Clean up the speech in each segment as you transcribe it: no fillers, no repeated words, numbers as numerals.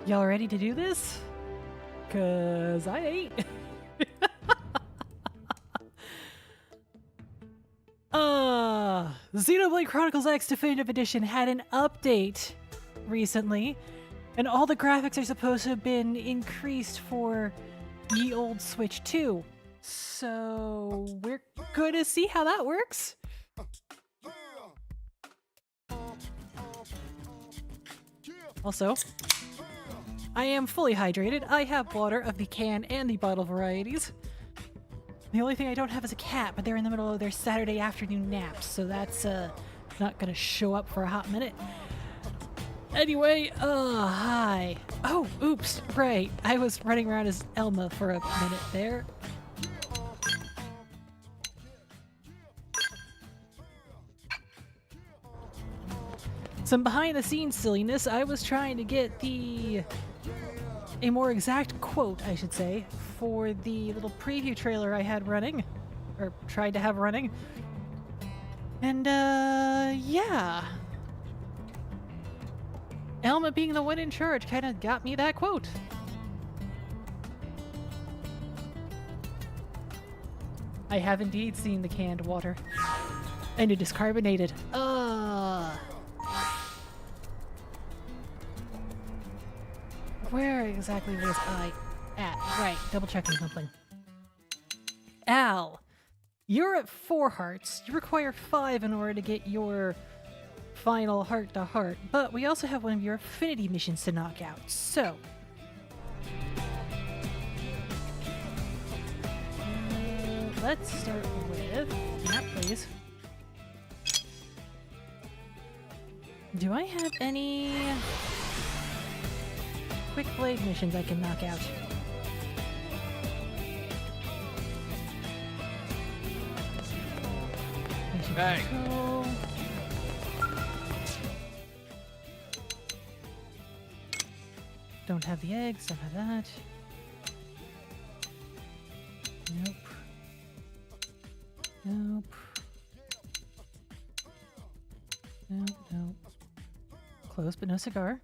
Y'all ready to do this? Cause I ain't. Xenoblade Chronicles X Definitive Edition had an update recently, and all the graphics are supposed to have been increased for ye old Switch 2. So we're gonna see how that works. Also, I am fully hydrated. I have water of the can and the bottle varieties. The only thing I don't have is a cat, but they're in the middle of their Saturday afternoon naps, so that's not gonna show up for a hot minute. Anyway, hi. Oh, oops, right. I was running around as Elma for a minute there. Some behind-the-scenes silliness. I was trying to get a more exact quote, I should say, for the little preview trailer I had running, or tried to have running. And, yeah. Elma being the one in charge kind of got me that quote. I have indeed seen the canned water. And it is carbonated. Where exactly was I at? Right, double checking something. Al, you're at 4 hearts. You require 5 in order to get your final heart-to-heart, but we also have one of your affinity missions to knock out, so... let's start with... map, please. Do I have any... quick blade missions I can knock out? Mission control. Don't have the eggs, don't have that. Nope. Nope. Nope, nope. Close, but no cigar.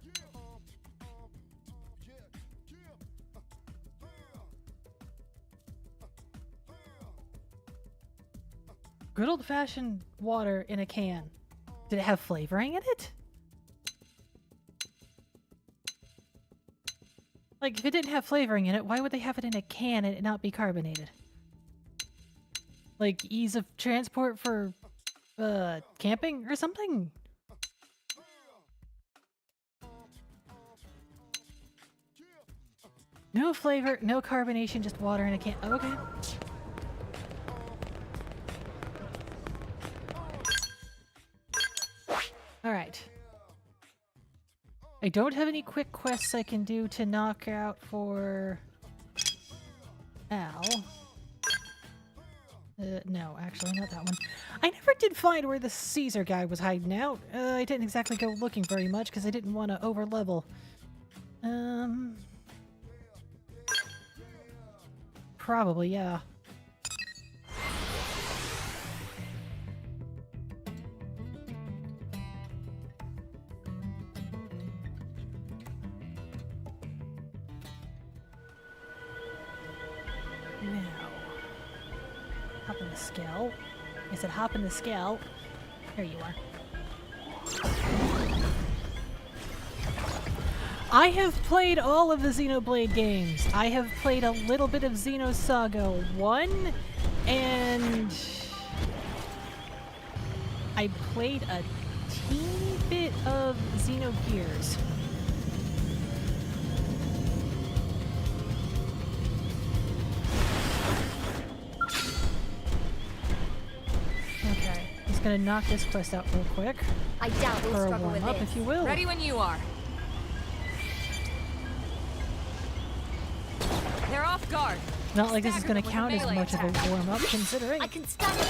Good old-fashioned water in a can. Did it have flavoring in it? Like, if it didn't have flavoring in it, why would they have it in a can and it not be carbonated? Like, ease of transport for, camping or something? No flavor, no carbonation, just water in a can. Oh, okay. Alright. I don't have any quick quests I can do to knock out for... Al. No, actually not that one. I never did find where the Caesar guy was hiding out. I didn't exactly go looking very much because I didn't want to over-level. Probably, yeah. Now, hop in the scale. I said hop in the scale. There you are. I have played all of the Xenoblade games. I have played a little bit of Xenosaga 1, and I played a teeny bit of Xenogears. Okay, just gonna knock this quest out real quick. I doubt we'll For a struggle with warm-up, it. if you will. Ready when you are. They're off guard. Not like this is gonna Stagger count with as a much of melee a warm-up, considering. I can stagger them.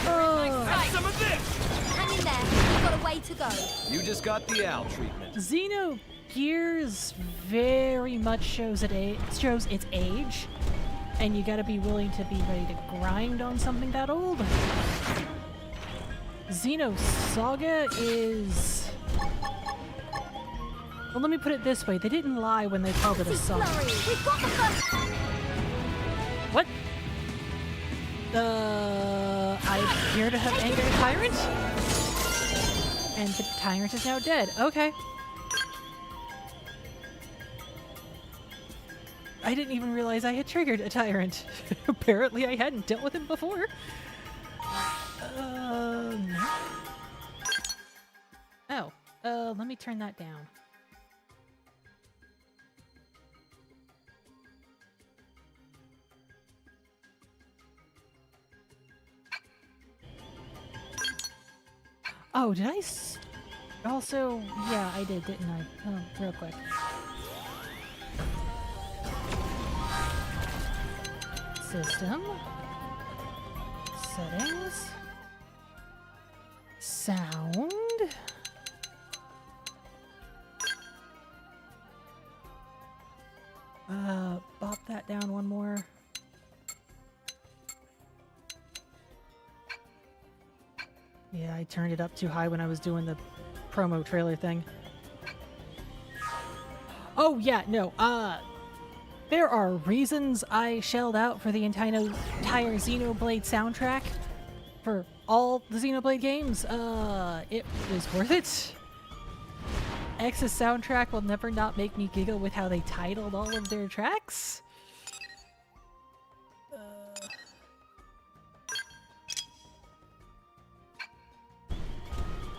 Oh. Have some of this! Hang in there. We've got a way to go. You just got the owl treatment. Xenogears very much shows its age, and you gotta be willing to be ready to grind on something that old. Xenosaga is Well, let me put it this way. They didn't lie when they called it a song. Flurry. We've got the first. What? I appear to have angered a tyrant? And the tyrant is now dead. Okay. I didn't even realize I had triggered a tyrant. Apparently I hadn't dealt with him before. No. Oh, let me turn that down. Oh, did I also, yeah, I did, didn't I? Oh, real quick. System. Settings. Sound. Bop that down one more. Yeah, I turned it up too high when I was doing the promo trailer thing. Oh, yeah, no, there are reasons I shelled out for the entire Xenoblade soundtrack for all the Xenoblade games. It was worth it. X's soundtrack will never not make me giggle with how they titled all of their tracks.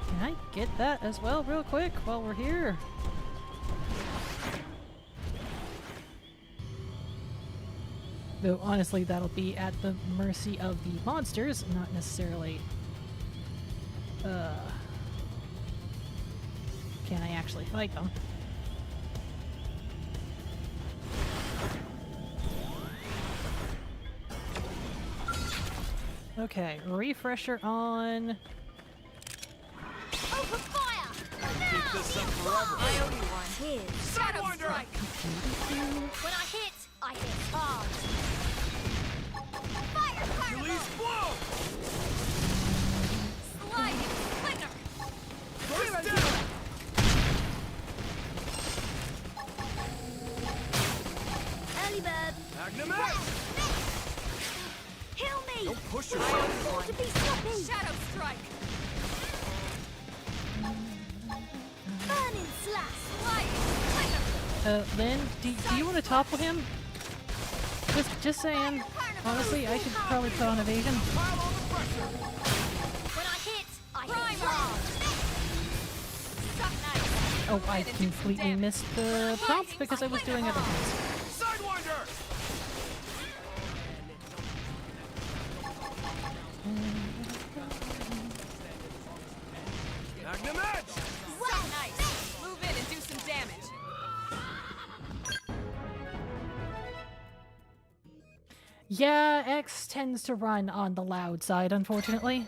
Can I get that as well real quick while we're here? Though honestly that'll be at the mercy of the monsters, not necessarily can I actually fight them? Okay, refresher on. Open fire! Keep this up forever. I owe you one. Here's Shadow Strike. When I hit hard. Fire Release Carnival! blow! Sliding Slinger! First down! Early bird! Magnum X! Heal me! Don't push I yourself. am born to be sloppy! Shadow Strike! Burning Slash! Sliding Slinger! Lynn, do you want to topple him? Just saying. Honestly, I should probably put on evasion. Pile on the pressure! When I hit hard! Suck nice! Oh, I completely missed the prompt because I was doing other things. Sidewinder! Magnum Edge! Suck nice! Move in and do some damage! Yeah, X tends to run on the loud side, unfortunately.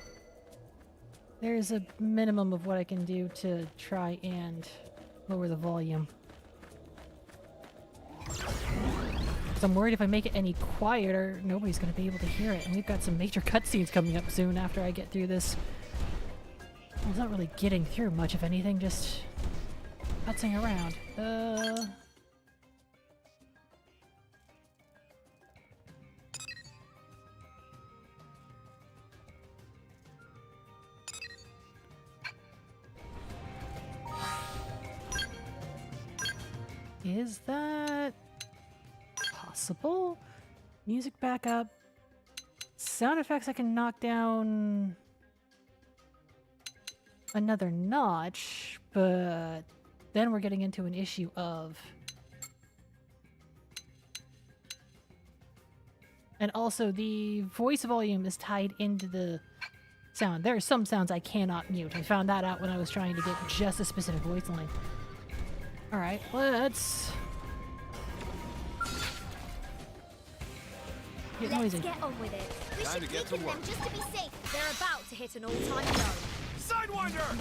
There's a minimum of what I can do to try and lower the volume. 'Cause I'm worried if I make it any quieter, nobody's going to be able to hear it. And we've got some major cutscenes coming up soon after I get through this. Well, it's not really getting through much of anything, just putzing around. Is that possible? Music back up. Sound effects I can knock down another notch, but then we're getting into an issue of... And also the voice volume is tied into the sound. There are some sounds I cannot mute. I found that out when I was trying to get just a specific voice line. Alright, let's get noisy. Let's get on with it. We Time should to get to weaken them work. just to be safe. They're about to hit an all-time low. Sidewinder!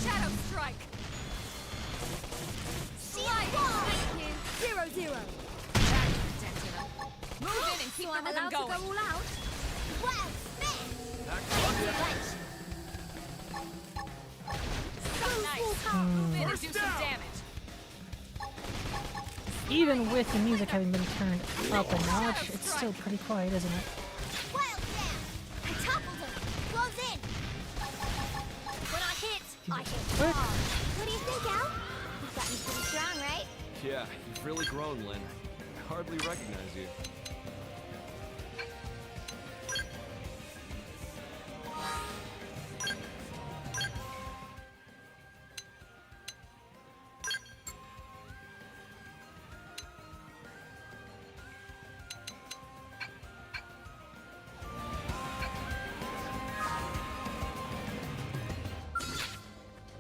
Shadow Strike! Slide! 0-0. Move in and keep the rhythm going. To go all out? Well, nice. Move in and do some damage. Even with the music having been turned up a notch, it's still pretty quiet, isn't it? Wild jam! I toppled him! Close in! When I hit What? hard. What do you think, Al? You've gotten pretty strong, right? Yeah, you've really grown, Lynn. I hardly recognize you.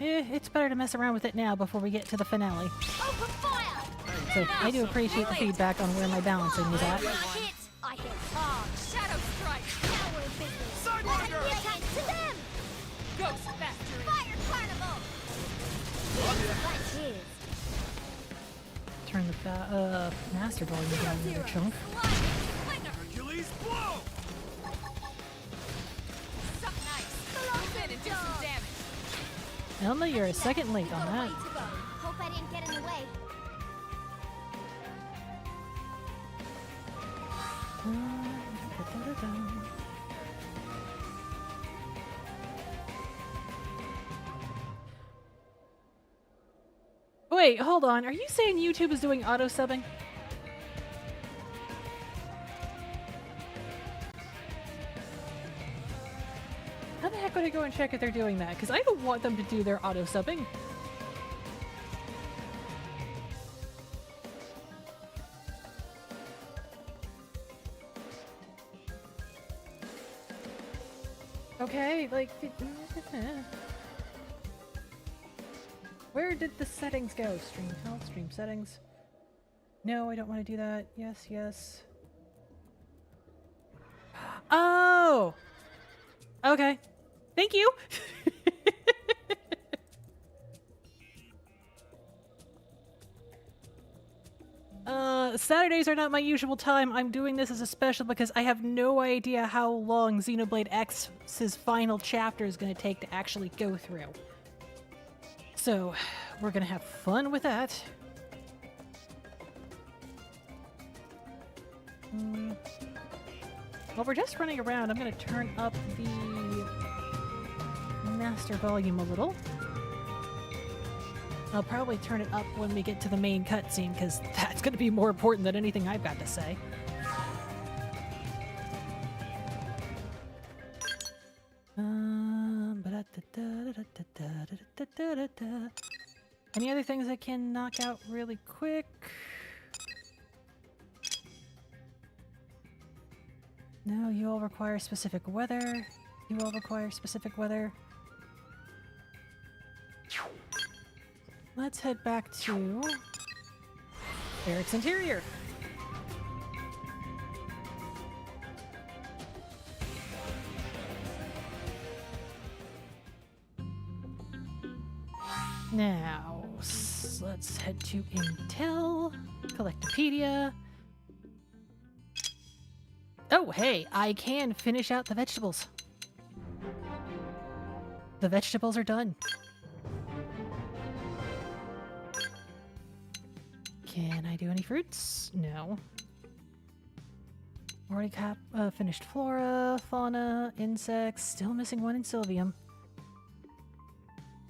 It's better to mess around with it now before we get to the finale. Open fire! So I do appreciate the feedback on where my balancing was at. When I hit hard. Shadow strike! Now we're in business. Sidewinder! Let me attend to them! Ghost Factory! Fire carnival! That is. Turn the master volume down another chunk. Hercules blow! Suck nice! Move in and do some damage! Elma, you're a second late Got on a that. way to go. Hope I didn't get in the way. Wait, hold on. Are you saying YouTube is doing auto subbing? How the heck would I go and check if they're doing that? Because I don't want them to do their auto subbing. Okay, like... Where did the settings go? Stream health, stream settings. No, I don't want to do that. Yes, yes. Oh! Okay. Thank you! Saturdays are not my usual time. I'm doing this as a special because I have no idea how long Xenoblade X's final chapter is going to take to actually go through. So, we're going to have fun with that. While we're just running around, I'm going to turn up the master volume a little. I'll probably turn it up when we get to the main cutscene, because that's going to be more important than anything I've got to say. Any other things I can knock out really quick? No, you all require specific weather. You all require specific weather. Let's head back to Eric's interior. Now, let's head to Intel, Collectopedia. Oh, hey, I can finish out the vegetables. The vegetables are done. Can I do any fruits? No. Already finished flora, fauna, insects. Still missing one in Sylvium.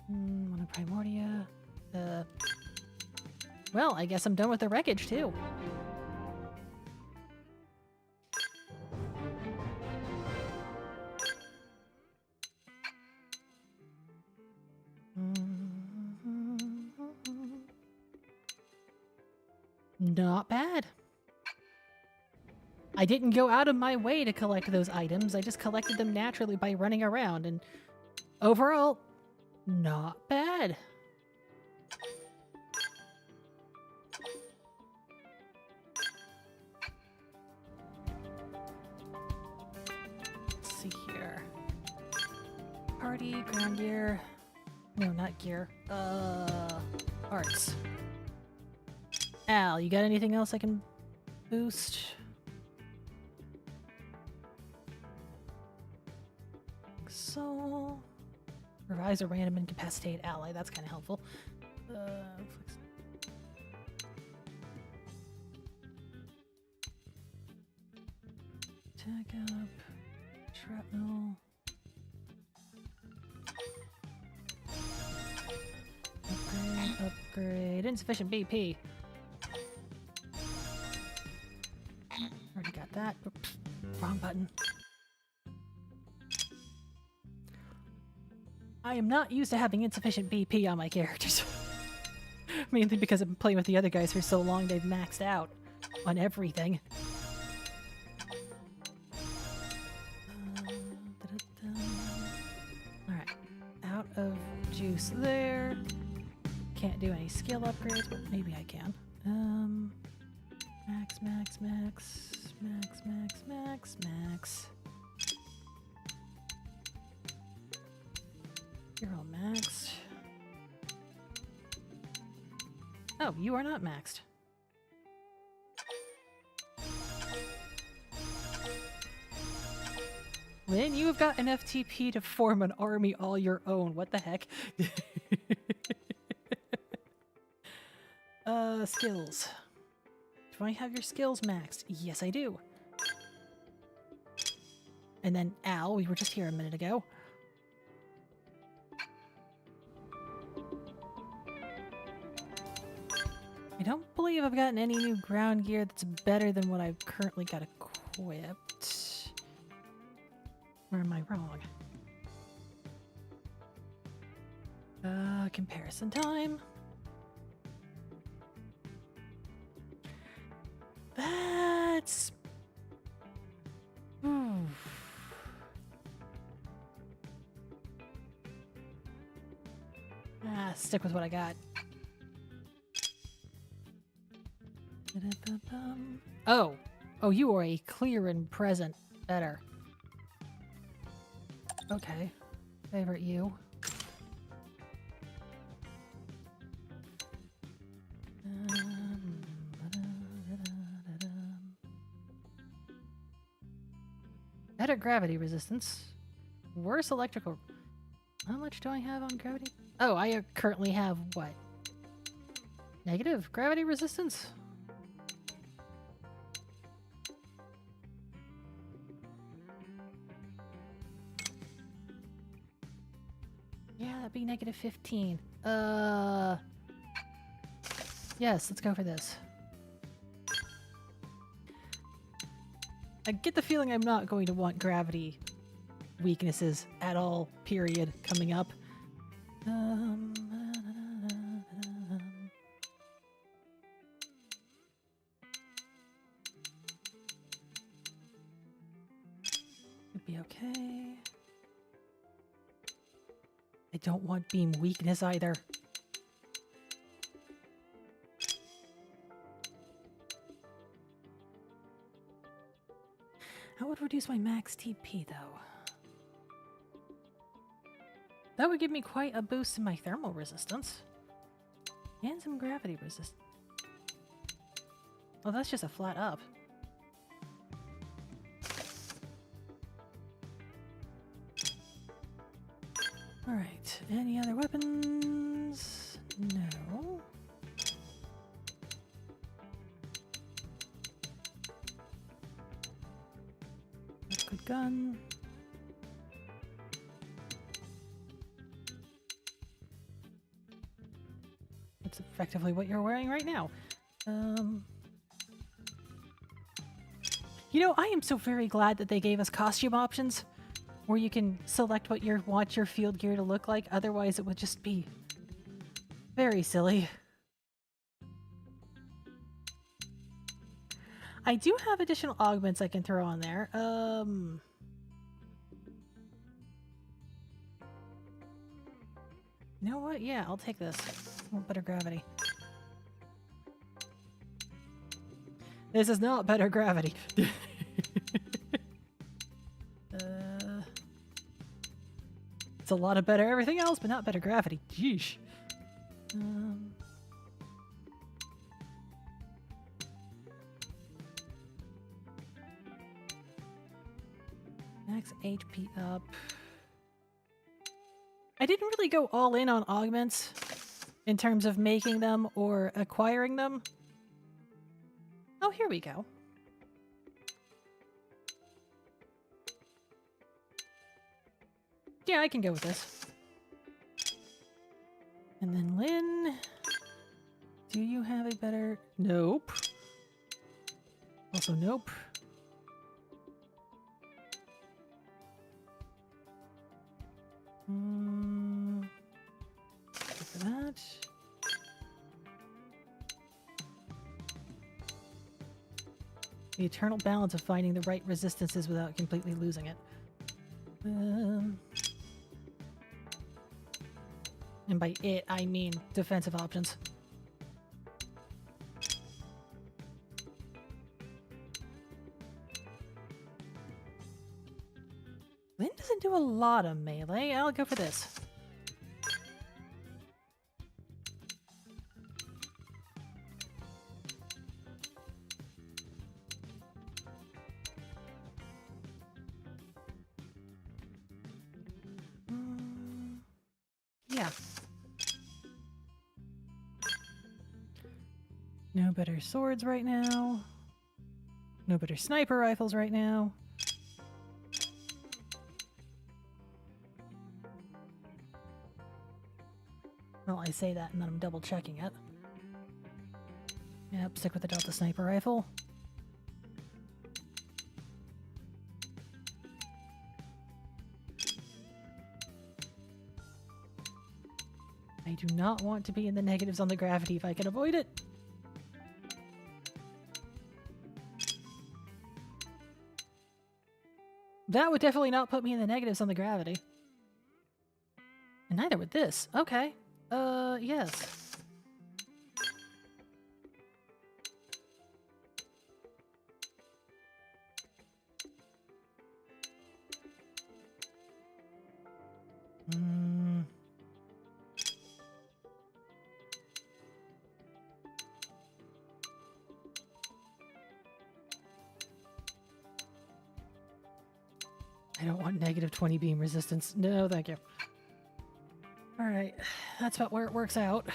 One in Primordia. Well, I guess I'm done with the wreckage too. Not bad. I didn't go out of my way to collect those items. I just collected them naturally by running around, and overall, not bad. Let's see here. Party, ground gear. No, not gear. Arts. Al, you got anything else I can boost? So, revise a random incapacitated ally. That's kind of helpful. Attack up. Shrapnel. Upgrade. Insufficient BP. Already got that. Oops. Wrong button. I am not used to having insufficient BP on my characters. Mainly because I've been playing with the other guys for so long they've maxed out on everything. Alright. Out of juice there. Can't do any skill upgrades, but maybe I can. Max, max, max, max, max, max, max. You're all maxed. Oh, you are not maxed. Lynn, you have got an FTP to form an army all your own. What the heck? Skills. Do I have your skills maxed? Yes, I do. And then Al, we were just here a minute ago. I don't believe I've gotten any new ground gear that's better than what I've currently got equipped. Or am I wrong? Comparison time. That's... stick with what I got. Oh. Oh, you are a clear and present. Better. Okay. Favorite you. Better gravity resistance. Worse electrical. How much do I have on gravity? Oh, I currently have what? Negative gravity resistance? Yeah, that'd be negative 15. Yes, let's go for this. I get the feeling I'm not going to want gravity weaknesses at all, period, coming up. Could be okay. I don't want beam weakness either. That would reduce my max TP though. That would give me quite a boost in my thermal resistance. And some gravity resistance. Oh, that's just a flat up. Alright, any other weapons? No. Good gun. That's effectively what you're wearing right now. You know, I am so very glad that they gave us costume options where you can select what you want your field gear to look like. Otherwise, it would just be very silly. I do have additional augments I can throw on there. You know what? Yeah, I'll take this. I want better gravity. This is not better gravity. It's a lot of better everything else, but not better gravity. Yeesh. Max HP up. I didn't really go all in on augments in terms of making them or acquiring them. Oh, here we go. Yeah, I can go with this. And then Lynn, do you have a better... Nope. Also nope. Go for that. The eternal balance of finding the right resistances without completely losing it. And by it, I mean defensive options. Lynn doesn't do a lot of melee. I'll go for this. Yeah. No better swords right now. No better sniper rifles right now. Well, I say that and then I'm double checking it. Yep, stick with the Delta sniper rifle. I do not want to be in the negatives on the gravity if I can avoid it. That would definitely not put me in the negatives on the gravity. And neither would this. Okay. Yes. I don't want negative 20 beam resistance. No, thank you. Alright, that's about where it works out.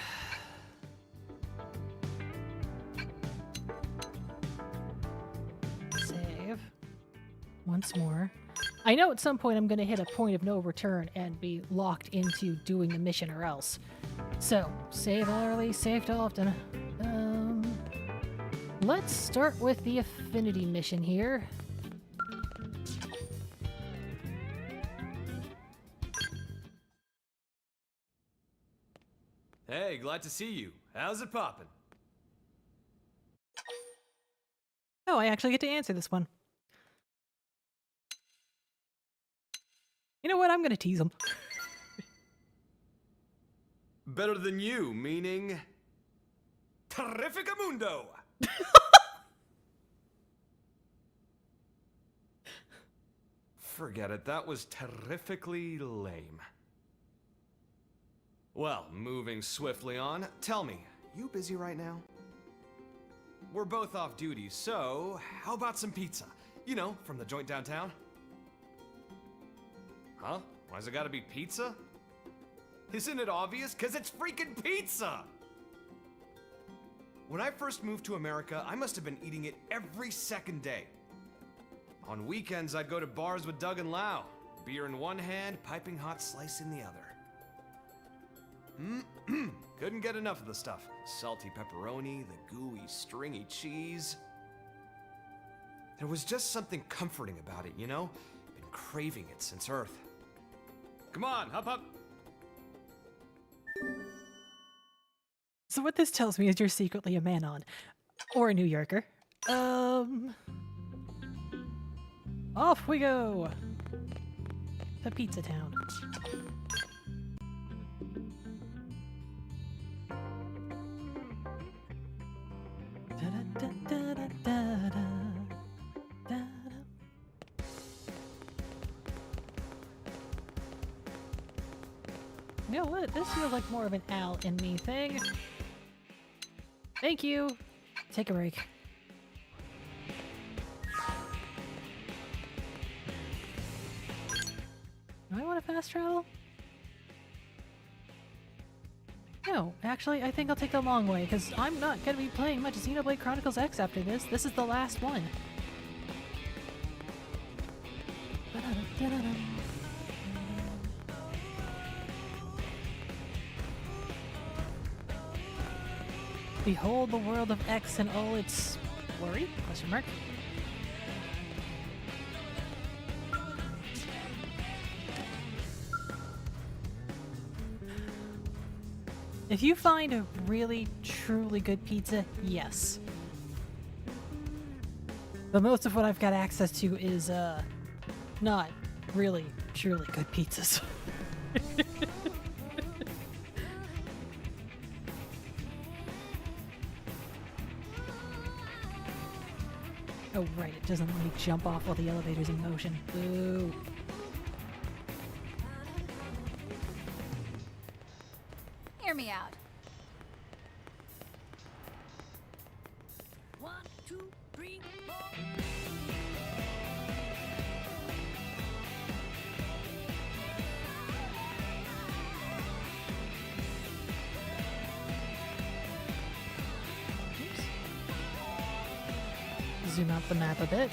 Save. Once more. I know at some point I'm going to hit a point of no return and be locked into doing the mission or else. So, save early, saved often. Let's start with the affinity mission here. Hey, glad to see you. How's it poppin'? Oh, I actually get to answer this one. You know what? I'm gonna tease him. Better than you, meaning... Terrificamundo! Forget it, that was terrifically lame. Well, moving swiftly on, tell me, you busy right now? We're both off duty, so how about some pizza? You know, from the joint downtown? Huh? Why's it gotta be pizza? Isn't it obvious? 'Cause it's freaking pizza! When I first moved to America, I must have been eating it every second day. On weekends, I'd go to bars with Doug and Lau. Beer in one hand, piping hot slice in the other. Couldn't get enough of the stuff. Salty pepperoni, the gooey, stringy cheese. There was just something comforting about it, you know? Been craving it since Earth. Come on, hop up! So what this tells me is you're secretly a Manon. Or a New Yorker. Off we go! To Pizza Town. You know what? This feels like more of an Al and me thing. Thank you. Take a break. Do I want to fast travel? No, actually, I think I'll take the long way, because I'm not going to be playing much Xenoblade Chronicles X after this. This is the last one. Behold the world of X and all its glory? Question mark. If you find a really, truly good pizza, yes. But most of what I've got access to is, not really, truly good pizzas. Oh, right, it doesn't let me jump off while the elevator's in motion. Boo. Hear me out. 1, 2, 3, 4. Zoom out the map a bit.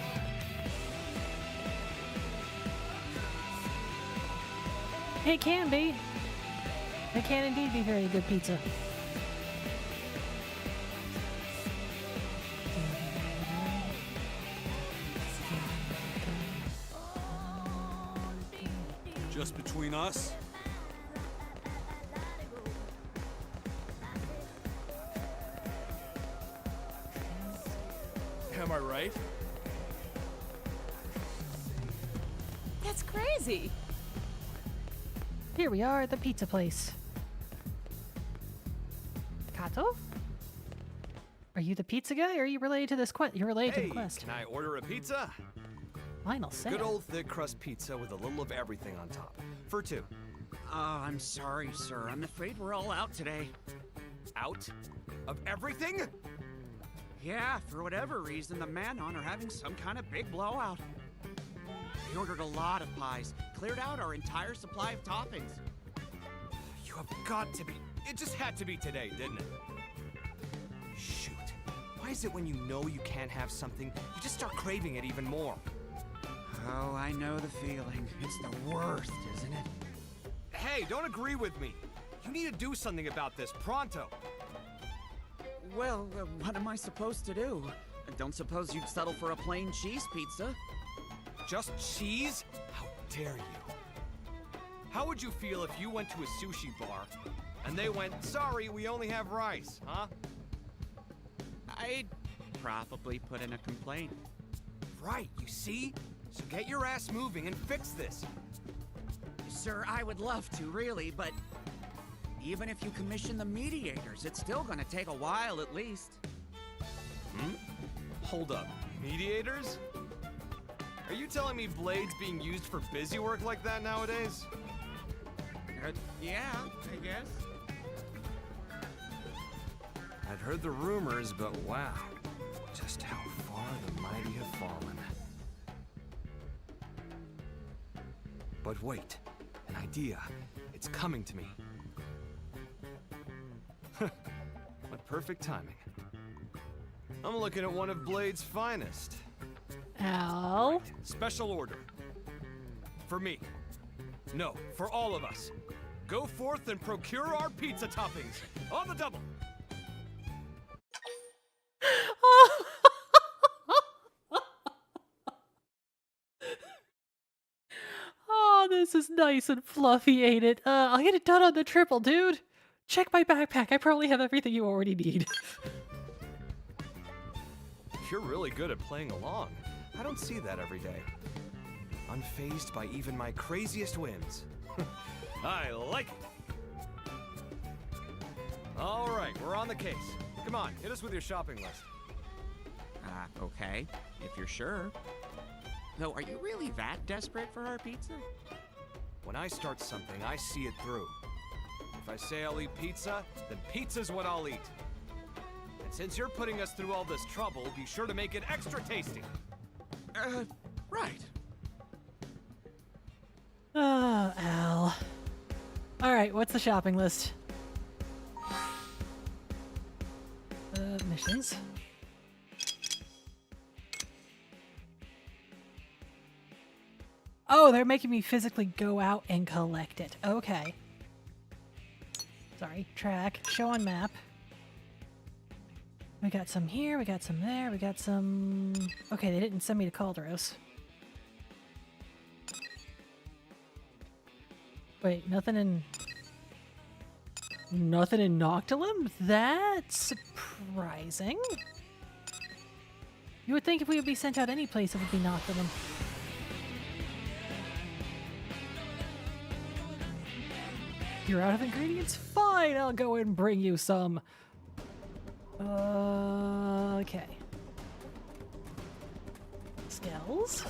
It can be. It can indeed be very good pizza. Just between us? Am I right? That's crazy. Here we are at the pizza place. Kato? Are you the pizza guy, or are you related to this quest? You're related to Hey, the quest. can I order a pizza? Final say. Good old thick crust pizza with a little of everything on top. For 2. I'm sorry, sir. I'm afraid we're all out today. Out? Of everything? Yeah, for whatever reason, the Manon are having some kind of big blowout. We ordered a lot of pies, cleared out our entire supply of toppings. You have got to be. It just had to be today, didn't it? Shoot. Why is it when you know you can't have something, you just start craving it even more? Oh, I know the feeling. It's the worst, isn't it? Hey, don't agree with me. You need to do something about this, pronto. Well, what am I supposed to do? I don't suppose you'd settle for a plain cheese pizza? Just cheese? How dare you? How would you feel if you went to a sushi bar and they went, sorry, we only have rice, huh? I'd probably put in a complaint. Right, you see? So get your ass moving and fix this. Sir, I would love to, really, but even if you commission the mediators, it's still gonna take a while at least. Hold up. Mediators? Are you telling me Blade's being used for busy work like that nowadays? Yeah, I guess. I'd heard the rumors, but wow. Just how far the mighty have fallen. But wait. An idea. It's coming to me. What perfect timing. I'm looking at one of Blade's finest. Ow. Special order. For me. No, for all of us. Go forth and procure our pizza toppings. On the double. Oh, this is nice and fluffy, ain't it? I'll get it done on the triple, dude. Check my backpack. I probably have everything you already need. You're really good at playing along. I don't see that every day. Unfazed by even my craziest whims. I like it. All right, we're on the case. Come on, hit us with your shopping list. Okay, if you're sure. Though, are you really that desperate for our pizza? When I start something, I see it through. If I say I'll eat pizza, then pizza's what I'll eat. And since you're putting us through all this trouble, be sure to make it extra tasty. Right. Oh, Al. Alright, what's the shopping list? Missions. Oh, they're making me physically go out and collect it. Okay. Sorry, track, show on map. We got some here, we got some there, we got some... Okay, they didn't send me to Calderos. Wait, nothing in... Nothing in Noctilum? That's surprising. You would think if we would be sent out any place, it would be Noctilum. You're out of ingredients? Fine, I'll go and bring you some. Okay. Skells.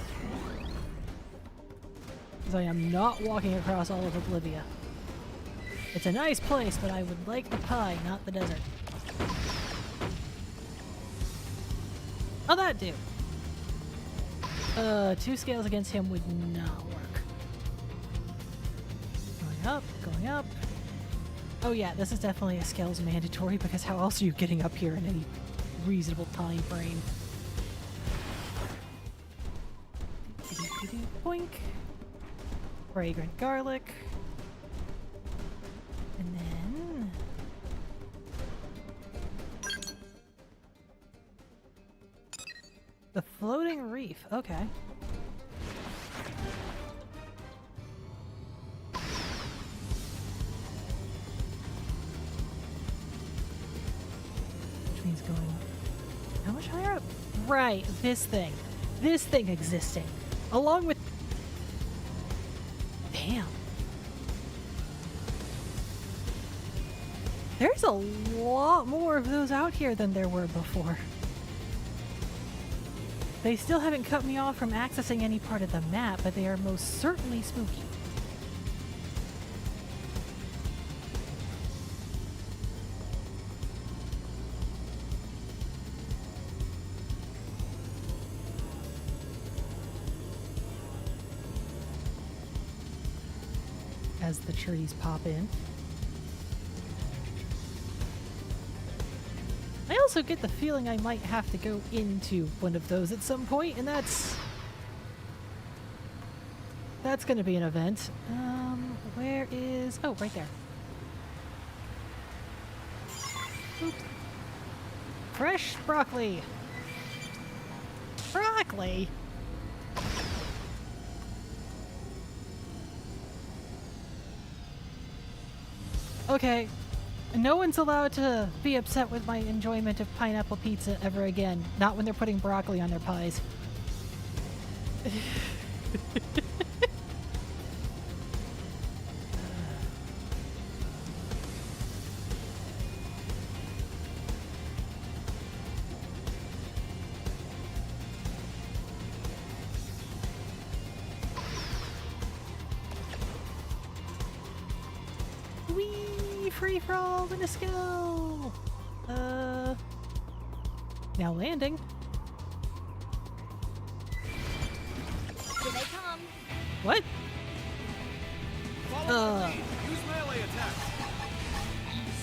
Because I am not walking across all of Oblivia. It's a nice place, but I would like the pie, not the desert. How'd that do? 2 scales against him would not work. Going up, going up. Oh yeah, this is definitely a scales mandatory because how else are you getting up here in any reasonable time frame? Boink. Fragrant garlic. And then... the floating reef, okay. Which means going... how much higher up? Right, this thing. This thing existing. Along with... Damn. There's a lot more of those out here than there were before. They still haven't cut me off from accessing any part of the map, but they are most certainly spooky. As the trees pop in. I also get the feeling I might have to go into one of those at some point, and that's gonna be an event. Where is... oh, right there. Oop. Fresh broccoli! Broccoli! Okay. No one's allowed to be upset with my enjoyment of pineapple pizza ever again. Not when they're putting broccoli on their pies. Whee! Free for all in a skill! Now landing. Here they come. What? Follow the lead. Use melee attacks.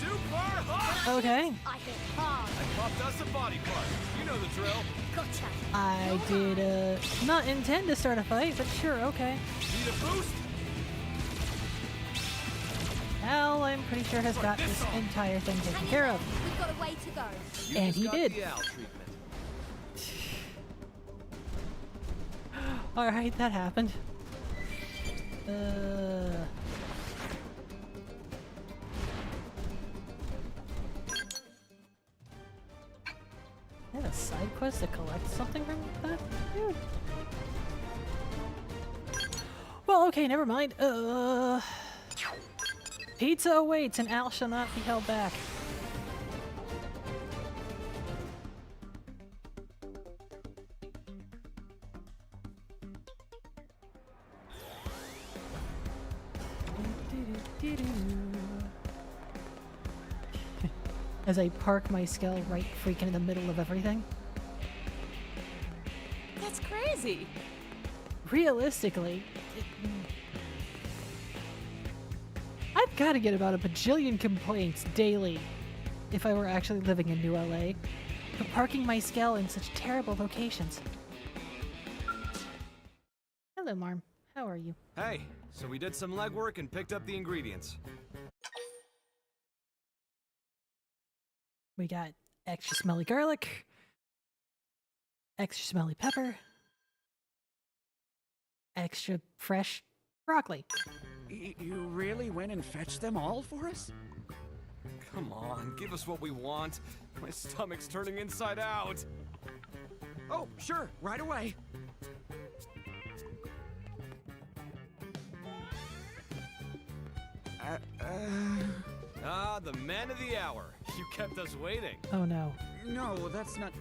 Super hot! Okay. I hit hard. I popped us a body part. You know the drill. Gotcha. I did, not intend to start a fight, but sure, okay. Need a boost? Al, I'm pretty sure, has got this entire thing taken Hang in care there. of. We've got a way to go. You And just he got did. the Al treatment. Alright, that happened. I have a side quest to collect something from that dude? Well, okay, never mind. Pizza awaits and Al shall not be held back. As I park my Skell right freaking in the middle of everything. That's crazy. Realistically, I've got to get about a bajillion complaints daily if I were actually living in New LA for parking my Skell in such terrible locations. Hello, Marm. How are you? Hey, so we did some legwork and picked up the ingredients. We got extra smelly garlic, extra smelly pepper, extra fresh broccoli. You really went and fetched them all for us? Come on, give us what we want. My stomach's turning inside out. Oh, sure, right away. Ah, the man of the hour. You kept us waiting. Oh no. No, that's not...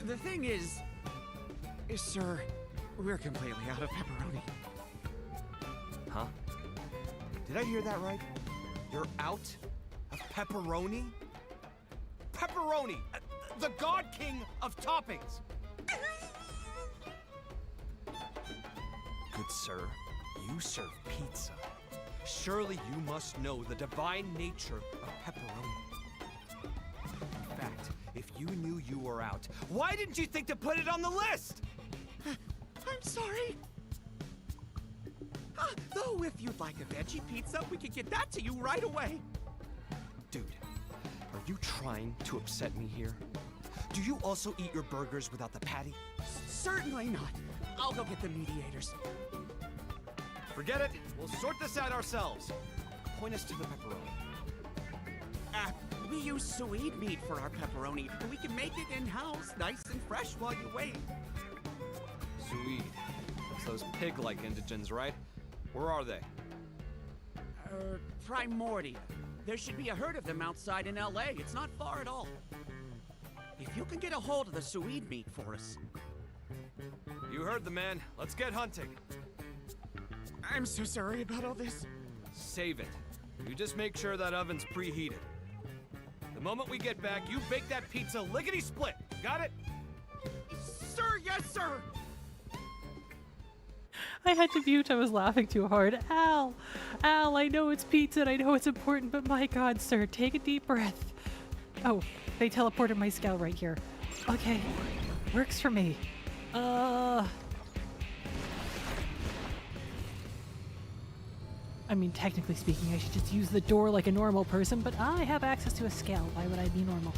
The thing is, sir, we're completely out of pepperoni. Huh? Did I hear that right? You're out of pepperoni? Pepperoni! The god king of toppings! Good sir, you serve pizza. Surely you must know the divine nature of pepperoni. In fact, if you knew you were out, why didn't you think to put it on the list? I'm sorry. Though, if you'd like a veggie pizza, we could get that to you right away. Dude, are you trying to upset me here? Do you also eat your burgers without the patty? Certainly not. I'll go get the mediators. Forget it. We'll sort this out ourselves. Point us to the pepperoni. We use Swede meat for our pepperoni, and we can make it in-house, nice and fresh while you wait. Swede. It's those pig-like indigents, right? Where are they? Primordia. There should be a herd of them outside in LA. It's not far at all. If you can get a hold of the Swede meat for us. You heard the man. Let's get hunting. I'm so sorry about all this. Save it. You just make sure that oven's preheated. The moment we get back, you bake that pizza lickety-split. Got it? Sir, yes, sir! I had to mute, I was laughing too hard. Al! Al, I know it's pizza and I know it's important, but my god, sir, take a deep breath. Oh, they teleported my scout right here. Okay, works for me. I mean, technically speaking, I should just use the door like a normal person, but I have access to a scout. Why would I be normal?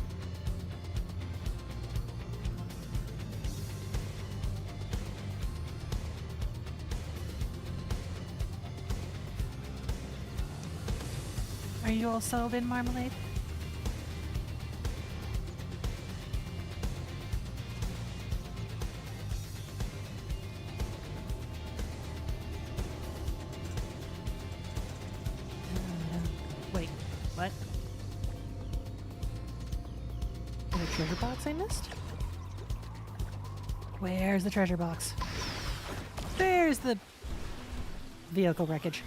Are you all settled in, Marmalade? Wait, what? Is there a treasure box I missed? Where's the treasure box? There's the vehicle wreckage.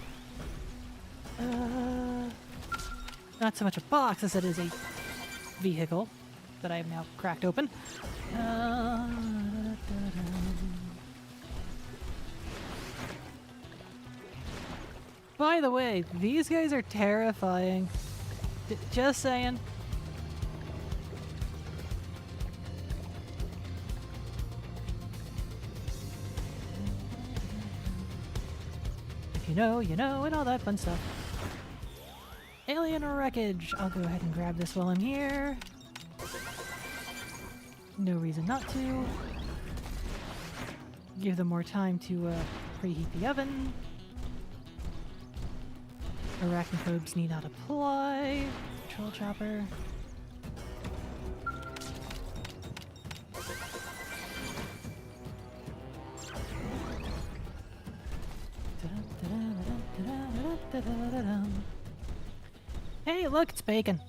Not so much a box as it is a vehicle that I have now cracked open. By the way, these guys are terrifying. Just saying. If you know, you know, and all that fun stuff. Alien wreckage. I'll go ahead and grab this while I'm here. No reason not to. Give them more time to preheat the oven. Arachnophobes need not apply. Control chopper. Hey, look, it's bacon.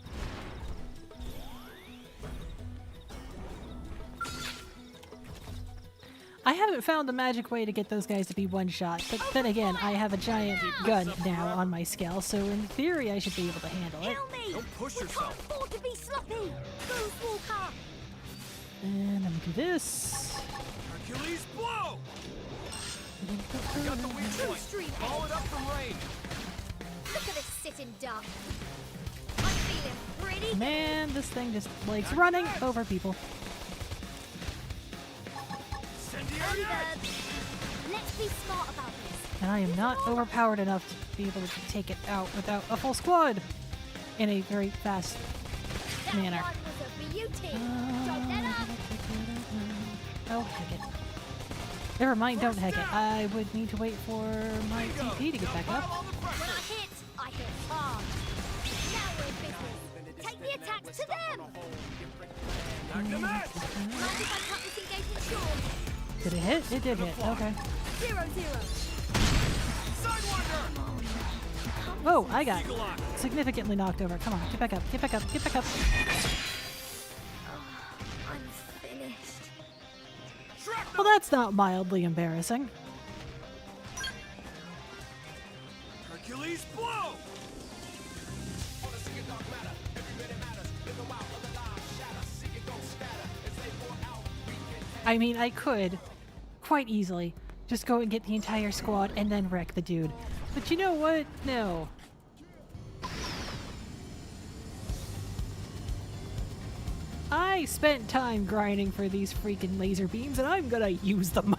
I haven't found the magic way to get those guys to be one shot, but then again, I have a giant gun now on my scale, so in theory I should be able to handle it. Kill me! Don't push We yourself. can't afford to be sloppy! Move, Walker! And I'm gonna do this. Hercules, blow! Got the weak True point. street Follow it up from range. Look at this sitting duck. I'm feeling pretty Man, this thing just likes running over people. good. Let's be smart about this. And I am not overpowered enough to be able to take it out without a full squad in a very fast That manner. one was a beauty. team. Don't let up. Oh, heck it. Never mind, don't heck it. I would need to wait for my TP to get back up. When I hit hard. Now we're in business. Take the attacks to them. Mind if I cut this engagement short? Did it hit? It did hit. Okay. 0-0. Oh, I got significantly knocked over. Come on, get back up, get back up, get back up. I'm finished. Well, that's not mildly embarrassing. Hercules, blow! I mean, I could quite easily just go and get the entire squad and then wreck the dude. But you know what? No. I spent time grinding for these freaking laser beams and I'm gonna use them.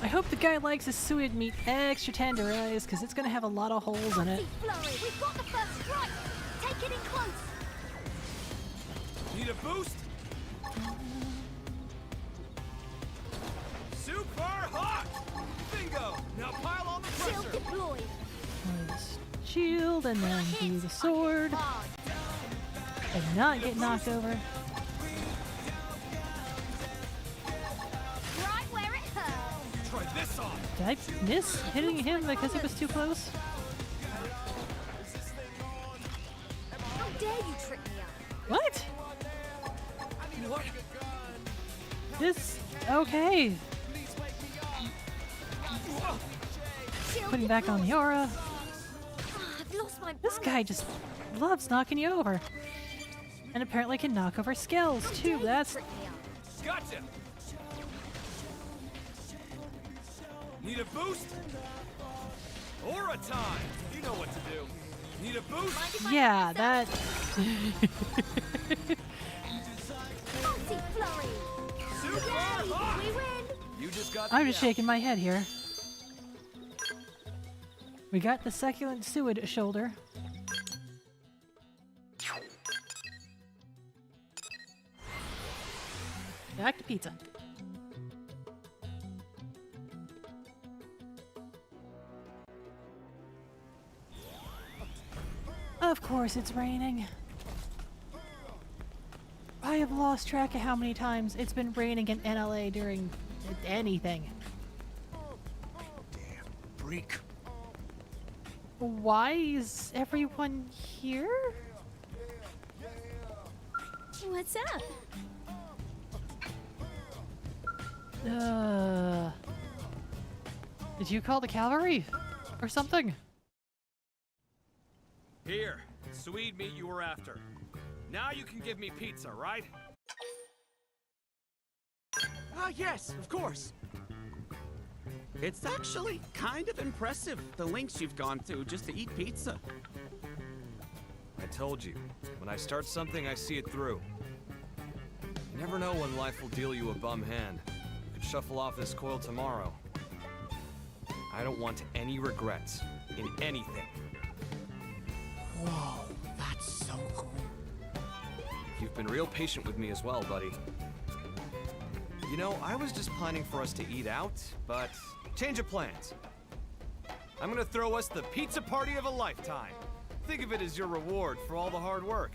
I hope the guy likes his suet meat extra tenderized, because it's gonna have a lot of holes in it. Flurry, we've got the first strike. Take it in close. Need a boost? Super hot! Bingo! Now pile on the Shield pressure! deployed. Shield and then do the sword Hard. and not get knocked over. Right where it hurts. Try this on! Did I miss hitting him because it was too close? How dare you trick me up? What? This okay. Shield Putting back on the aura. I've lost my This guy just loves knocking you over. And apparently can knock over skills too. That's trick me up. Gotcha! Need a boost? Aura time! You know what to do. Need a boost? Mind if I yeah, have that Multi flurry. Super Yay, hot! we win. You just got I'm just shaking my head here. We got the succulent suet shoulder. Back to pizza. Of course it's raining. I have lost track of how many times it's been raining in NLA during anything. Freak. Why is everyone here? What's up? Did you call the cavalry? Or something? Here, Swede meat you were after. Now you can give me pizza, right? Ah, yes, of course. It's actually kind of impressive, the lengths you've gone to just to eat pizza. I told you, when I start something, I see it through. You never know when life will deal you a bum hand. You could shuffle off this coil tomorrow. I don't want any regrets in anything. Whoa, that's so cool. You've been real patient with me as well, buddy. You know, I was just planning for us to eat out, but change of plans. I'm gonna throw us the pizza party of a lifetime. Think of it as your reward for all the hard work.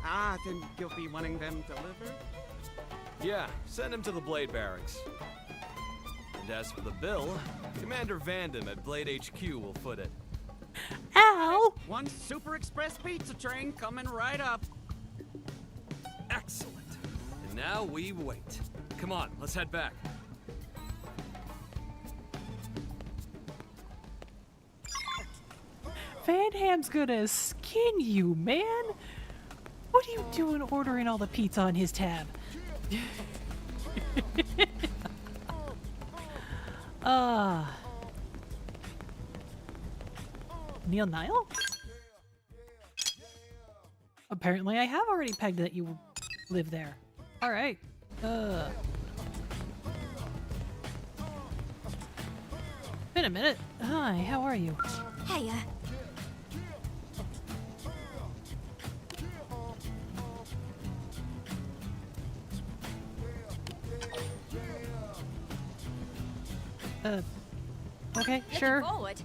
Ah, then you'll be wanting them delivered? Yeah, send him to the Blade Barracks. And as for the bill, Commander Vandam at Blade HQ will foot it. Ow! One Super Express pizza train coming right up. Excellent. And now we wait. Come on, let's head back. Van Ham's gonna skin you, man! What are you doing ordering all the pizza on his tab? Neil Nile? apparently I have already pegged that you live there. Alright. Been a minute. Hi, how are you? Hey, Okay, looking sure. forward.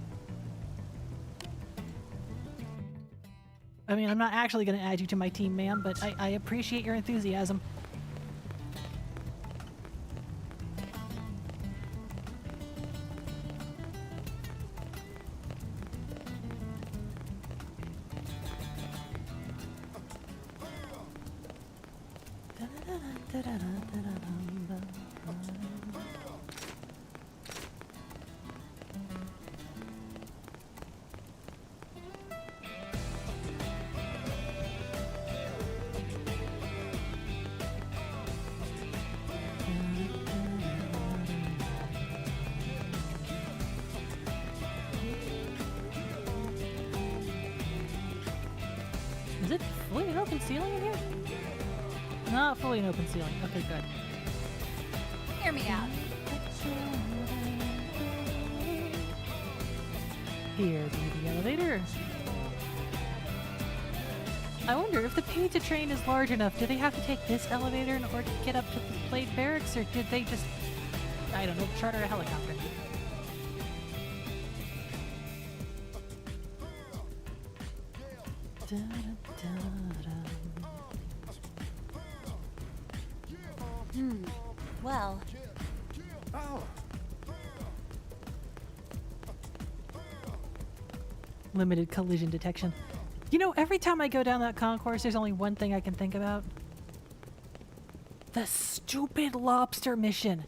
I mean, I'm not actually gonna add you to my team, ma'am, but I appreciate your enthusiasm. Is it fully an open ceiling in here? Not fully an open ceiling. Okay, good. Hear me out. Here's the elevator. I wonder if the pizza train is large enough, do they have to take this elevator in order to get up to the Blade Barracks, or did they just, I don't know, charter a helicopter? Well, Limited collision detection. You know, every time I go down that concourse, there's only one thing I can think about. The stupid lobster mission.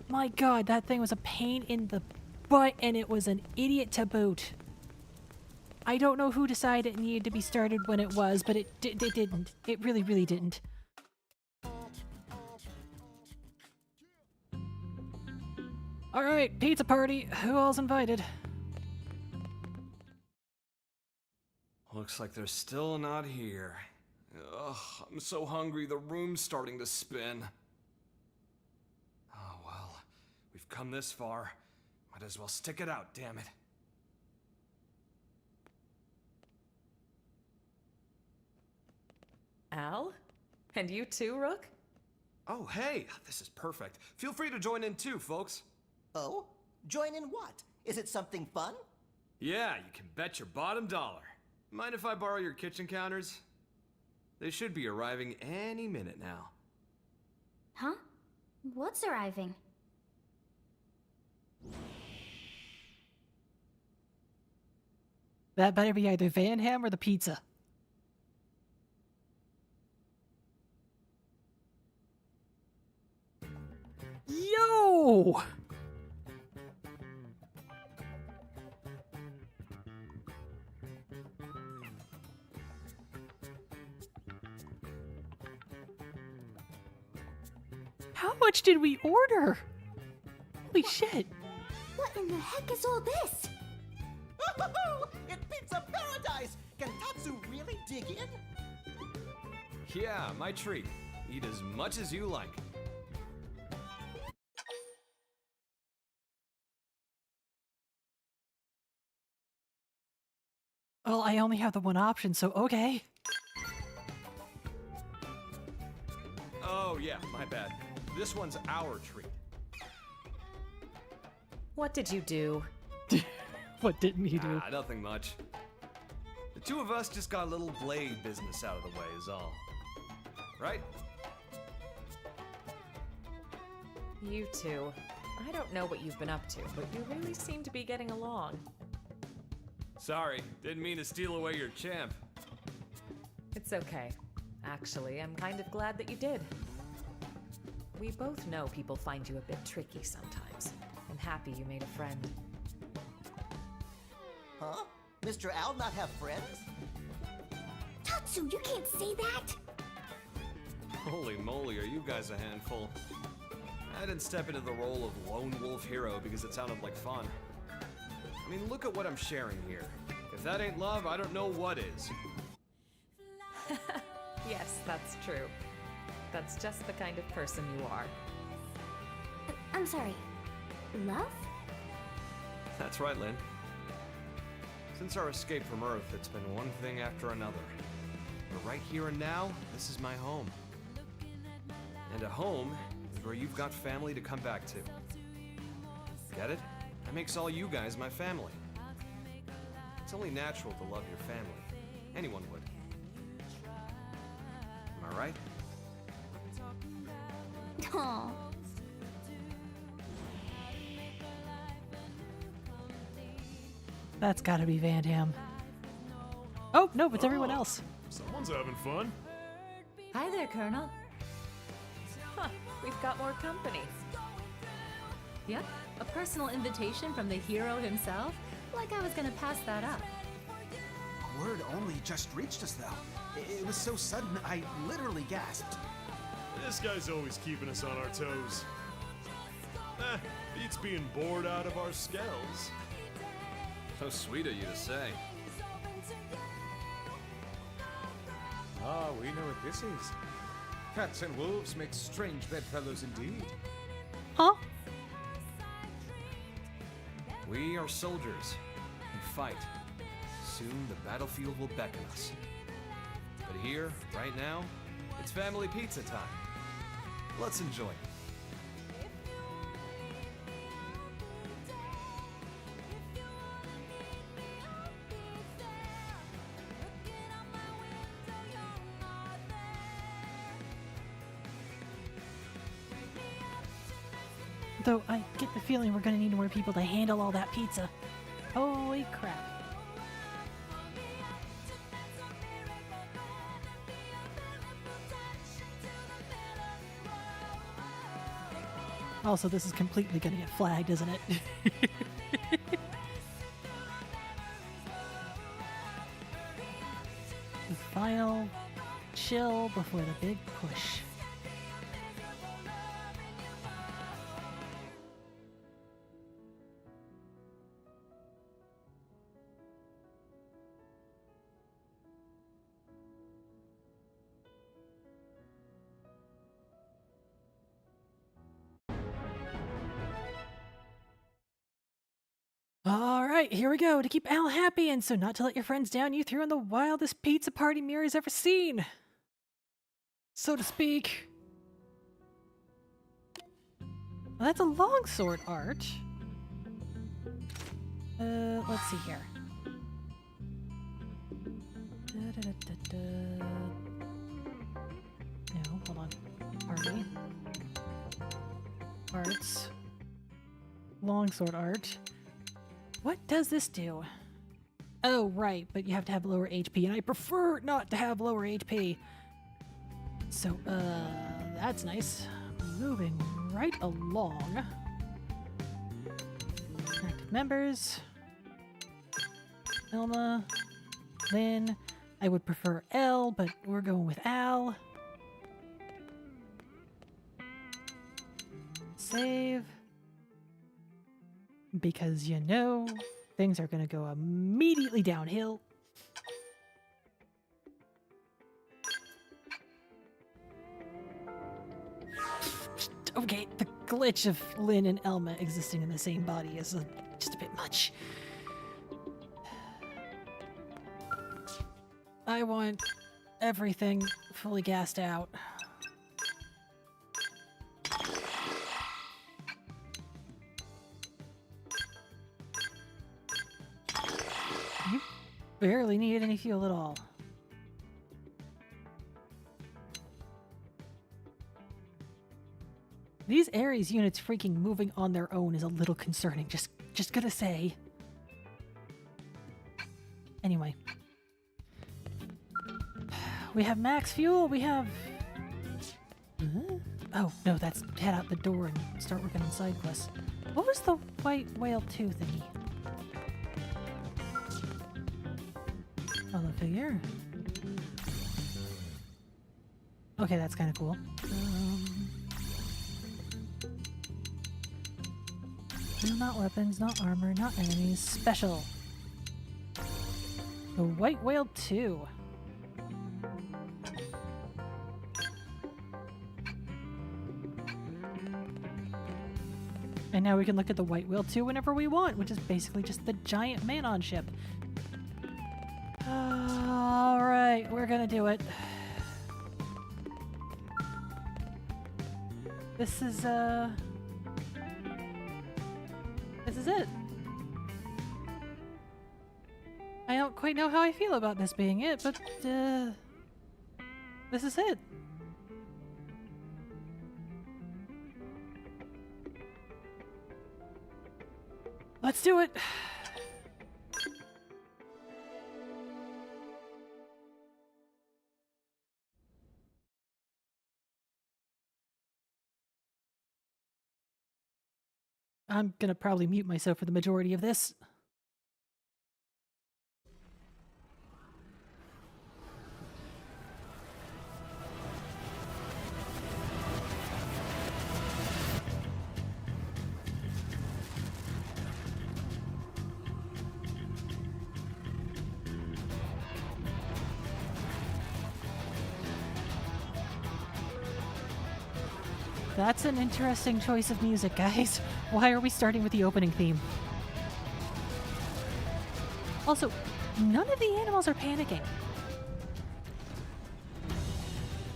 My god, that thing was a pain in the butt, and it was an idiot to boot. I don't know who decided it needed to be started when it was, but it didn't. It really, really didn't. Alright, pizza party. Who all's invited? Looks like they're still not here. Ugh, I'm so hungry, the room's starting to spin. Oh well, we've come this far. Might as well stick it out, damn it. Al? And you too, Rook? Oh hey, this is perfect. Feel free to join in too, folks. Oh? Join in what? Is it something fun? Yeah, you can bet your bottom dollar. Mind if I borrow your kitchen counters? They should be arriving any minute now. Huh? What's arriving? That better be either Van Ham or the pizza. Yo! How much did we order? Holy shit. What in the heck is all this? It's pizza paradise! Can Tatsu really dig in? Yeah, my treat. Eat as much as you like. Well, I only have the one option, so okay. Oh yeah, my bad. This one's our treat. What did you do? What didn't he do? Ah, nothing much. The two of us just got a little blade business out of the way is all. Right? You two. I don't know what you've been up to, but you really seem to be getting along. Sorry, didn't mean to steal away your champ. It's okay. Actually, I'm kind of glad that you did. We both know people find you a bit tricky sometimes. I'm happy you made a friend. Huh? Mr. Al not have friends? Tatsu, you can't say that! Holy moly, are you guys a handful? I didn't step into the role of lone wolf hero because it sounded like fun. I mean, look at what I'm sharing here. If that ain't love, I don't know what is. that's true. That's just the kind of person you are. I'm sorry. Love? That's right, Lynn. Since our escape from Earth, it's been one thing after another. But right here and now, this is my home. And a home is where you've got family to come back to. Get it? That makes all you guys my family. It's only natural to love your family. Anyone would. Am I right? Aw. That's gotta be Van Damme. Oh, no, it's everyone else. Someone's having fun. Hi there, Colonel. Huh, we've got more company. Yep, a personal invitation from the hero himself. Like I was gonna pass that up. Word only just reached us, though. It was so sudden, I literally gasped. This guy's always keeping us on our toes. Beats being bored out of our skells. So sweet of you to say. Ah, we know what this is. Cats and wolves make strange bedfellows indeed. Huh? We are soldiers. We fight. Soon the battlefield will beckon us. But here, right now, it's family pizza time. Let's enjoy it. Though I get the feeling we're gonna need more people to handle all that pizza. Holy crap. Also, this is completely gonna get flagged, isn't it? The final chill before the big push. Alright, here we go. To keep Al happy and so not to let your friends down, you threw in the wildest pizza party Miri's ever seen. So to speak. Well, that's a longsword art. Let's see here. No, hold on. Party. Arts. Longsword art. What does this do? Oh, right, but you have to have lower HP, and I prefer not to have lower HP. So, that's nice. Moving right along. Active members. Elma. Lynn. I would prefer L, but we're going with Al. Save. Because you know things are gonna go immediately downhill. Okay, the glitch of Lynn and Elma existing in the same body is just a bit much. I want everything fully gassed out. You barely need any fuel at all. These Ares units freaking moving on their own is a little concerning, just gonna say. Anyway. We have max fuel, we have... Oh, no, that's head out the door and start working on side quests. What was the white whale 2 thingy? Follow figure. Okay, that's kind of cool. Not weapons, not armor, not enemies. Special. The white whale 2. And now we can look at the White Whale too whenever we want, which is basically just the giant Manon ship. Alright, we're gonna do it. This is it. I don't quite know how I feel about this being it, but, this is it. Let's do it! I'm gonna probably mute myself for the majority of this. That's an interesting choice of music, guys. Why are we starting with the opening theme? Also, none of the animals are panicking.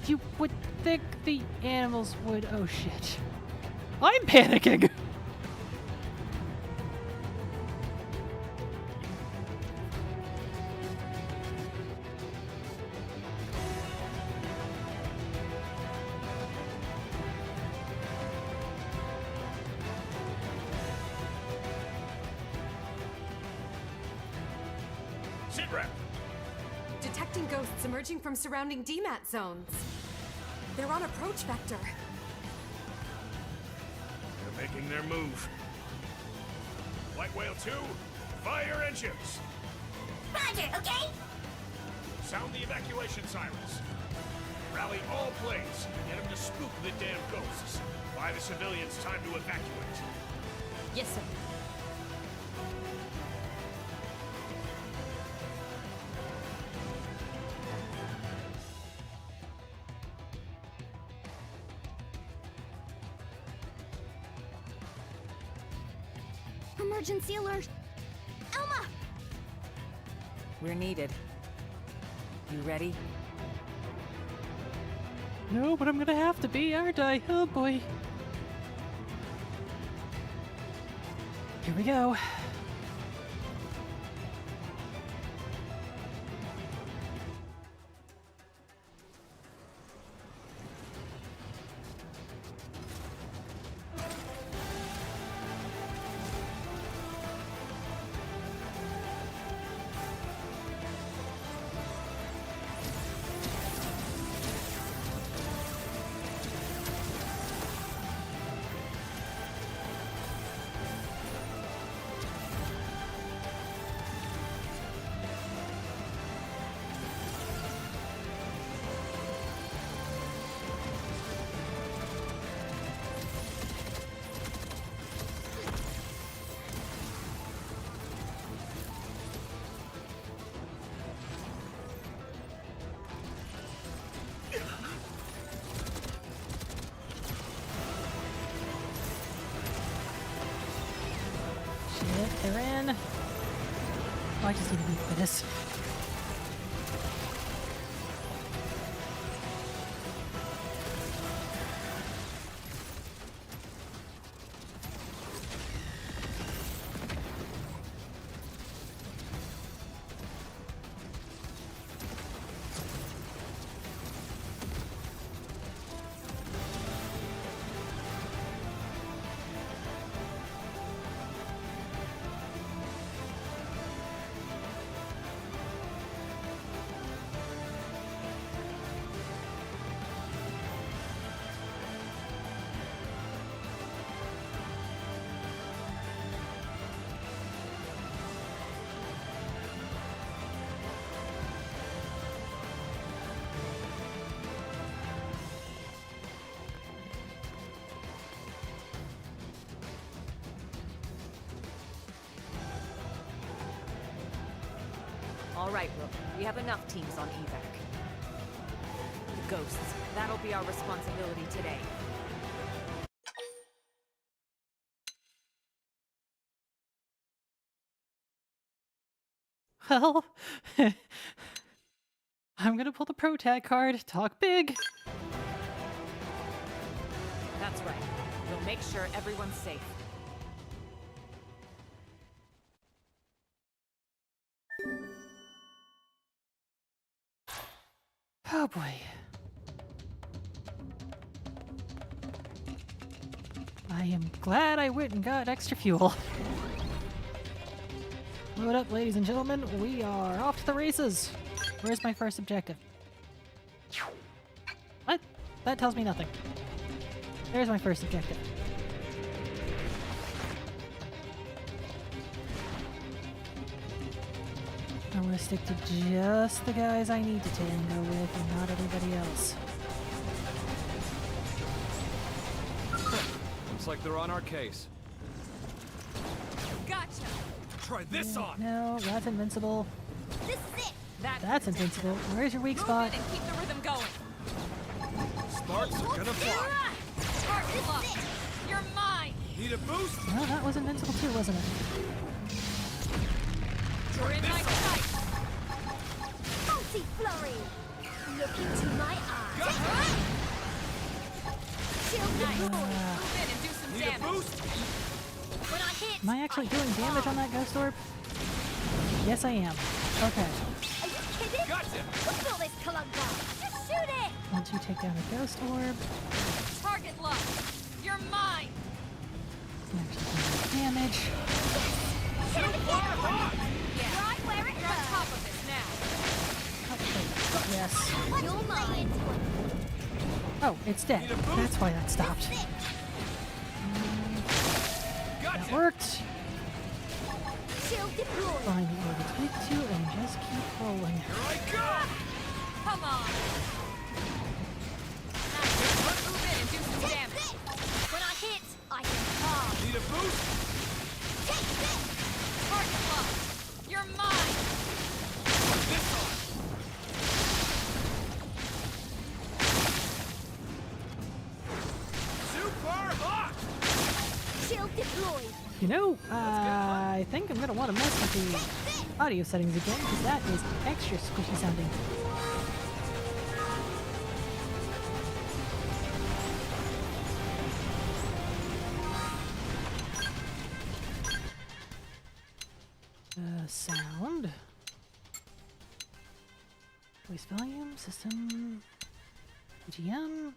You would think the animals would... Oh shit. I'm panicking! Sit rep. Detecting ghosts emerging from surrounding DMAT zones. They're on approach vector. They're making their move. White Whale 2, fire engines. Roger, okay? Sound the evacuation sirens. Rally all planes. Get them to spook the damn ghosts. Buy the civilians time to evacuate. Yes, sir. Emergency alert! Elma! We're needed. You ready? No, but I'm gonna have to be, aren't I? Oh boy. Here we go. Shit, they're in. Oh, I just need to wait for this. All right, Rook. We have enough teams on evac. The ghosts. That'll be our responsibility today. Well, I'm gonna pull the Pro Tag card. Talk big. That's right. We'll make sure everyone's safe. Oh boy. I am glad I went and got extra fuel. Load up, ladies and gentlemen. We are off to the races. Where's my first objective? What? That tells me nothing. There's my first objective. I want to stick to just the guys I need to tango with and not everybody else. Looks like they're on our case. Gotcha! Try this on! No, that's invincible. This is it. That's invincible. Where's your weak Move spot? it and keep the rhythm going. Sparks are gonna fly! Spark luck. You're mine. Need a boost? No, that was invincible too, wasn't it? You're in my sight. Multi flurry. Look into my eyes. Shield deployed. Move in and do some Need a damage. boost? When I hit, Am I actually doing damage on that ghost orb? Yes, I am. Okay. Are you kidding? Gotcha! What's all this clunker? Just shoot it. Once you take down a ghost orb, Target lock. You're mine. you actually do damage. Hit it again. Yeah. Right where it You're on hurts. top of this now. Yes. You're mine. Oh, it's dead. Need a boost? That's why that stopped. This is it. That Gotcha! worked. Shield deployed. Find the orb it's weak to and just keep rolling. Here I go! Come on. Nice. Move in and do some Take damage. this. When I hit, I can harm. Need a boost? Take this. Target lock. You're mine. Try this on! Super hot! Shield deployed. You know, I think I'm gonna want to mess with the audio settings again because that is extra squishy sounding. Sound. Voice volume, system, GM.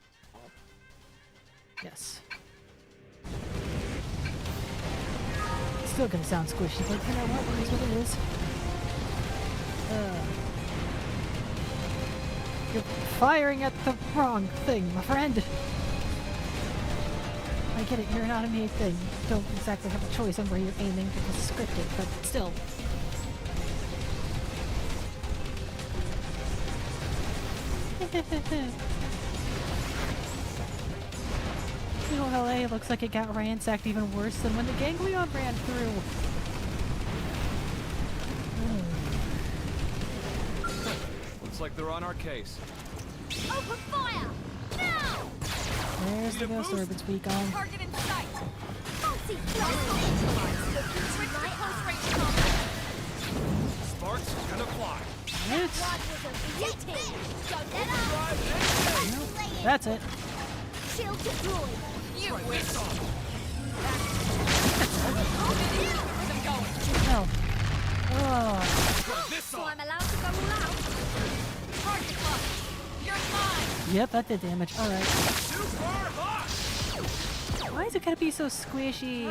Yes. Still gonna sound squishy, but you know what? It is what it is. You're firing at the wrong thing, my friend. I get it, you're an automated thing. You don't exactly have a choice on where you're aiming because it's scripted, but still. LA looks like it got ransacked even worse than when the ganglion ran through. Looks like they're on our case. Open fire. Now. There's the ghost orb it's weak on. Target in sight. Multi flurry. Switch to close range combat. Sparks are gonna fly. It's, One was a beauty. Don't let up. nope, that's it. Shield deployed. You Try win. this on! Move in and keep the rhythm going. No. Oh, Try this So on! I'm allowed to go all out. Target lock. You're mine. yep, that did damage. Alright. Super hot! Why is it gonna be so squishy?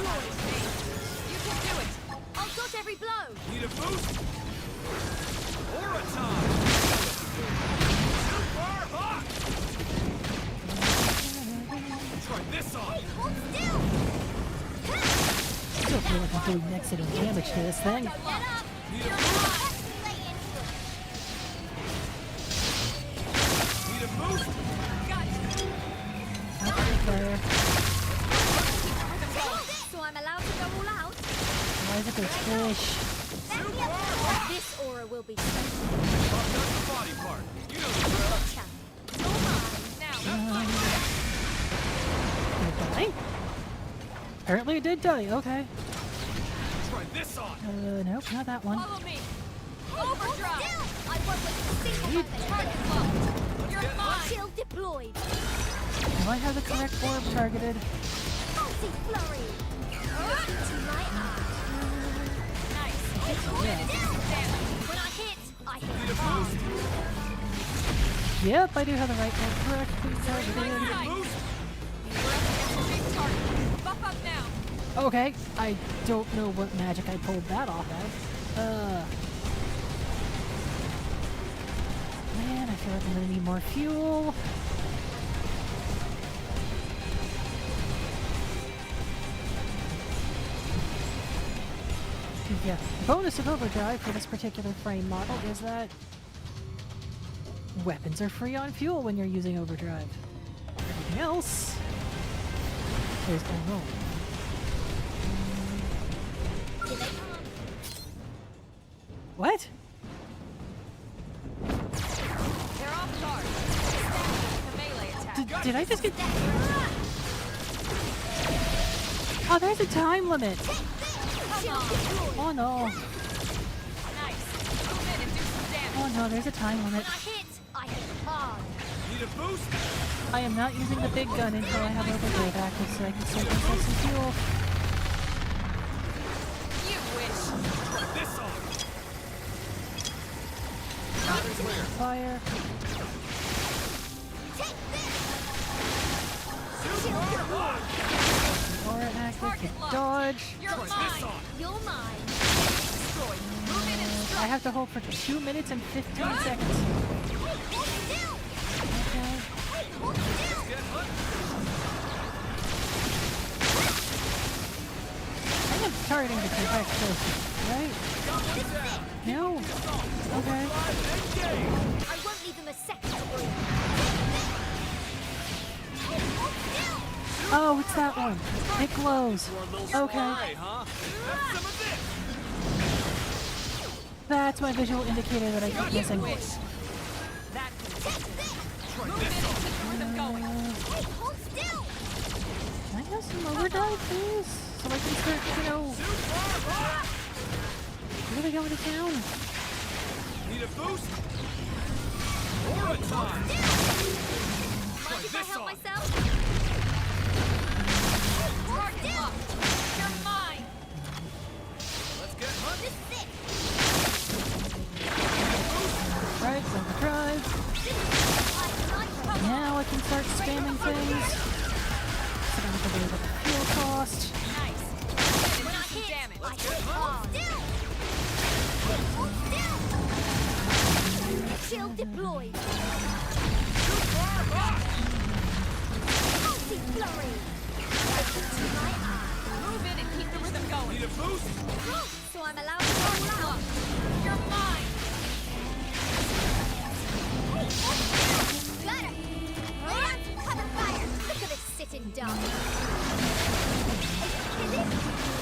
You can do it. I'll dodge every blow. Need a boost? Aura time! Super hot! Try this on! Hold still. I still feel like I'm doing next to the damage to this thing. Don't let up. Need a You're boost? lay into it. Need a boost? Got it. Fire. So I'm allowed to go all out. Why is it so squish? Let me up. This aura will be safe. Pop out the body part. You know the drill. Gotcha. You're mine. Now, Did it die? Apparently it did die, okay. Nope, not that one. Follow me. Overdrive. I won't wait a single moment. Target locked. You're mine. Shield deployed. Do I have the correct orb targeted? Multi flurry. To my eye. Nice. When I hit hard. Yep, I do have the right orb correctly targeted. Buff up now. Okay, I don't know what magic I pulled that off of. Man, I feel like I'm gonna need more fuel. Yeah, the bonus of overdrive for this particular frame model is that weapons are free on fuel when you're using overdrive. Everything else is a roll. What? They're off guard. The melee attack. Did I just get... Oh, there's a time limit! Oh no. Nice. Move in and do some damage. Oh no, there's a time limit. I hit hard. Need a boost? I am not using the big gun until I have overdrive active so I can save myself some fuel. You wish. Try this on. Fire. Take this. Aura active to dodge. You're mine. You're mine. Destroy. Move in and strike. I have to hold for 2 minutes and 15 seconds. Hey, hold still. Okay. Hey, hold still. I am targeting the correct person, right? No? Okay. I won't leave him a second to breathe. Hey, hold still. Oh, it's that one. It glows. Okay. Huh? Have some of this. That's my visual indicator that I keep missing. That can take this. Move in and keep the rhythm going. Hey, hold still. Can I have some overdrive, please? So I can start, you know, really going to town. Need a boost? Aura time. Mind if I help myself? Target locked. You're mine. Let's get hunting. This is it. Right, overdrive. Now I can start spamming things. So I don't have to worry about the fuel cost. Nice. When I hit, damage. I hit hard. Hold still. Shield deployed. Multi flurry. To my eye. Move in and keep the rhythm going. Need a boost? So I'm allowed to roll out. You're mine. Hey, hold still. Got it. Cover fire. Look at this sitting duck. Is it?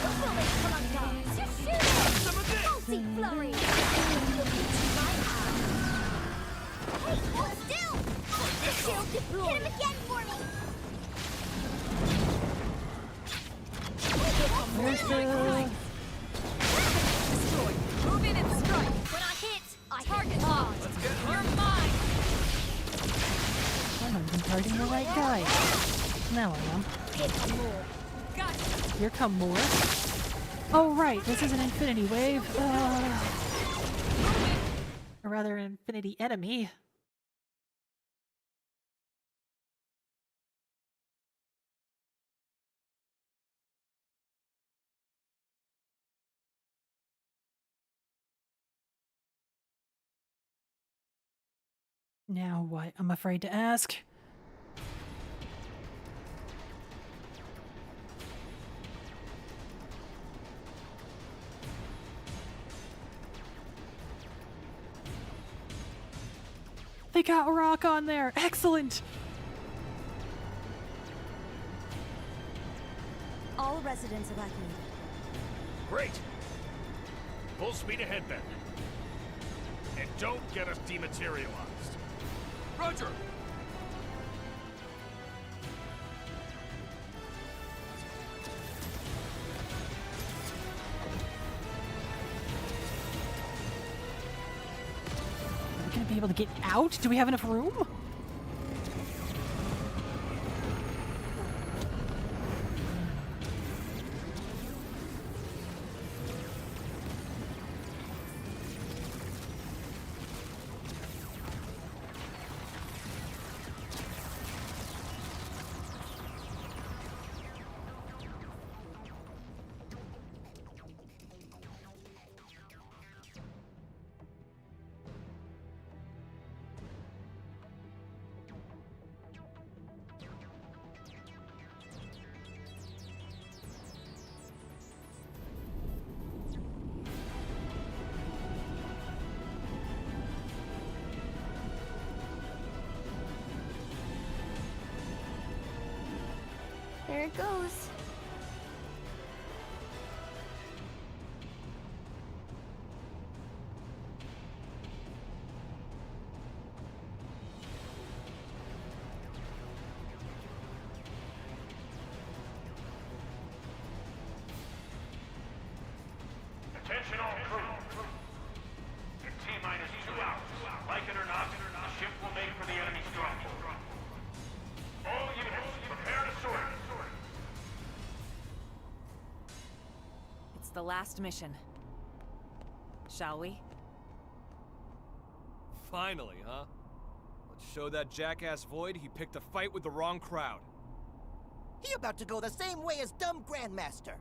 What will they pull on guards? Just shoot it. Multi flurry. To my eye. Hey, hold still. Shield deployed. Hit him again for me. Where's the... Destroy. Move in and strike. When I hit, I target hard. You're mine. I'm not even targeting the right guy. Now I am. Hit some more. Got it. Here come more. Oh right, this is an infinity wave. Or rather, an infinity enemy. Now what? I'm afraid to ask. They got rock on there! Excellent! All residents evacuated. Great. Full speed ahead then. And don't get us dematerialized. Roger! able to get out? Do we have enough room? There it goes. Attention all crew. In T-minus 2 hours, like it or not, the ship will make for the enemy stronghold. All units, prepare to sword. It's the last mission. Shall we? Finally, huh? Let's show that jackass Void he picked a fight with the wrong crowd. He about to go the same way as dumb Grandmaster.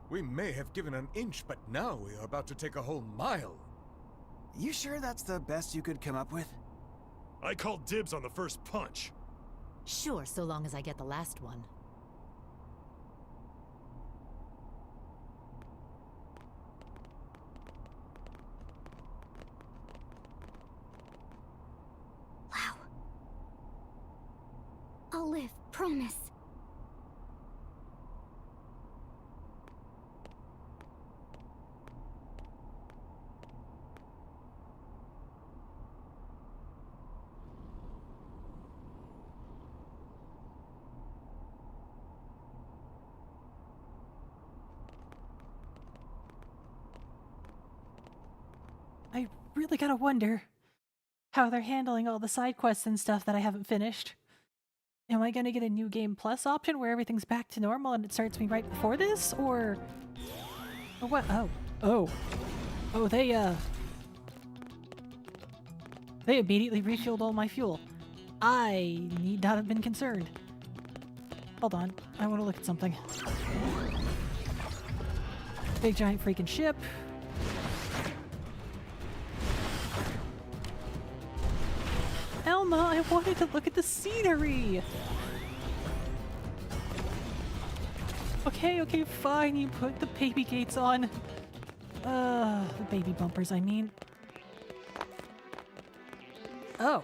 We may have given an inch, but now we are about to take a whole mile. You sure that's the best you could come up with? I called dibs on the first punch. Sure, so long as I get the last one. Wow. I'll live, promise. I really gotta wonder how they're handling all the side quests and stuff that I haven't finished. Am I gonna get a new game plus option where everything's back to normal and it starts me right before this, or what? Oh, they immediately refueled all my fuel. I need not have been concerned. Hold on, I want to look at something. Big giant freaking ship. Elma, I wanted to look at the scenery! Okay, fine, you put the baby gates on. The baby bumpers, I mean. Oh.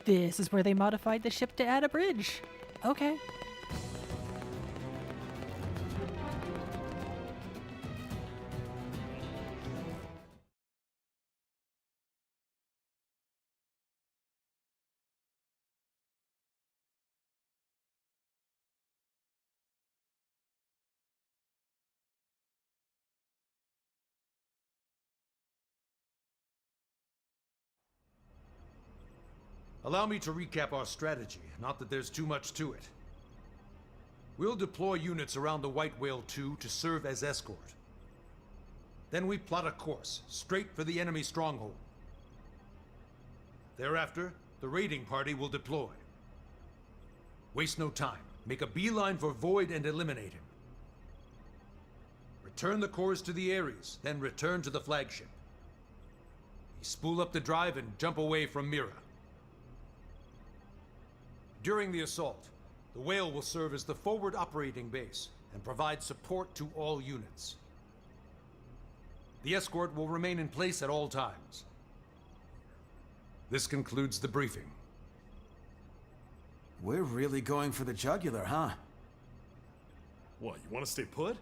This is where they modified the ship to add a bridge. Okay. Allow me to recap our strategy, not that there's too much to it. We'll deploy units around the White Whale 2 to serve as escort. Then we plot a course, straight for the enemy stronghold. Thereafter, the raiding party will deploy. Waste no time. Make a beeline for Void and eliminate him. Return the cores to the Ares, then return to the flagship. Spool up the drive and jump away from Mira. During the assault, the Whale will serve as the forward operating base and provide support to all units. The escort will remain in place at all times. This concludes the briefing. We're really going for the jugular, huh? What, you want to stay put?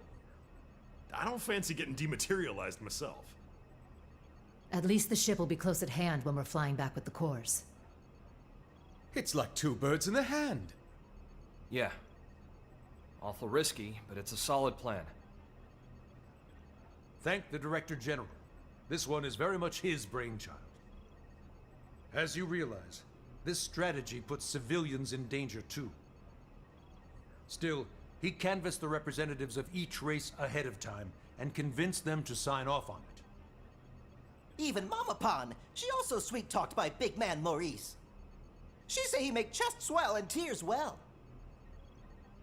I don't fancy getting dematerialized myself. At least the ship will be close at hand when we're flying back with the cores. It's like 2 birds in the hand. Yeah. Awful risky, but it's a solid plan. Thank the Director General. This one is very much his brainchild. As you realize, this strategy puts civilians in danger too. Still, he canvassed the representatives of each race ahead of time and convinced them to sign off on it. Even Mama Pan, she also sweet-talked by big man Maurice. She say he make chest swell and tears well.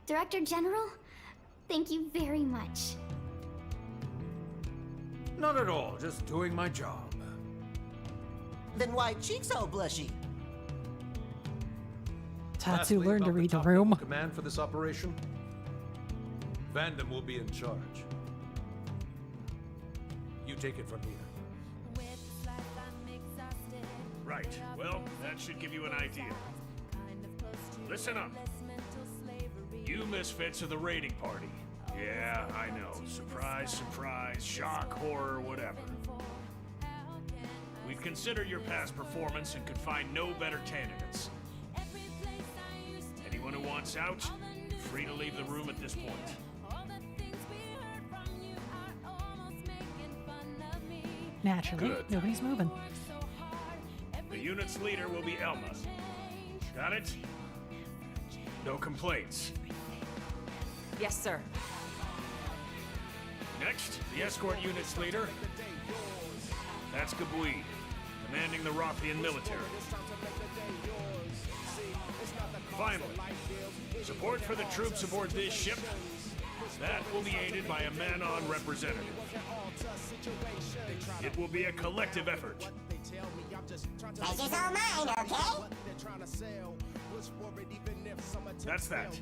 Director General, thank you very much. Not at all, just doing my job. Then why cheeks all blushy? Tatsu Lastly, learned to about the read the top room. command for this operation. Vandam will be in charge. You take it from here. Right. Well, that should give you an idea. Listen up. You misfits are the raiding party. Yeah, I know. Surprise, surprise, shock, horror, whatever. We've considered your past performance and could find no better candidates. Anyone who wants out, free to leave the room at this point. Naturally, Good. nobody's moving. The unit's leader will be Elma. Got it? No complaints. Yes, sir. Next, the escort unit's leader. That's Gabui, commanding the Rothian military. Finally, support for the troops aboard this ship. That will be aided by a man-on representative. It will be a collective effort. Pleasure's all mine, okay? That's that.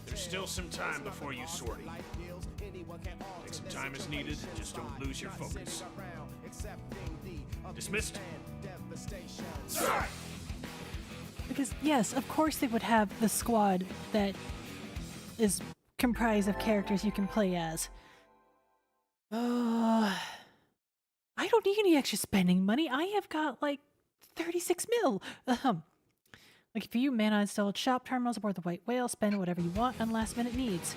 There's still some time before you sortie. Take some time as needed, just don't lose your focus. Dismissed? Because, yes, of course they would have the squad that is comprised of characters you can play as. I don't need any extra spending money. I have got, like, 36 mil. Like, if you man on installed shop terminals aboard the White Whale, spend whatever you want on last-minute needs.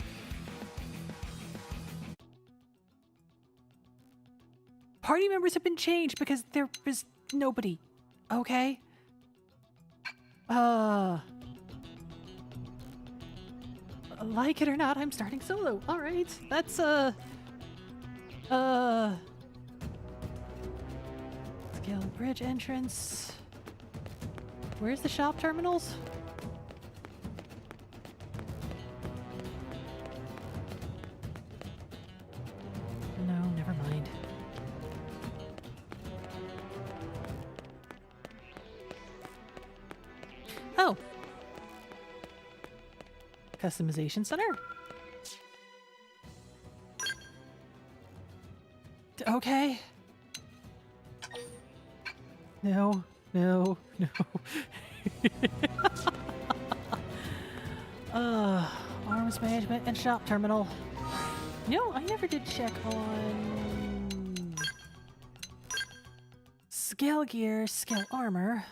Party members have been changed because there is nobody. Okay? Like it or not, I'm starting solo. Alright, that's, Scale bridge entrance. Where's the shop terminals? No, never mind. Oh! Customization center? Okay. No, no, no. Arms management and shop terminal. No, I never did check on scale gear, scale armor.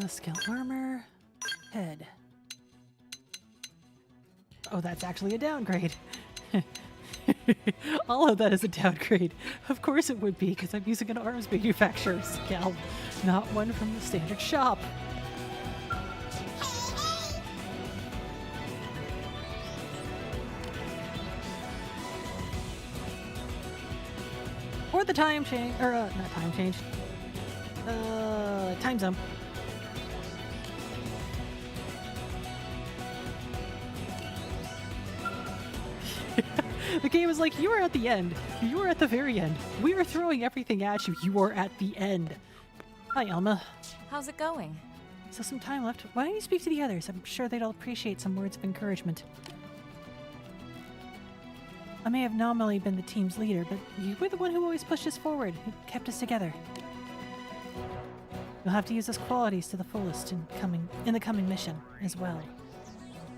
Scale armor, head. Oh, that's actually a downgrade. All of that is a downgrade. Of course it would be, because I'm using an arms manufacturer scale, not one from the standard shop. Or the time change, or not time change. Time zone. The game is like, you are at the end. You are at the very end. We are throwing everything at you. You are at the end. Hi, Elma. How's it going? So some time left. Why don't you speak to the others? I'm sure they'd all appreciate some words of encouragement. I may have nominally been the team's leader, but you were the one who always pushed us forward, who kept us together. You'll have to use those qualities to the fullest in the coming mission as well.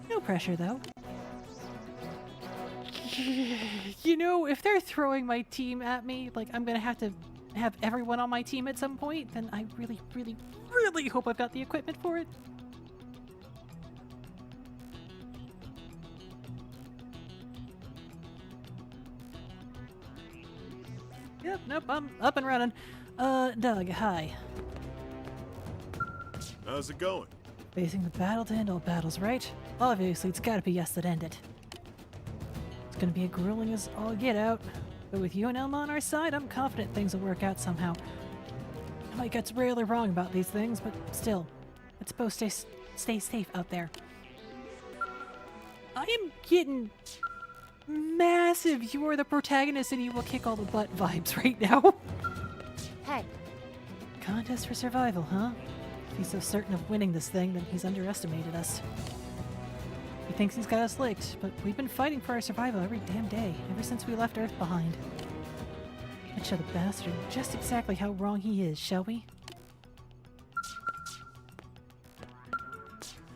No pressure, though. You know, if they're throwing my team at me, like I'm gonna have to have everyone on my team at some point, then I really, really, really hope I've got the equipment for it. Yep, nope, I'm up and running. Doug, hi. How's it going? Facing the battle to end all battles, right? Obviously, it's gotta be yes that end it. It's gonna be a grueling as all get out, but with you and Elma on our side, I'm confident things will work out somehow. My gut's rarely wrong about these things, but still, let's both stay safe out there. I am getting massive "you are the protagonist and you will kick all the butt" vibes right now. Hey. Contest for survival, huh? If he's so certain of winning this thing, then he's underestimated us. He thinks he's got us licked, but we've been fighting for our survival every damn day, ever since we left Earth behind. Let's show the bastard just exactly how wrong he is, shall we?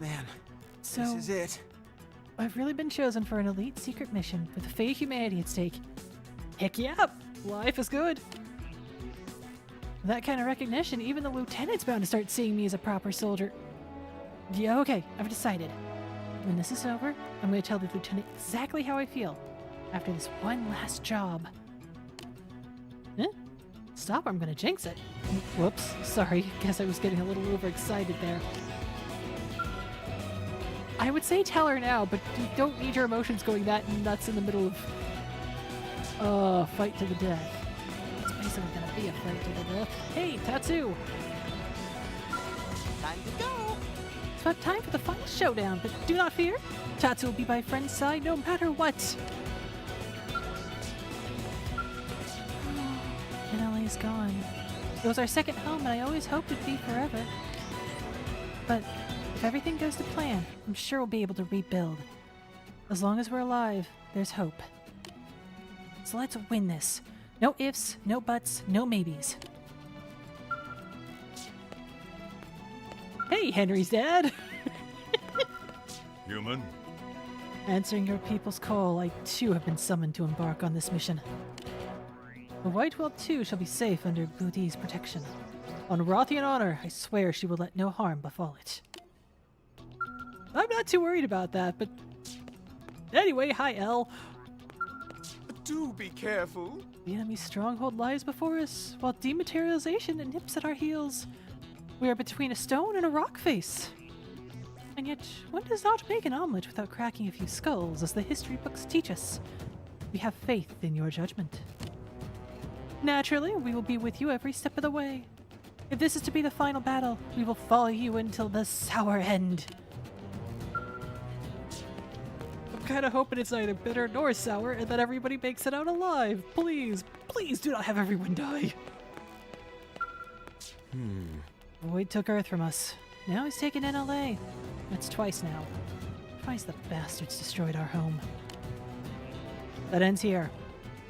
Man, So, this is it. I've really been chosen for an elite secret mission with the fate of humanity at stake. Heck yeah! Life is good! With that kind of recognition, even the lieutenant's bound to start seeing me as a proper soldier. Yeah, okay, I've decided. When this is over, I'm going to tell the lieutenant exactly how I feel after this one last job. Huh? Stop or I'm going to jinx it. Whoops, sorry, guess I was getting a little overexcited there. I would say tell her now, but you don't need your emotions going that nuts in the middle of fight to the death. It's basically gonna be a fight to the death. Hey, Tatsu! Time to go. It's about time for the final showdown, but do not fear. Tatsu will be by friend's side no matter what. And LA's gone. It was our second home, and I always hoped it'd be forever. But if everything goes to plan, I'm sure we'll be able to rebuild. As long as we're alive, there's hope. So let's win this. No ifs, no buts, no maybes. Hey, Henry's dad! Human? Answering your people's call, I too have been summoned to embark on this mission. The White Well too shall be safe under Budi's protection. On Rothian honor, I swear she will let no harm befall it. I'm not too worried about that, but anyway, hi Elle. Do be careful. The enemy's stronghold lies before us, while dematerialization nips at our heels. We are between a stone and a rock face. And yet, one does not make an omelet without cracking a few skulls, as the history books teach us. We have faith in your judgment. Naturally, we will be with you every step of the way. If this is to be the final battle, we will follow you until the sour end. I'm kind of hoping it's neither bitter nor sour and that everybody makes it out alive. Please, please do not have everyone die. Void took Earth from us. Now he's taken NLA. That's twice now. Twice the bastards destroyed our home. That ends here.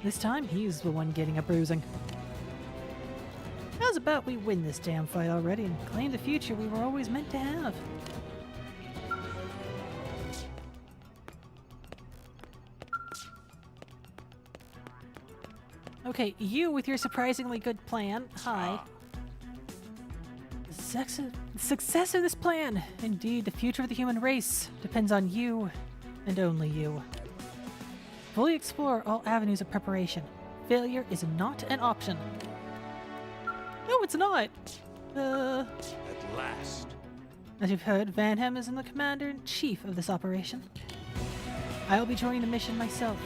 This time, he's the one getting a bruising. How's about we win this damn fight already and claim the future we were always meant to have? Okay, you with your surprisingly good plan. Hi. Success of this plan, indeed the future of the human race, depends on you and only you. Fully explore all avenues of preparation. Failure is not an option. No, it's not. At last. As you've heard, Van Hem is the commander-in-chief of this operation. I'll be joining the mission myself.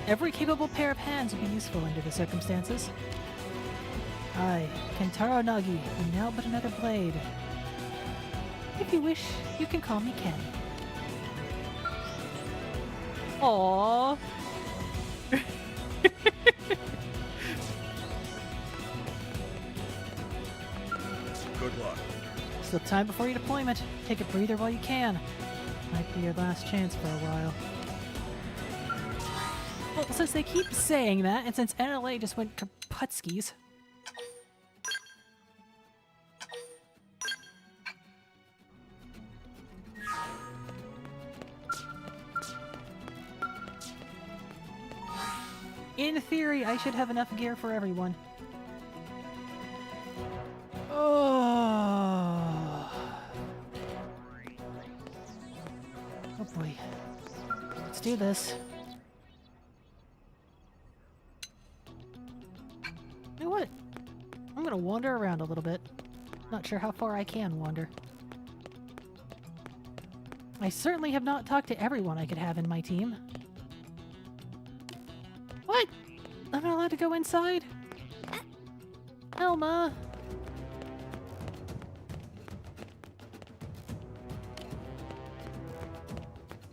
Every capable pair of hands will be useful under the circumstances. I, Kentaro Nagi, am now but another blade. If you wish, you can call me Ken. Aww. Good luck. Still time before your deployment. Take a breather while you can. Might be your last chance for a while. Well, since they keep saying that, and since NLA just went kaputskis, In theory, I should have enough gear for everyone. Oh. Oh boy. Let's do this. You know what? I'm gonna wander around a little bit. Not sure how far I can wander. I certainly have not talked to everyone I could have in my team. What? I'm not allowed to go inside? Elma!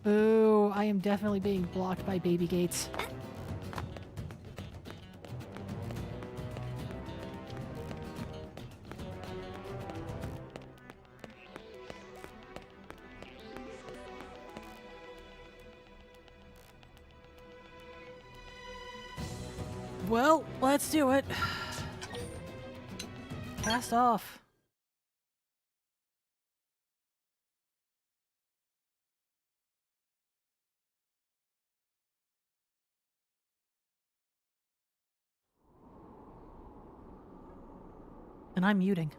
Ooh, I am definitely being blocked by baby gates. Well, let's do it. Cast off. And I'm muting.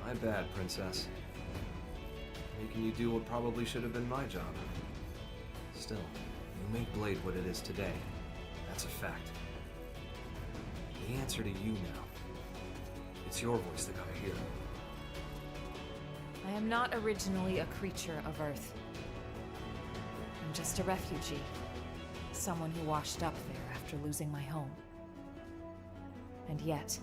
My bad, Princess. Making you do what probably should have been my job. Still, you made Blade what it is today. That's a fact. The answer to you now. It's your voice that I hear. I am not originally a creature of Earth. I'm just a refugee. Someone who washed up there after losing my home. And yet,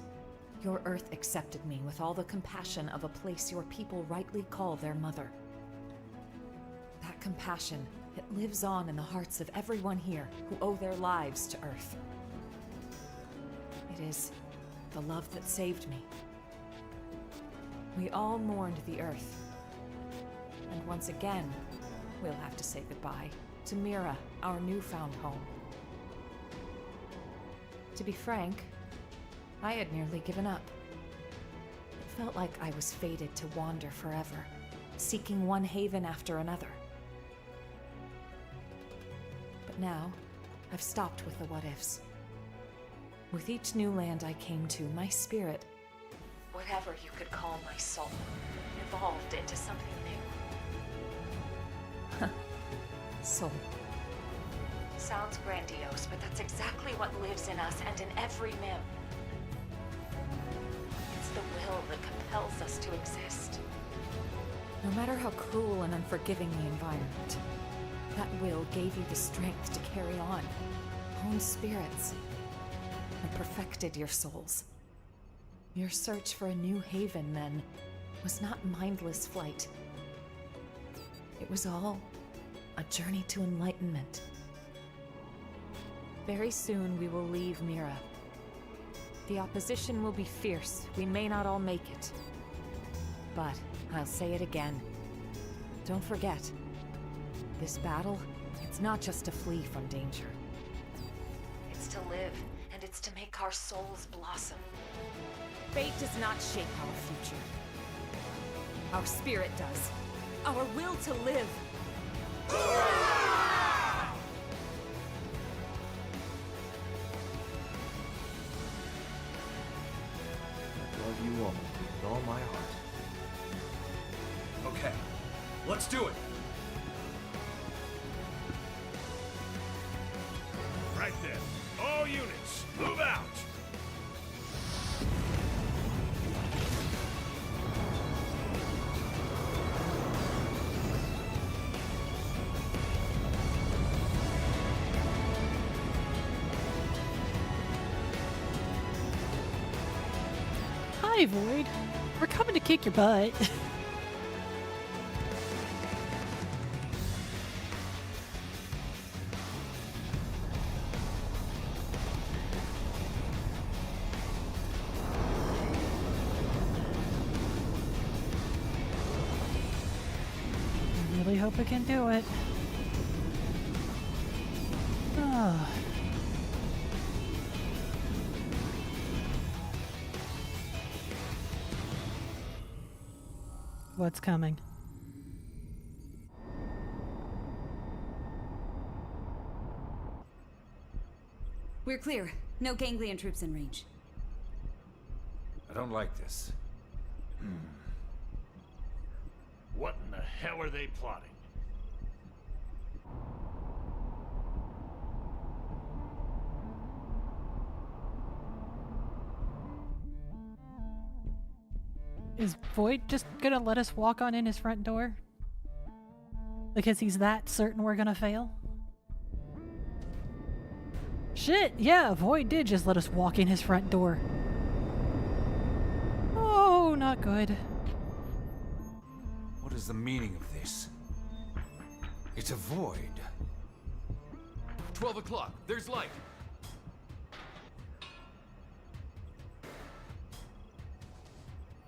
your Earth accepted me with all the compassion of a place your people rightly call their mother. That compassion, it lives on in the hearts of everyone here who owe their lives to Earth. It is the love that saved me. We all mourned the Earth. And once again, we'll have to say goodbye to Mira, our newfound home. To be frank, I had nearly given up. It felt like I was fated to wander forever, seeking one haven after another. But now, I've stopped with the what-ifs. With each new land I came to, my spirit, whatever you could call my soul, evolved into something new. Soul. Sounds grandiose, but that's exactly what lives in us and in every Mim. It's the will that compels us to exist. No matter how cruel and unforgiving the environment, that will gave you the strength to carry on, honed spirits, and perfected your souls. Your search for a new haven, then, was not mindless flight. It was all a journey to enlightenment. Very soon we will leave Mira. The opposition will be fierce. We may not all make it. But I'll say it again. Don't forget, this battle, it's not just to flee from danger. It's to live, and it's to make our souls blossom. Fate does not shape our future. Our spirit does. Our will to live. Love you all with all my heart. Okay, let's do it. Right then. All units, move out. Hi, Void. We're coming to kick your butt. really hope it can do it. Ah. What's coming? We're clear. No ganglion troops in range. I don't like this. What in the hell are they plotting? Is Void just gonna let us walk on in his front door? Because he's that certain we're gonna fail? Shit, yeah, Void did just let us walk in his front door. Oh, not good. What is the meaning of this? It's a void. 12 o'clock. There's light.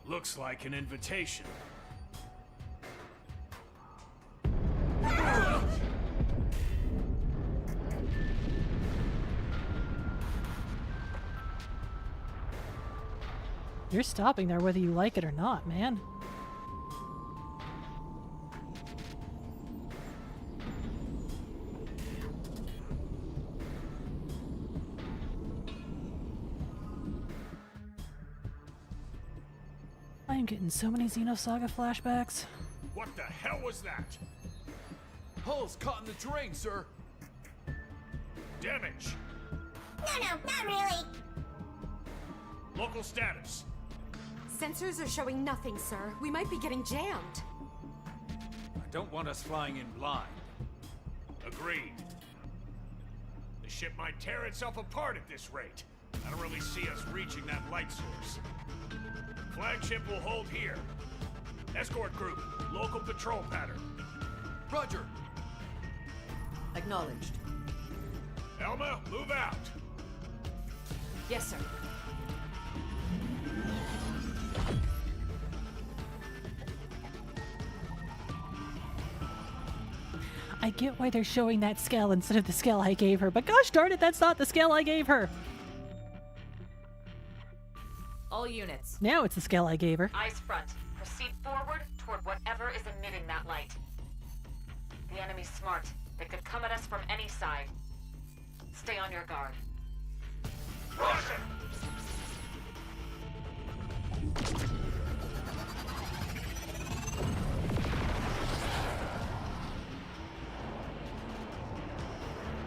Looks like an invitation. You're stopping there whether you like it or not, man. I am getting so many Xenosaga flashbacks. What the hell was that? Hull's caught in the terrain, sir. Damage. No, not really. Local status. Sensors are showing nothing, sir. We might be getting jammed. I don't want us flying in blind. Agreed. The ship might tear itself apart at this rate. I don't really see us reaching that light source. Flagship will hold here. Escort group, local patrol pattern. Roger. Acknowledged. Elma, move out. Yes, sir. I get why they're showing that scale instead of the scale I gave her, but gosh darn it, that's not the scale I gave her! All units. Now it's the scale I gave her. Eyes front. Proceed forward toward whatever is emitting that light. The enemy's smart. They could come at us from any side. Stay on your guard. Russian!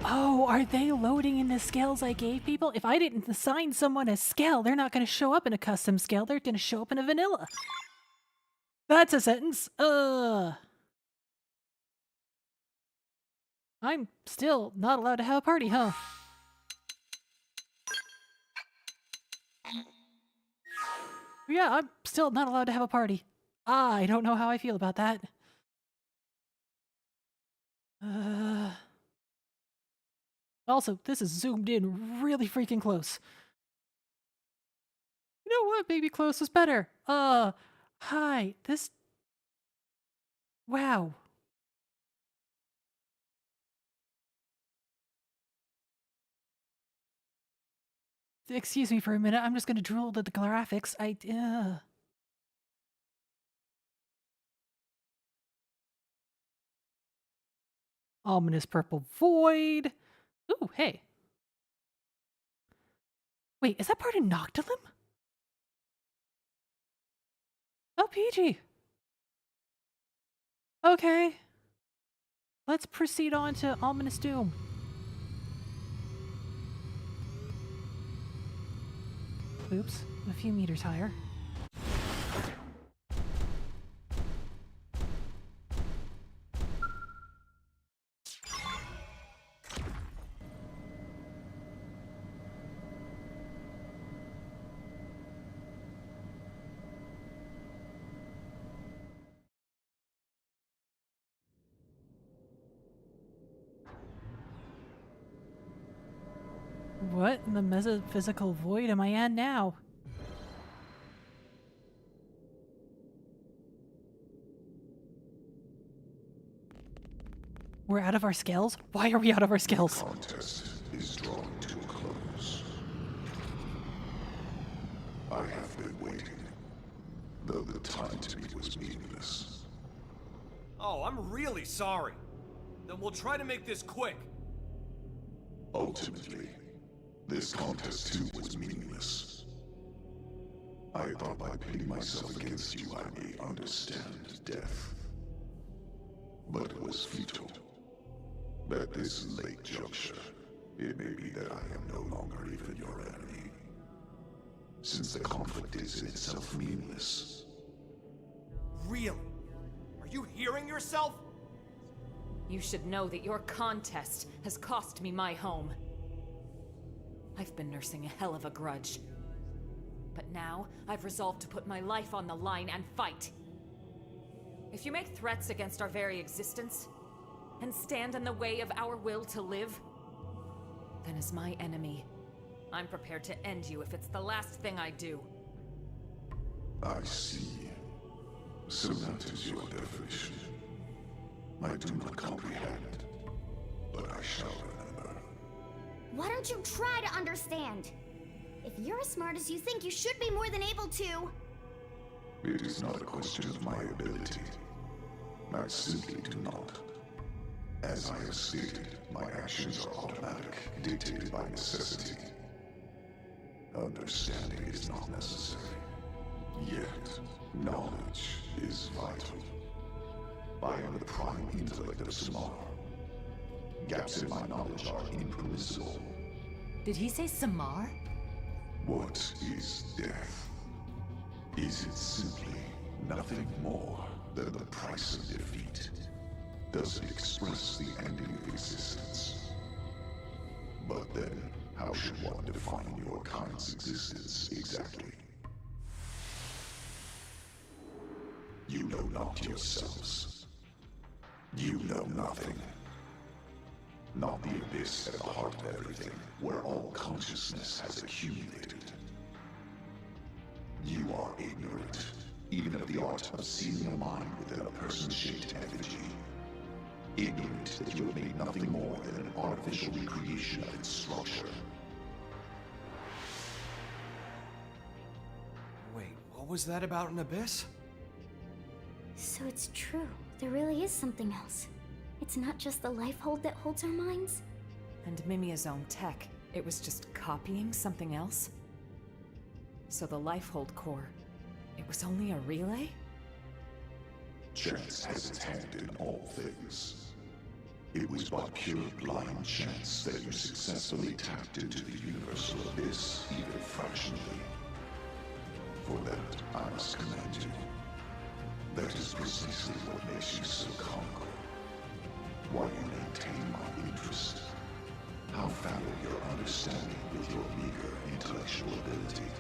Oh, are they loading in the scales I gave people? If I didn't assign someone a scale, they're not going to show up in a custom scale. They're going to show up in a vanilla. That's a sentence. I'm still not allowed to have a party, huh? Yeah, I'm still not allowed to have a party. I don't know how I feel about that. Also, this is zoomed in really freaking close. You know what? Maybe close is better. Hi. This... Wow. Excuse me for a minute. I'm just gonna drool at the graphics. Ominous purple void. Ooh, hey. Wait, is that part of Noctilum? Oh, PG. Okay. Let's proceed on to Ominous Doom. Oops, a few meters higher. What in the metaphysical void am I in now? We're out of our skills? Why are we out of our skills? Contest is drawing to a close. I have been waiting, though the time to me was meaningless. Oh, I'm really sorry. Then we'll try to make this quick. Ultimately, this contest too was meaningless. I thought by pitting myself against you I may understand death. But it was futile. At this late juncture, it may be that I am no longer even your enemy. Since the conflict is in itself meaningless. Really? Are you hearing yourself? You should know that your contest has cost me my home. I've been nursing a hell of a grudge. But now, I've resolved to put my life on the line and fight. If you make threats against our very existence, and stand in the way of our will to live, then as my enemy, I'm prepared to end you if it's the last thing I do. I see. So that is your definition. I do not comprehend, but I shall remember. Why don't you try to understand? If you're as smart as you think, you should be more than able to. It is not a question of my ability. I simply do not. As I have stated, my actions are automatic, dictated by necessity. Understanding is not necessary. Yet, knowledge is vital. I am the prime intellect of Samar. Gaps in my knowledge are impermissible. Did he say Samar? What is death? Is it simply nothing more than the price of defeat? Does it express the ending of existence? But then, how should one define your kind's existence exactly? You know not yourselves. You know nothing. Not the abyss at the heart of everything, where all consciousness has accumulated. You are ignorant, even of the art of seeing a mind within a person-shaped effigy. Ignorant that you have made nothing more than an artificial recreation of its structure. Wait, what was that about an abyss? So it's true. There really is something else. It's not just the life hold that holds our minds. And Mimia's own tech, it was just copying something else? So the Lifehold core, it was only a relay? Chance has its hand in all things. It was but pure blind chance that you successfully tapped into the universal abyss, even fractionally. For that, I must commend you. That is precisely what makes you so comical. Why you maintain my interest. How fallow your understanding with your meager intellectual ability.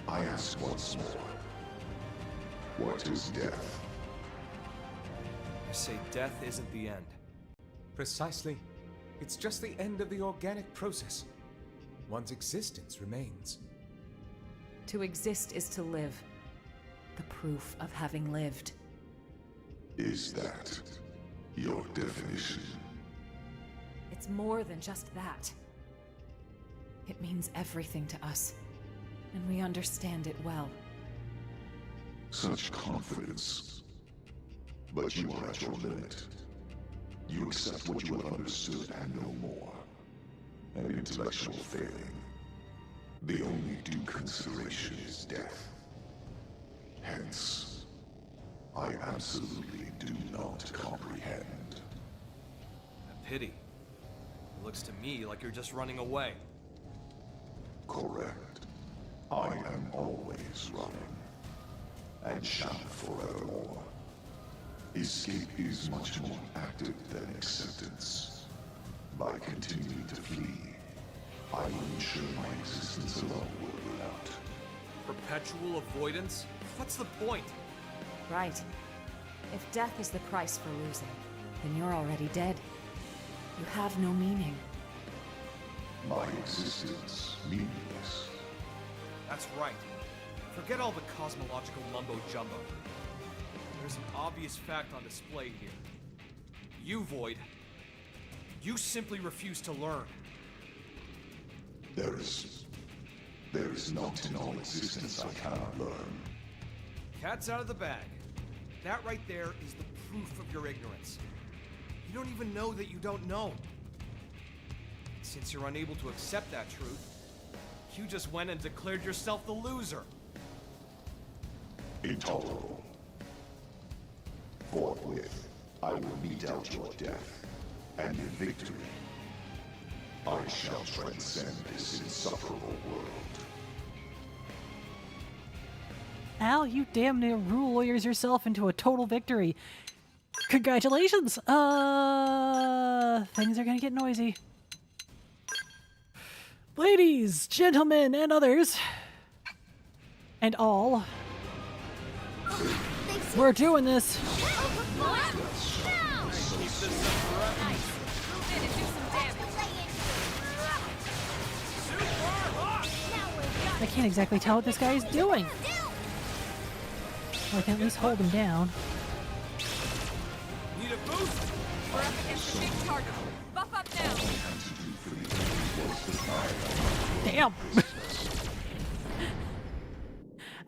I ask once more, what is death? You say death isn't the end. Precisely. It's just the end of the organic process. One's existence remains. To exist is to live. The proof of having lived. Is that your definition? It's more than just that. It means everything to us, and we understand it well. Such confidence. But you are at your limit. You accept what you have understood and no more. An intellectual failing. The only due consideration is death. Hence, I absolutely do not comprehend. A pity. It looks to me like you're just running away. Correct. I am always running, and shall forevermore. Escape is much more active than acceptance. By continuing to flee, I will ensure my existence alone will win out. Perpetual avoidance? What's the point? Right. If death is the price for losing, then you're already dead. You have no meaning. My existence meaningless. That's right. Forget all the cosmological mumbo-jumbo. There's an obvious fact on display here. You, Void. You simply refuse to learn. There is not in all existence I cannot learn. Cat's out of the bag. That right there is the proof of your ignorance. You don't even know that you don't know. Since you're unable to accept that truth, you just went and declared yourself the loser. Intolerable. Forthwith, I will mete out your death, and in victory, I shall transcend this insufferable world. Al, you damn near rule lawyers yourself into a total victory. Congratulations! Things are gonna get noisy. Ladies, gentlemen, and others, and all, we're doing this. I can't exactly tell what this guy is doing. Well, I can at least hold him down. Need a boost? We're up against a big target. Buff up now. Damn!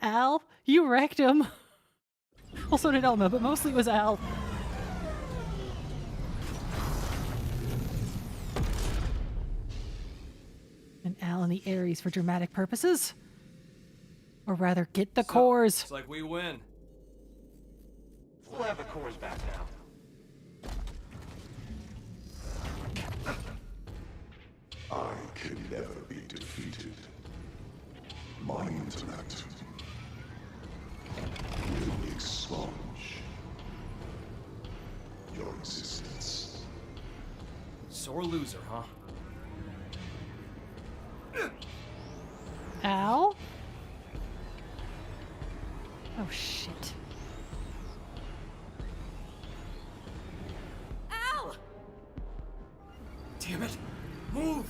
Al, you wrecked him. Well, so did Elma, but mostly it was Al. And Al and the Ares for dramatic purposes? Or rather, get the cores. It's like we win. We'll have the cores back now. I can never be defeated. My intellect will expunge your existence. Sore loser, huh? Al? Oh, shit. Al! Damn it! Move!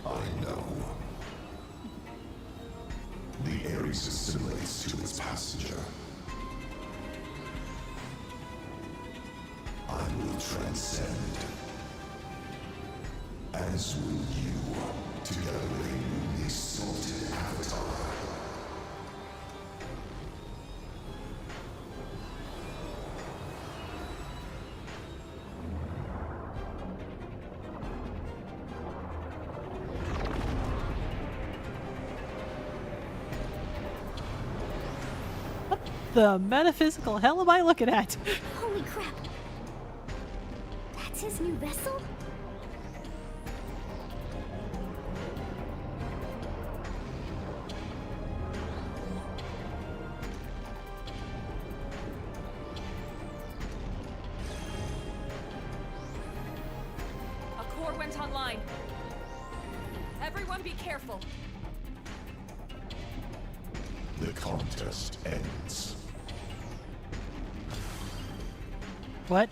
I know. The Ares assimilates to its passenger. I will transcend. As will you, together with a newly salted avatar. What the metaphysical hell am I looking at? Holy crap. That's his new vessel? A core went online. Everyone be careful. The contest ends. What?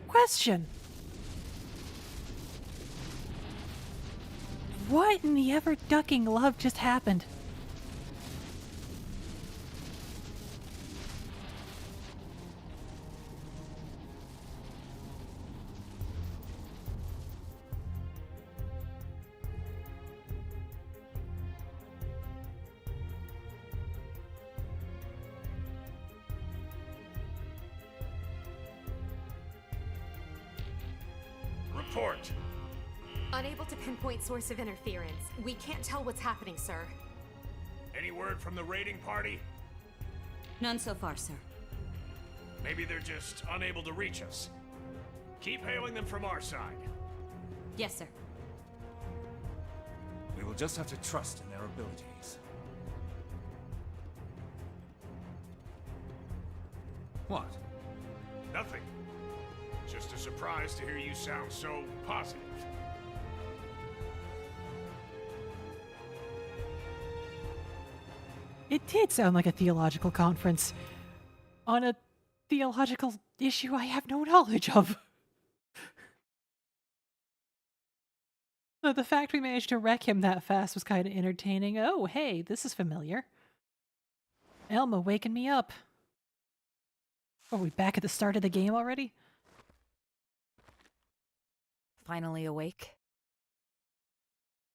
Question. What in the ever-ducking love just happened? Report. Unable to pinpoint source of interference. We can't tell what's happening, sir. Any word from the raiding party? None so far, sir. Maybe they're just unable to reach us. Keep hailing them from our side. Yes, sir. We will just have to trust in their abilities. What? Nothing. Just a surprise to hear you sound so positive. It did sound like a theological conference on a theological issue I have no knowledge of. The fact we managed to wreck him that fast was kind of entertaining. Oh, hey, this is familiar. Elma waking me up. Are we back at the start of the game already? Finally awake?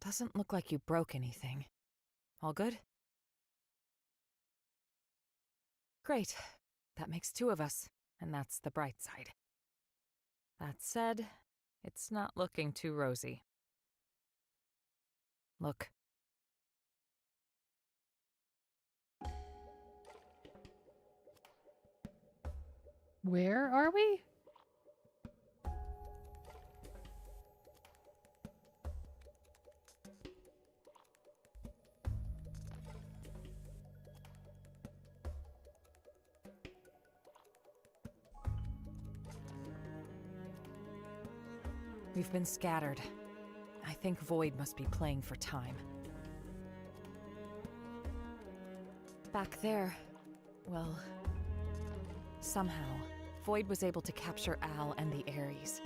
Doesn't look like you broke anything. All good? Great. That makes 2 of us, and that's the bright side. That said, it's not looking too rosy. Look. Where are we? We've been scattered. I think Void must be playing for time. Back there, well, somehow, Void was able to capture Al and the Ares.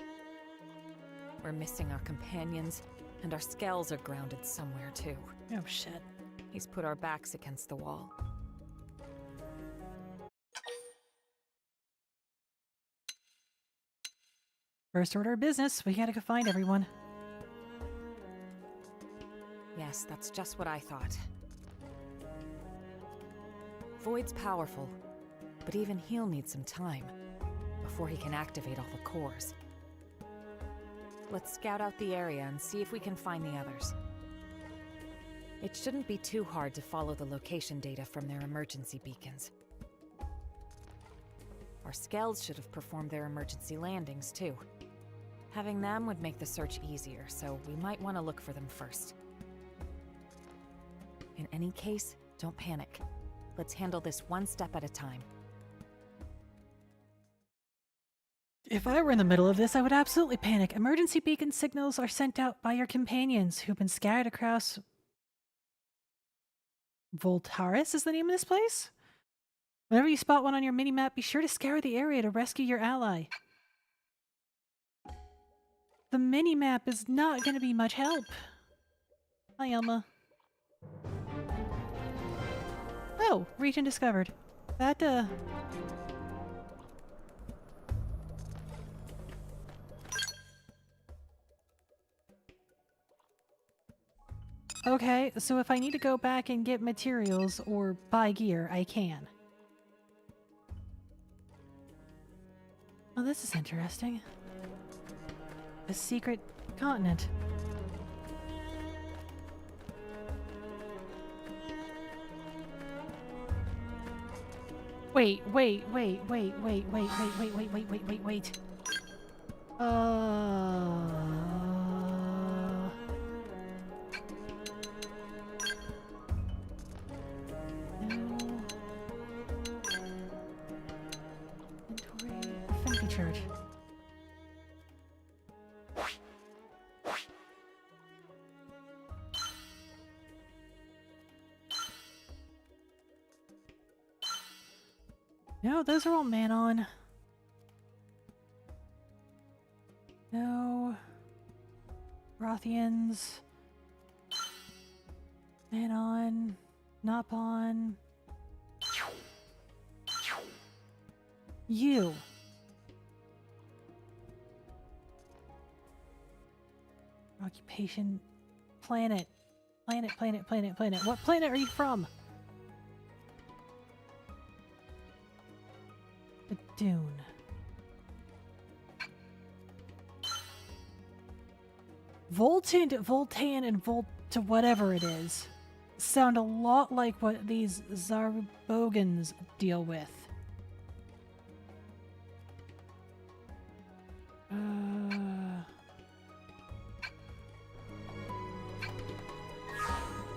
We're missing our companions, and our skells are grounded somewhere too. Oh shit. He's put our backs against the wall. First order of business, we gotta go find everyone. Yes, that's just what I thought. Void's powerful, but even he'll need some time before he can activate all the cores. Let's scout out the area and see if we can find the others. It shouldn't be too hard to follow the location data from their emergency beacons. Our Skells should have performed their emergency landings, too. Having them would make the search easier, so we might want to look for them first. In any case, don't panic. Let's handle this one step at a time. If I were in the middle of this, I would absolutely panic. Emergency beacon signals are sent out by your companions, who've been scattered across... Voltaris is the name of this place? Whenever you spot one on your minimap, be sure to scour the area to rescue your ally. The minimap is not going to be much help. Hi, Elma. Oh, region discovered. That, Okay, so if I need to go back and get materials or buy gear, I can. Oh, this is interesting. A secret continent. Wait. Infinity Church. No, those are all Manon. No. Rothians. Manon. Nopon. You. Occupation. Planet. Planet. What planet are you from? The Dune. Voltan, and Volta whatever it is sound a lot like what these Zarbogans deal with.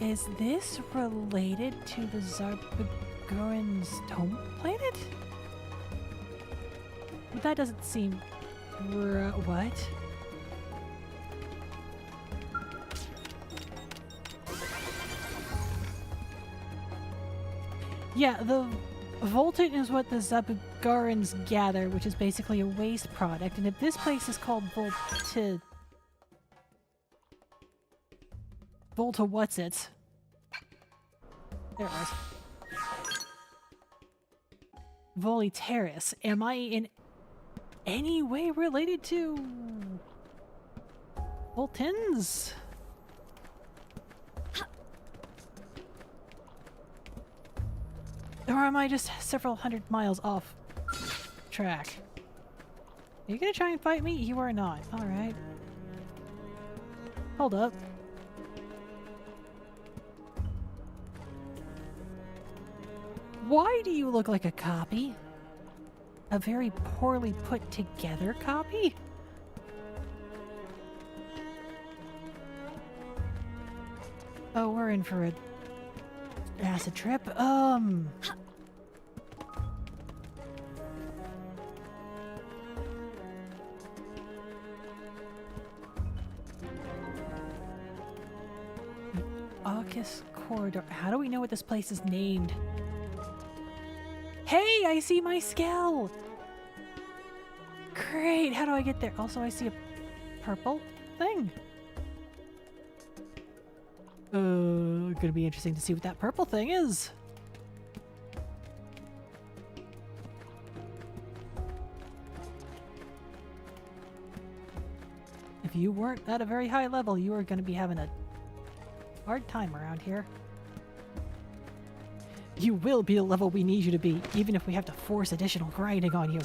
Is this related to the Zarbogans' home planet? But that doesn't seem... what? Yeah, the Volton is what the Zabugarans gather, which is basically a waste product. And if this place is called Volta what's it? There it was. Voli Terrace. Am I in any way related to Voltons? Or am I just several hundred miles off track? Are you gonna try and fight me? You are not. Alright. Hold up. Why do you look like a copy? A very poorly put together copy? Oh, we're in for a acid trip. August Corridor. How do we know what this place is named? Hey, I see my Skell! Great, how do I get there? Also, I see a purple thing. Gonna be interesting to see what that purple thing is. If you weren't at a very high level, you are gonna be having a hard time around here. You will be the level we need you to be, even if we have to force additional grinding on you.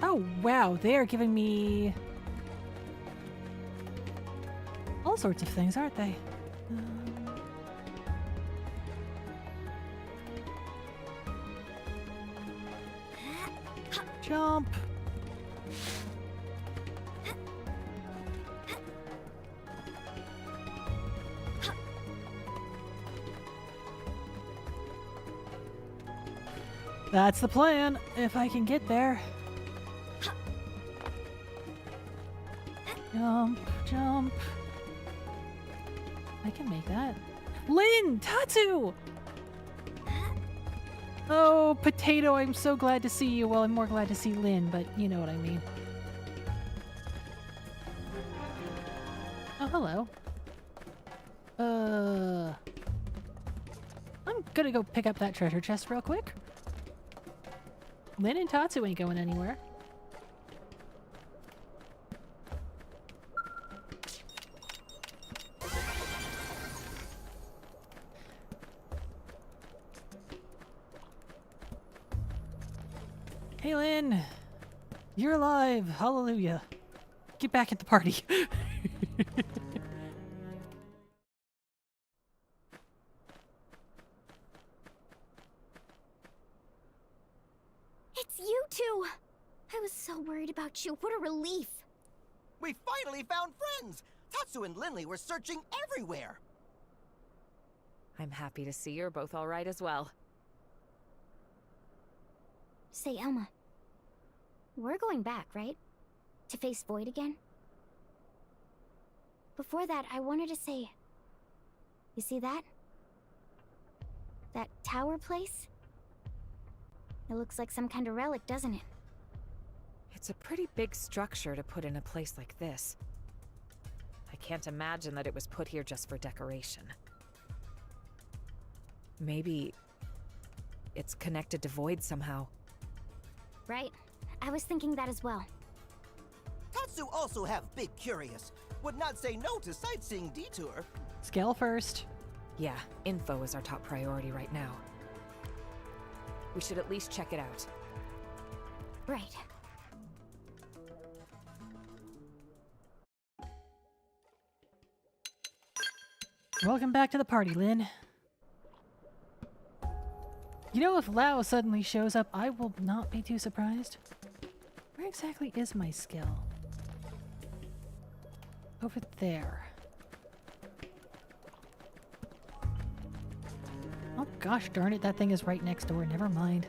Oh wow, they are giving me all sorts of things, aren't they? Jump! That's the plan, if I can get there. Jump, jump. I can make that. Lynn! Tatsu! Oh, Potato, I'm so glad to see you. Well, I'm more glad to see Lynn, but you know what I mean. Oh, hello. I'm gonna go pick up that treasure chest real quick. Lynn and Tatsu ain't going anywhere. Hey Lynn! You're alive! Hallelujah! Get back at the party! It's you two! I was so worried about you. What a relief! We finally found friends! Tatsu and Linley were searching everywhere! I'm happy to see you're both alright as well. Say, Elma. We're going back, right? To face Void again? Before that, I wanted to say... You see that? That tower place? It looks like some kind of relic, doesn't it? It's a pretty big structure to put in a place like this. I can't imagine that it was put here just for decoration. Maybe it's connected to Void somehow. Right. I was thinking that as well. Tatsu also have big curious. Would not say no to sightseeing detour. Scale first. Yeah, info is our top priority right now. We should at least check it out. Right. Welcome back to the party, Lynn. You know, if Lao suddenly shows up, I will not be too surprised. Where exactly is my skill? Over there. Oh gosh darn it, that thing is right next door. Never mind.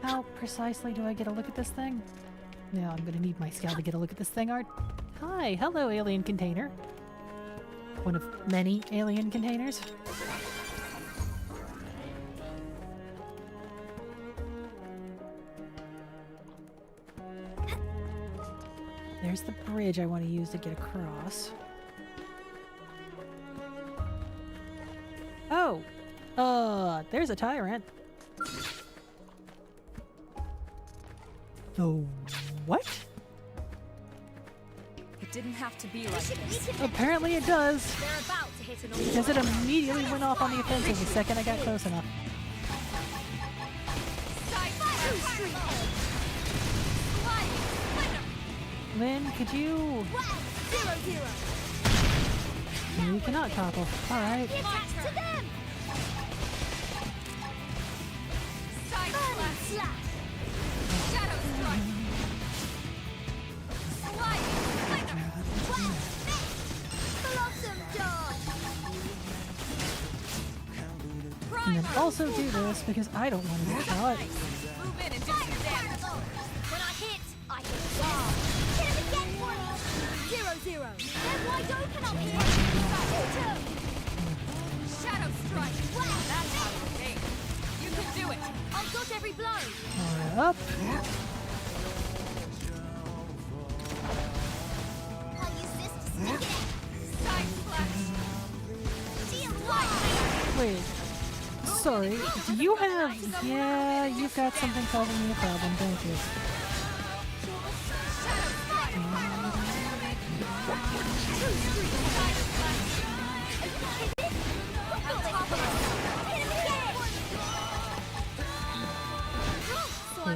How precisely do I get a look at this thing? No, I'm gonna need my scout to get a look at this thing, Art. Hi, hello, alien container. One of many alien containers. There's the bridge I want to use to get across. Oh! There's a tyrant. Oh, what? It didn't have to be like this. Apparently it does. They're about to hit an Because it immediately went off on the offensive the second I got close enough. Lynn, could you... 0-0. You cannot topple. Alright. To them. Burning slash. Shadow strike. Sliding flicker. Well, blossom dodge. And then also do this because I don't want to get shot. Move in and do some damage. When I hit. Hit him again, boy. 0-0. They're wide open up here. 2-2. Shadow strike. Well, that's how you game. You can do it. I'll dodge every blow. Alright, up. I'll use this to stick it. Side splash. Shield light. Wait. Sorry. Do you have... Yeah, you've got something causing me a problem, don't you?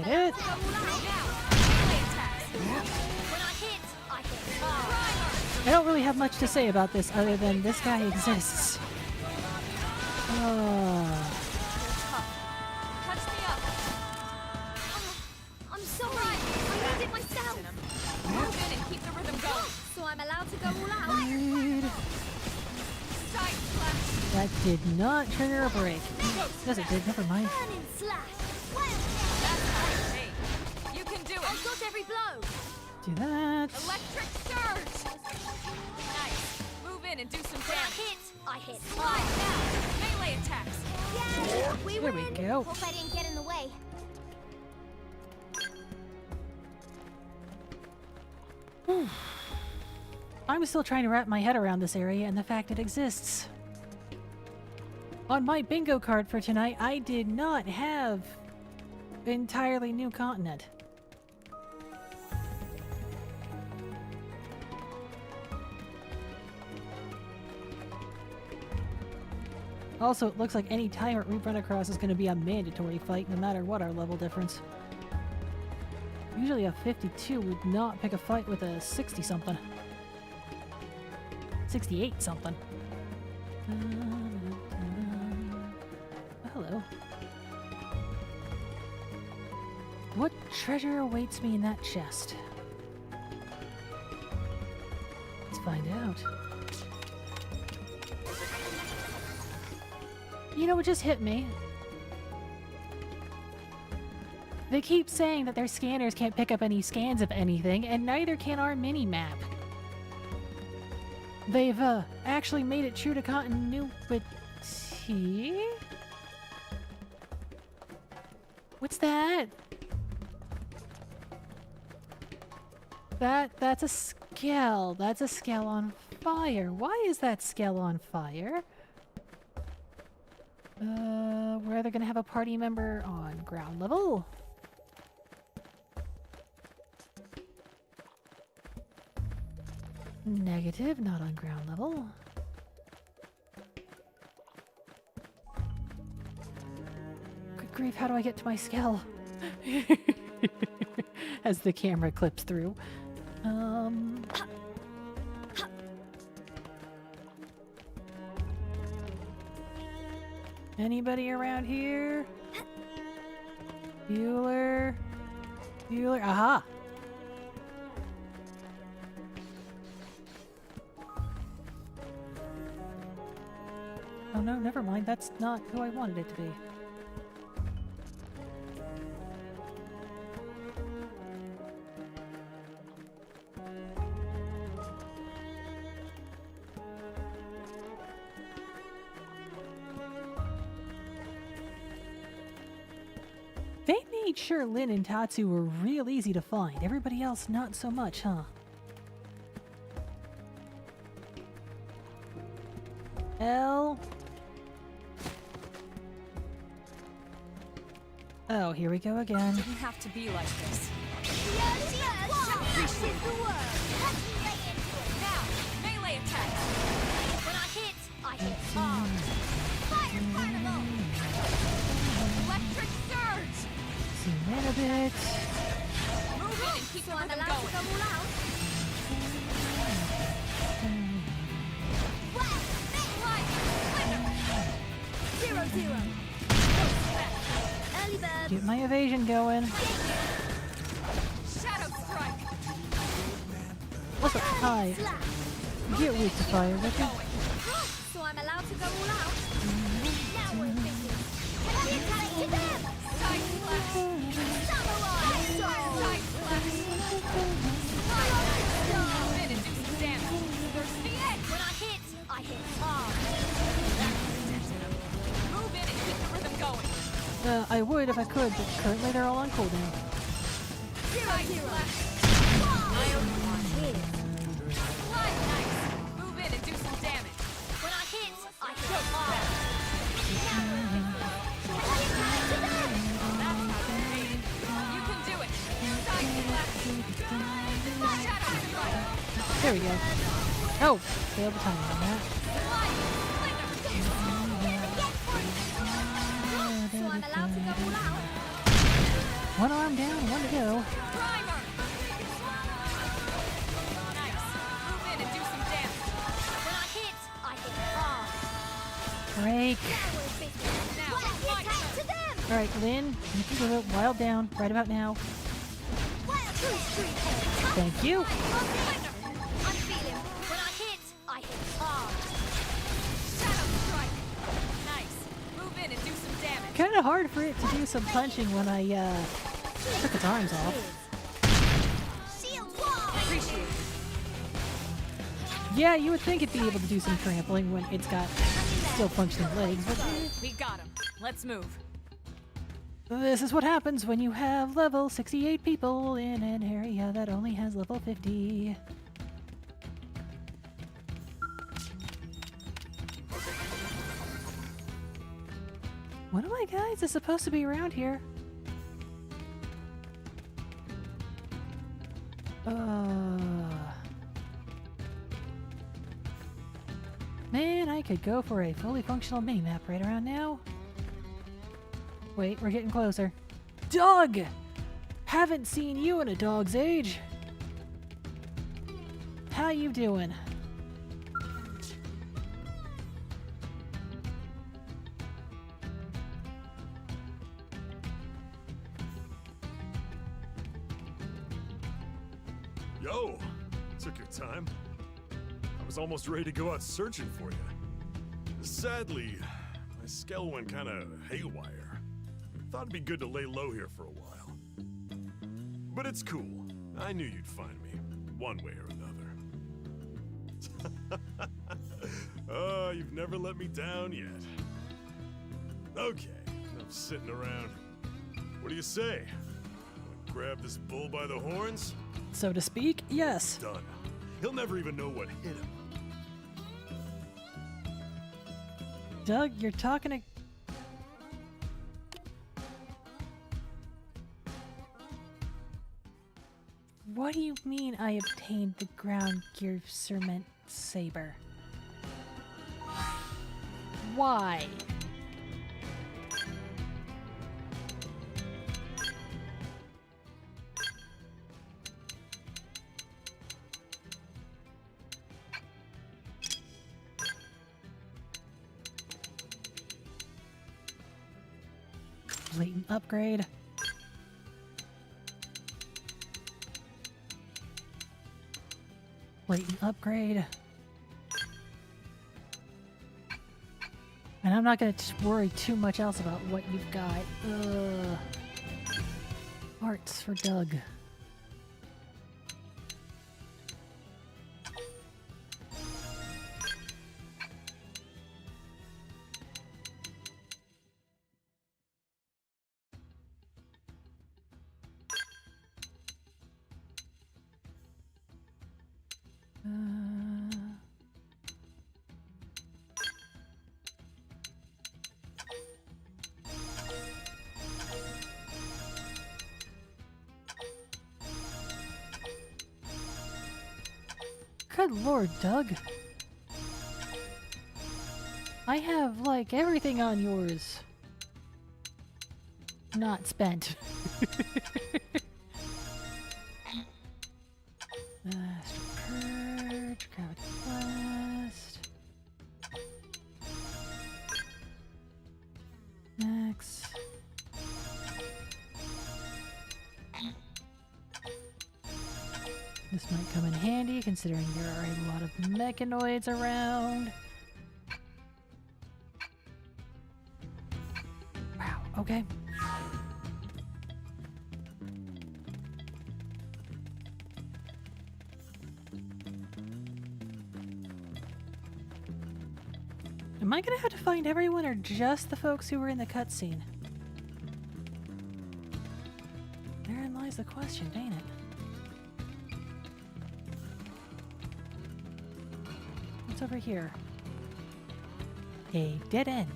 Hit it. I don't really have much to say about this other than this guy exists. I'm sorry. I need it myself. Move in and keep the rhythm going. So I'm allowed to go all out. Side slash. That did not trigger a break. Yes, it did. Never mind. Burning slash. Well, that's right. You can do it. I'll dodge every blow. Do that. Electric surge. Nice. Move in and do some damage. I hit. Slide down. Melee attacks. Yeah, we There we win. go. Hope I didn't get in the way. I'm still trying to wrap my head around this area and the fact it exists. On my bingo card for tonight, I did not have entirely new continent. Also, it looks like any tyrant we run across is going to be a mandatory fight, no matter what our level difference. Usually a 52 would not pick a fight with a 60-something. 68-something. Hello. What treasure awaits me in that chest? Let's find out. You know what just hit me? They keep saying that their scanners can't pick up any scans of anything, and neither can our mini-map. They've, actually made it true to continuity? What's that? That's a skell. That's a skell on fire. Why is that skell on fire? We're either gonna have a party member on ground level. Negative, not on ground level. Good grief, how do I get to my skell? As the camera clips through. Anybody around here? Bueller? Bueller? Aha! Oh no, never mind. That's not who I wanted it to be. They made sure Lin and Tatsu were real easy to find. Everybody else not so much, huh? L. Oh, here we go again. Didn't have to be like this. Appreciate the word. Let's lay into it. Now, melee attack. When I hit hard. Fire carnival. Electric surge. Zoom in a bit. Move in and keep So the I'm rhythm allowed to going. go all out. Well, big light. 0-0. Early bird. Get my evasion going. Shadow strike. What's up? Hi. Slap. Get weak to fire, would you? So I'm allowed to go all out. Now we're thinking. Can I attack to them? Side slash. Samurai sword. Side slash. Move in and do some damage. There's the edge. When I hit hard. Move in and keep the rhythm going. I would if I could, but currently they're all on cooldown. 0-0. Light nice. Move in and do some damage. When I hit hard. Now we're thinking. Can I attack to them? That's how it's made. You can do it. Side slash. Shadow strike. There we go. Oh, failed the timing on that. So I'm allowed to go all out. One arm down, one to go. Primer. Nice. Move in and do some damage. When I hit hard. Break. Now we're thinking. Now, What if you fight attack to them? Alright, Lynn, you can do it. Wild down, right about now. Wild tree street. Thank you. I'm feeling. When I hit hard. Shadow strike. Nice. Move in and do some damage. Kind of hard for it to do some punching when I took its arms off. Shield wall. Appreciate it. Yeah, you would think it'd be able to do some trampling when it's got still functioning legs, but We got him. Let's move. this is what happens when you have level 68 people in an area that only has level 50. One of my guys is supposed to be around here. Man, I could go for a fully functional mini-map right around now. Wait, we're getting closer. Doug! Haven't seen you in a dog's age. How you doing? Yo, took your time. I was almost ready to go out searching for you. Sadly, my scale went kind of haywire. Thought it'd be good to lay low here for a while. But it's cool. I knew you'd find me, one way or another. Oh, you've never let me down yet. Okay, enough sitting around. What do you say? Wanna grab this bull by the horns? So to speak, yes. Done. He'll never even know what hit him. Doug, you're talking to... What do you mean I obtained the ground gear serment saber? Why? Blatant upgrade. Blatant upgrade. And I'm not gonna worry too much else about what you've got. Parts for Doug. Good lord, Doug. I have, like, everything on yours. Not spent. Purge, Gravity Blast. Next. This might come in handy considering there are a lot of mechanoids around. Wow, okay. Am I gonna have to find everyone or just the folks who were in the cutscene? Therein lies the question, ain't it? What's over here? A dead end.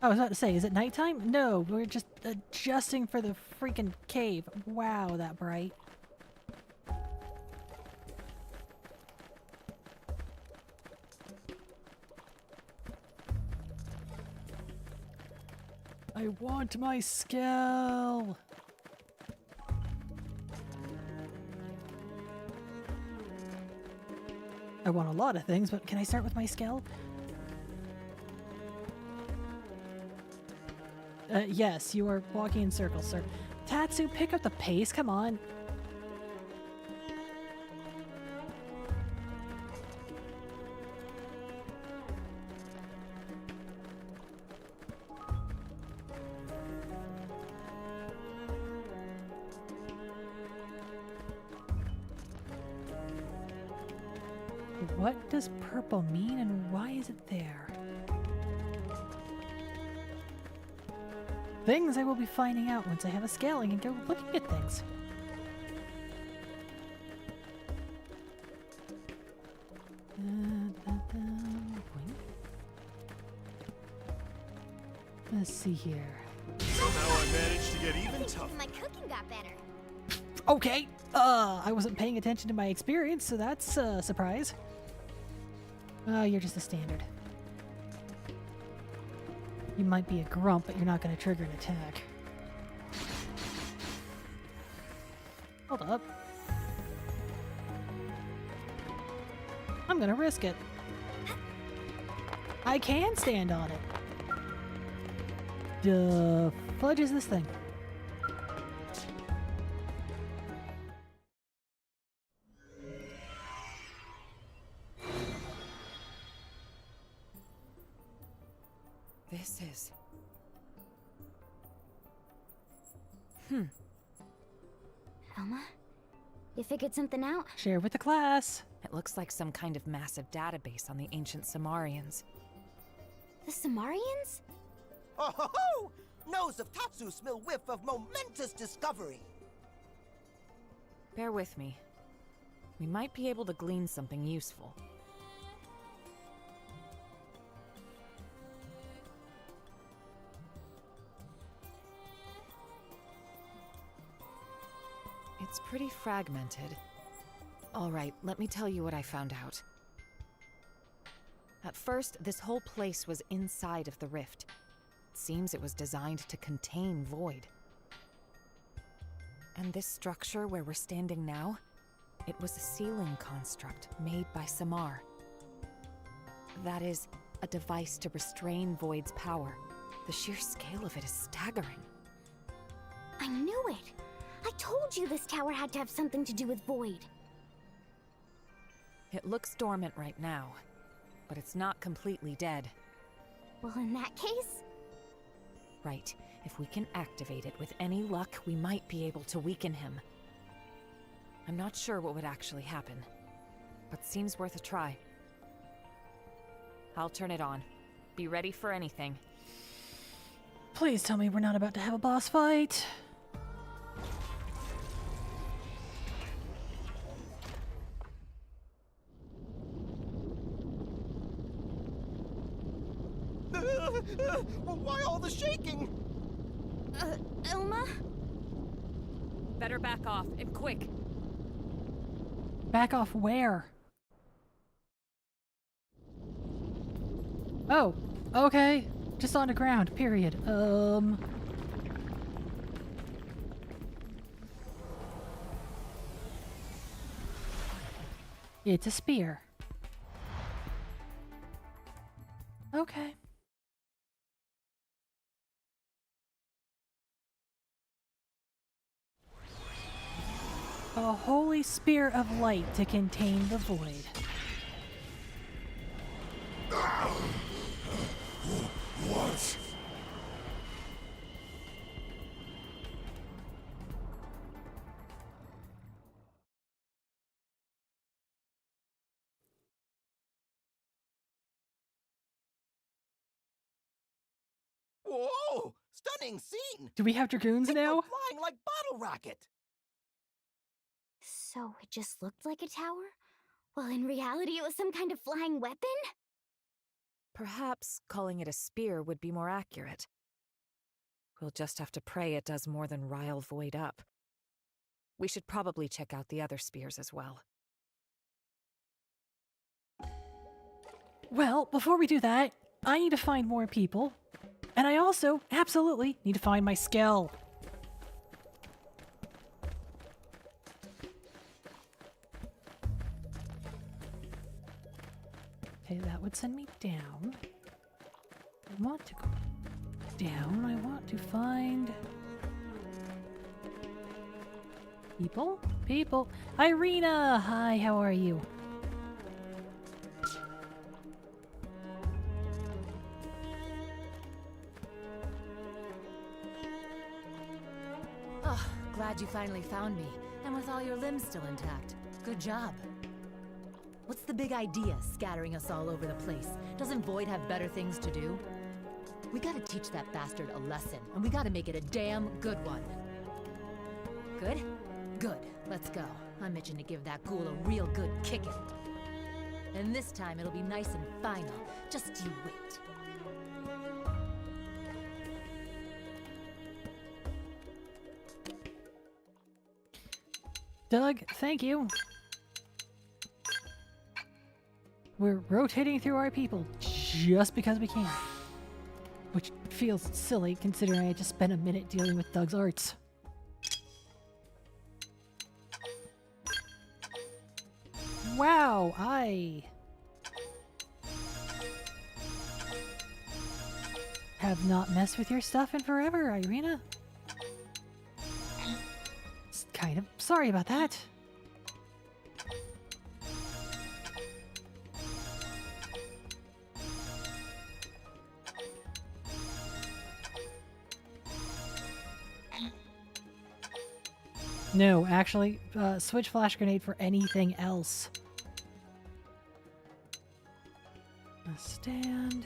I was about to say, is it nighttime? No, we're just adjusting for the freaking cave. Wow, that bright. I want my skull. I want a lot of things, but can I start with my skull? Yes, you are walking in circles, sir. Tatsu, pick up the pace, come on. What does purple mean and why is it there? Things I will be finding out once I have a scaling and go looking at things. Let's see here. Somehow I managed to get even tougher. My cooking got better. Okay, I wasn't paying attention to my experience, so that's a surprise. You're just a standard. You might be a grump, but you're not going to trigger an attack. Hold up. I'm going to risk it. I can stand on it. The fudge is this thing? This is... Elma? You figured something out? Share with the class. It looks like some kind of massive database on the ancient Samarians. The Samarians? Oh ho ho! Nose of Tatsu smell whiff of momentous discovery. Bear with me. We might be able to glean something useful. It's pretty fragmented. All right, let me tell you what I found out. At first, this whole place was inside of the rift. It seems it was designed to contain void. And this structure where we're standing now, it was a sealing construct made by Samar. That is, a device to restrain void's power. The sheer scale of it is staggering. I knew it! I told you this tower had to have something to do with void. It looks dormant right now, but it's not completely dead. Well, in that case... Right. If we can activate it with any luck, we might be able to weaken him. I'm not sure what would actually happen, but seems worth a try. I'll turn it on. Be ready for anything. Please tell me we're not about to have a boss fight. huh? Better back off, and quick. Back off where? Oh, okay. Just on the ground, period. It's a spear. Okay. A holy spear of light to contain the void. What? Whoa! Stunning scene! Do we have dragoons They go now? flying like bottle rocket! So it just looked like a tower? Well, in reality, it was some kind of flying weapon? Perhaps calling it a spear would be more accurate. We'll just have to pray it does more than rile Void up. We should probably check out the other spears as well. Well, before we do that, I need to find more people. And I also, absolutely, need to find my skill. Okay, that would send me down. I want to go down. I want to find... people? People. Irina! Hi, how are you? Oh, glad you finally found me. And with all your limbs still intact. Good job. What's the big idea, scattering us all over the place? Doesn't Void have better things to do? We gotta teach that bastard a lesson, and we gotta make it a damn good one. Good? Good. Let's go. I'm itching to give that ghoul a real good kicking. And this time it'll be nice and final. Just you wait. Doug, thank you. We're rotating through our people just because we can. Which feels silly considering I just spent a minute dealing with Doug's arts. Wow, I have not messed with your stuff in forever, Irina. Kind of sorry about that. No, actually, switch flash grenade for anything else. A stand.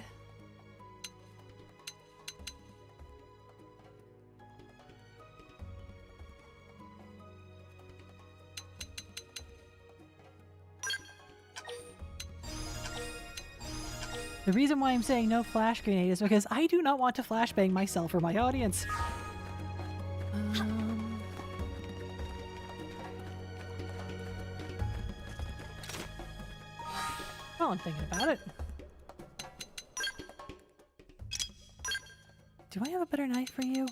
The reason why I'm saying no flash grenade is because I do not want to flashbang myself or my audience. Well, I'm thinking about it. Do I have a better knife for you?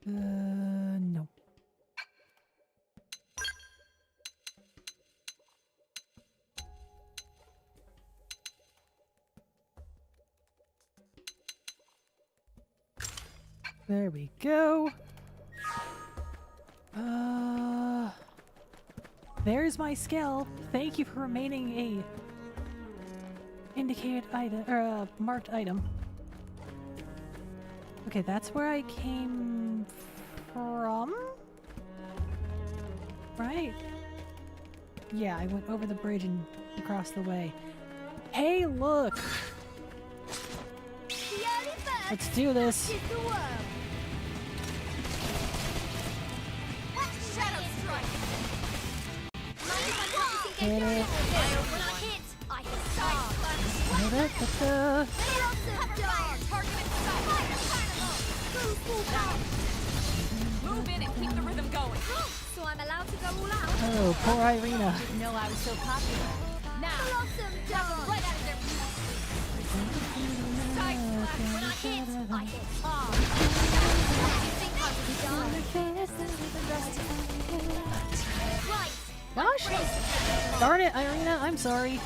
No. There we go. There's my skill. Thank you for remaining a indicated item or a marked item. Okay, that's where I came from. Right? Yeah, I went over the bridge and across the way. Hey, look! Let's do this. Hit it. Hit it. I'm allowed to go all out. Oh, poor Irina. Didn't know I was so popular. Now, blossom down. Right out of their side slash. When I hit, I hit hard. You think I was done? Right. Gosh! Darn it, Irina, I'm sorry.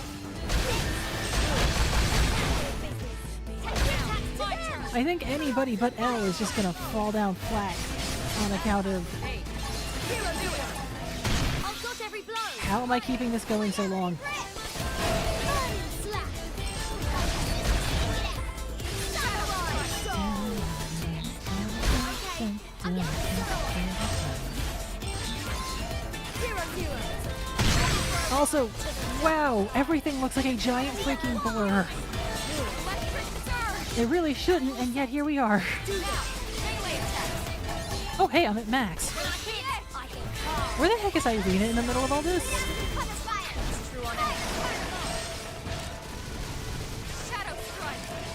I think anybody but Elle is just gonna fall down flat on account of... I'll dodge every blow. How am I keeping this going so long? Also, wow, everything looks like a giant freaking blur. It really shouldn't, and yet here we are. Oh hey, I'm at max. Where the heck is Irina in the middle of all this?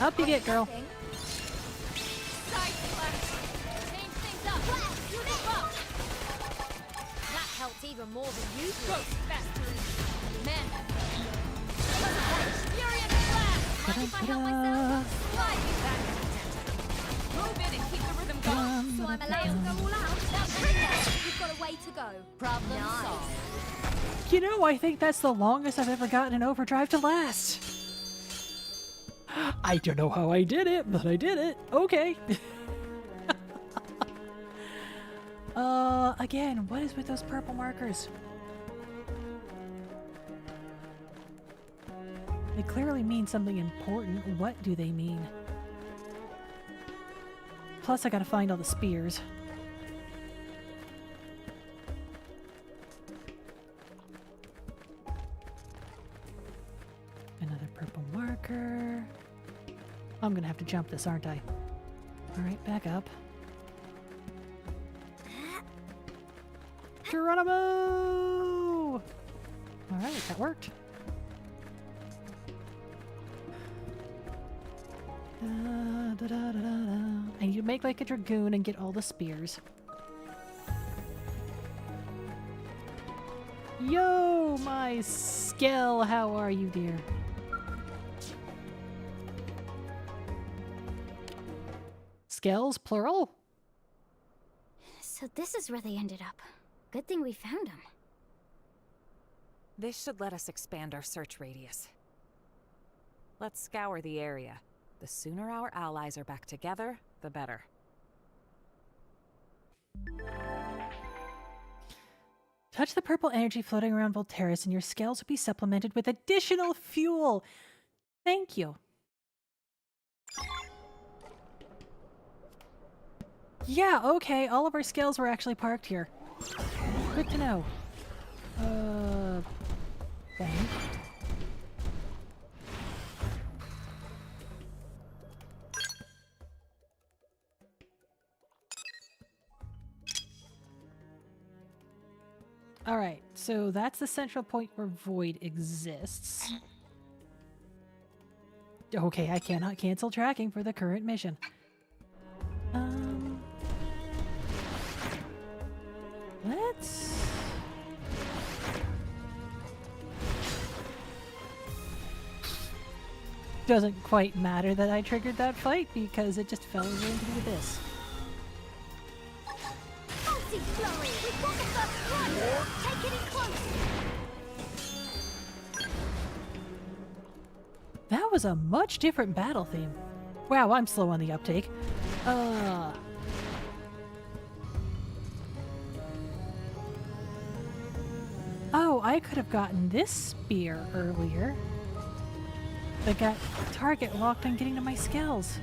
Up you get, girl. That helped even more than you do. Men. Furious blast. Mind if I help myself? Move in and keep the rhythm going. So I'm allowed to go all out. You've got a way to go. Problem solved. You know, I think that's the longest I've ever gotten an overdrive to last. I don't know how I did it, but I did it. Okay. Again, what is with those purple markers? They clearly mean something important. What do they mean? Plus, I gotta find all the spears. Another purple marker. I'm gonna have to jump this, aren't I? Alright, back up. Geronimo! Alright, that worked. And you make like a dragoon and get all the spears. Yo, my Skell, how are you, dear? Skells, plural? So this is where they ended up. Good thing we found them. This should let us expand our search radius. Let's scour the area. The sooner our allies are back together, the better. Touch the purple energy floating around Volterra's and your scales will be supplemented with additional fuel. Thank you. Yeah, okay, all of our scales were actually parked here. Good to know. Bang. Alright, so that's the central point where Void exists. Okay, I cannot cancel tracking for the current mission. Let's... Doesn't quite matter that I triggered that fight because it just fell into the abyss. Fancy flurry! We've got the first one! Take it in close! That was a much different battle theme. Wow, I'm slow on the uptake. Oh, I could have gotten this spear earlier. That got target locked on getting to my skills.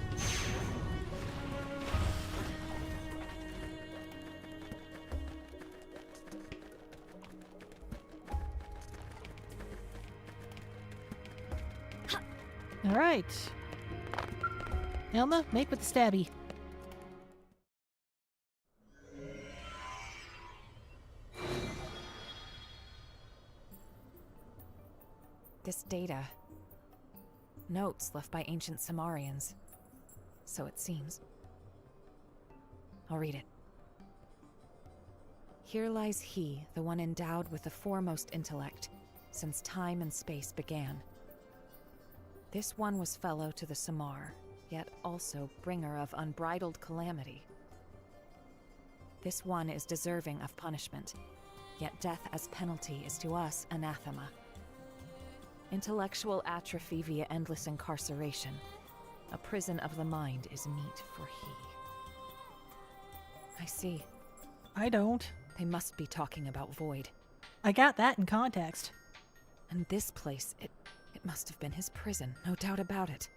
Alright. Elma, make with the stabby. This data. Notes left by ancient Samarians. So it seems. I'll read it. Here lies he, the one endowed with the foremost intellect, since time and space began. This one was fellow to the Samar, yet also bringer of unbridled calamity. This one is deserving of punishment, yet death as penalty is to us anathema. Intellectual atrophy via endless incarceration. A prison of the mind is meet for he. I see. I don't. They must be talking about Void. I got that in context. And this place, it must have been his prison, no doubt about it.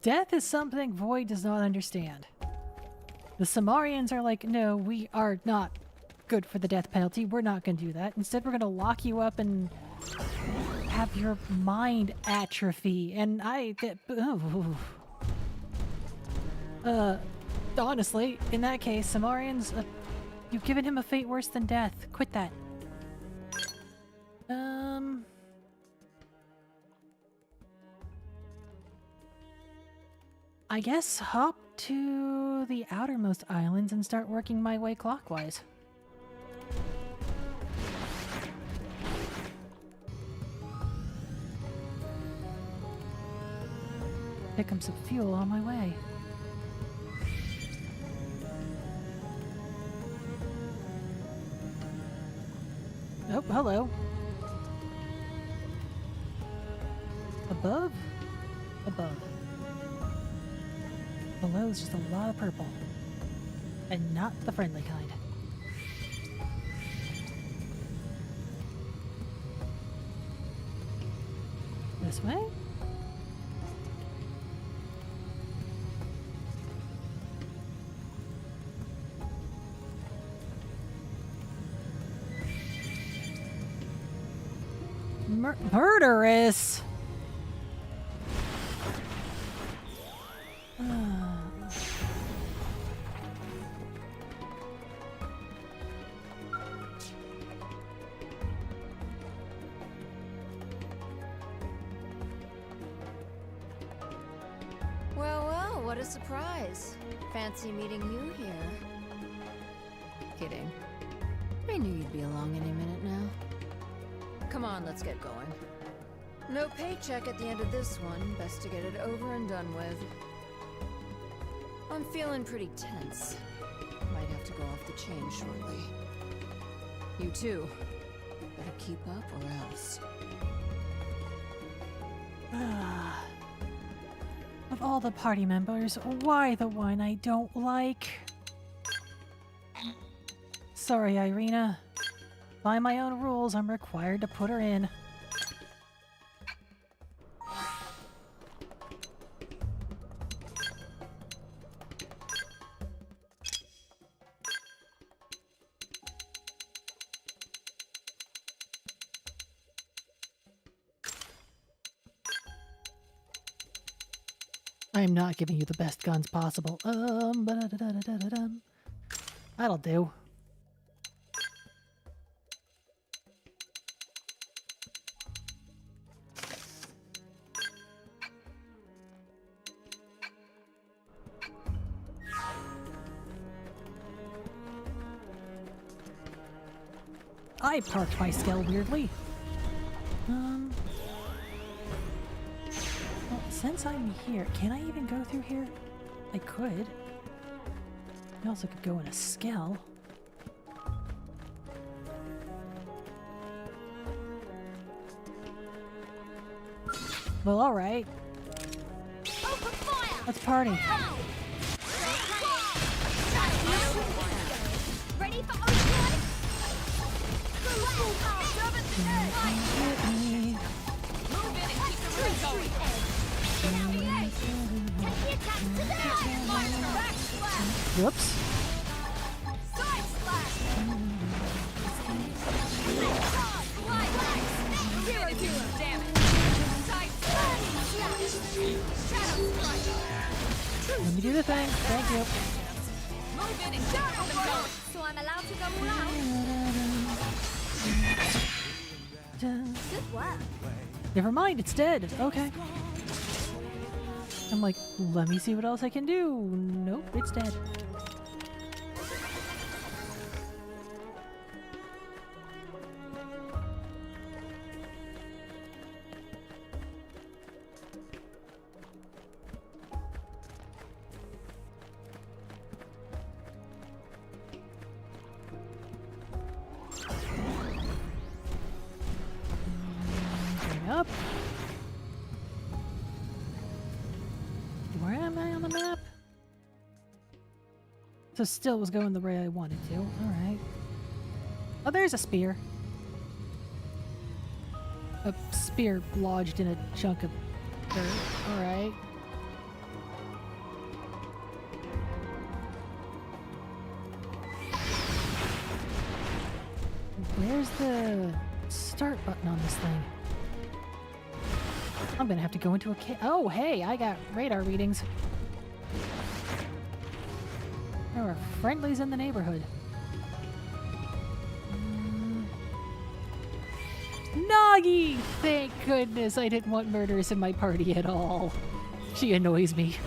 Death is something Void does not understand. The Samarians are like, no, we are not good for the death penalty. We're not going to do that. Instead, we're going to lock you up and have your mind atrophy. And honestly, in that case, Samarians, you've given him a fate worse than death. Quit that. I guess hop to the outermost islands and start working my way clockwise. Pick up some fuel on my way. Oh, hello. Above? Above. Below is just a lot of purple. And not the friendly kind. This way? Murderous! Well, what a surprise. Fancy meeting you here. Kidding. I knew you'd be along any minute now. Come on, let's get going. No paycheck at the end of this one. Best to get it over and done with. I'm feeling pretty tense. Might have to go off the chain shortly. You too. Better keep up or else. Of all the party members, why the one I don't like? Sorry, Irina. By my own rules, I'm required to put her in. I am not giving you the best guns possible. That'll do. I parked my Skell weirdly. Well, since I'm here, can I even go through here? I could. I also could go in a Skell. Well, alright. Let's party. Ready for overdrive? Whoops. Let me do the thing. Thank you. So I'm allowed to go all out? Good work. Never mind, it's dead. Okay. I'm like, let me see what else I can do. Nope, it's dead. Up. Where am I on the map? So still was going the way I wanted to. Alright. Oh, there's a spear. A spear lodged in a chunk of dirt. Alright. Where's the start button on this thing? I'm gonna have to go into a cave. Oh, hey, I got radar readings. There are friendlies in the neighborhood. Nagi! Thank goodness I didn't want murderers in my party at all. She annoys me.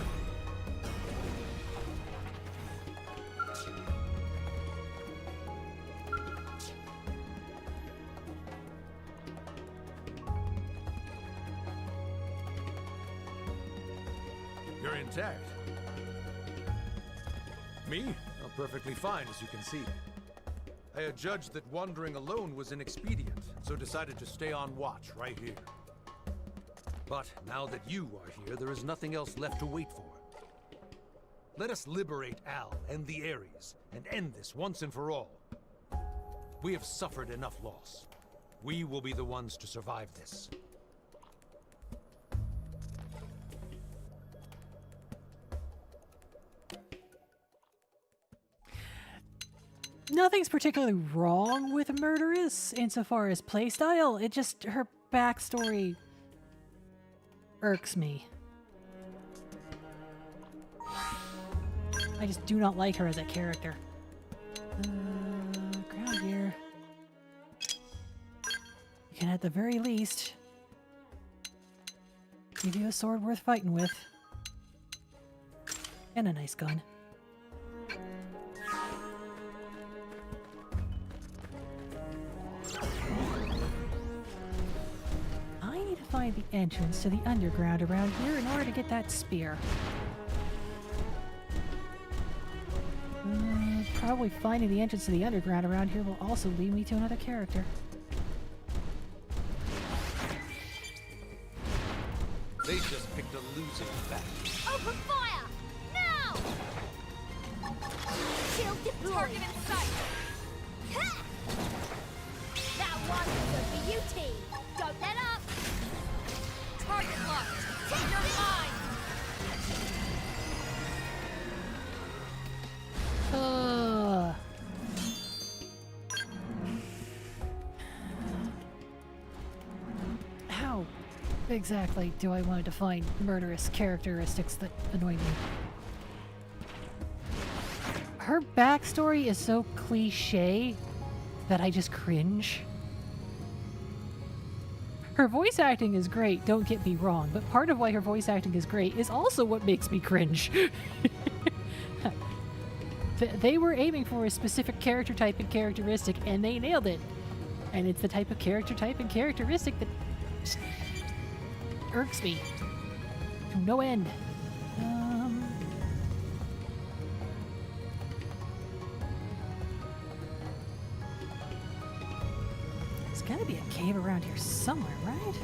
You're intact. Me? Oh, perfectly fine, as you can see. I had judged that wandering alone was inexpedient, so decided to stay on watch right here. But now that you are here, there is nothing else left to wait for. Let us liberate Al and the Ares, and end this once and for all. We have suffered enough loss. We will be the ones to survive this. Nothing's particularly wrong with Murderous insofar as playstyle. It just, her backstory irks me. I just do not like her as a character. Ground gear. You can at the very least give you a sword worth fighting with. And a nice gun. I need to find the entrance to the underground around here in order to get that spear. Probably finding the entrance to the underground around here will also lead me to another character. They just picked a losing battle. Open fire! Now! Shield deployed. Target in sight. Ha! That one was good for you, team. Don't let up. Target locked. Take your mind. How exactly do I want to define murderous characteristics that annoy me? Her backstory is so cliche that I just cringe. Her voice acting is great, don't get me wrong, but part of why her voice acting is great is also what makes me cringe. They were aiming for a specific character type and characteristic, and they nailed it. And it's the type of character type and characteristic that just irks me to no end. There's gotta be a cave around here somewhere, right?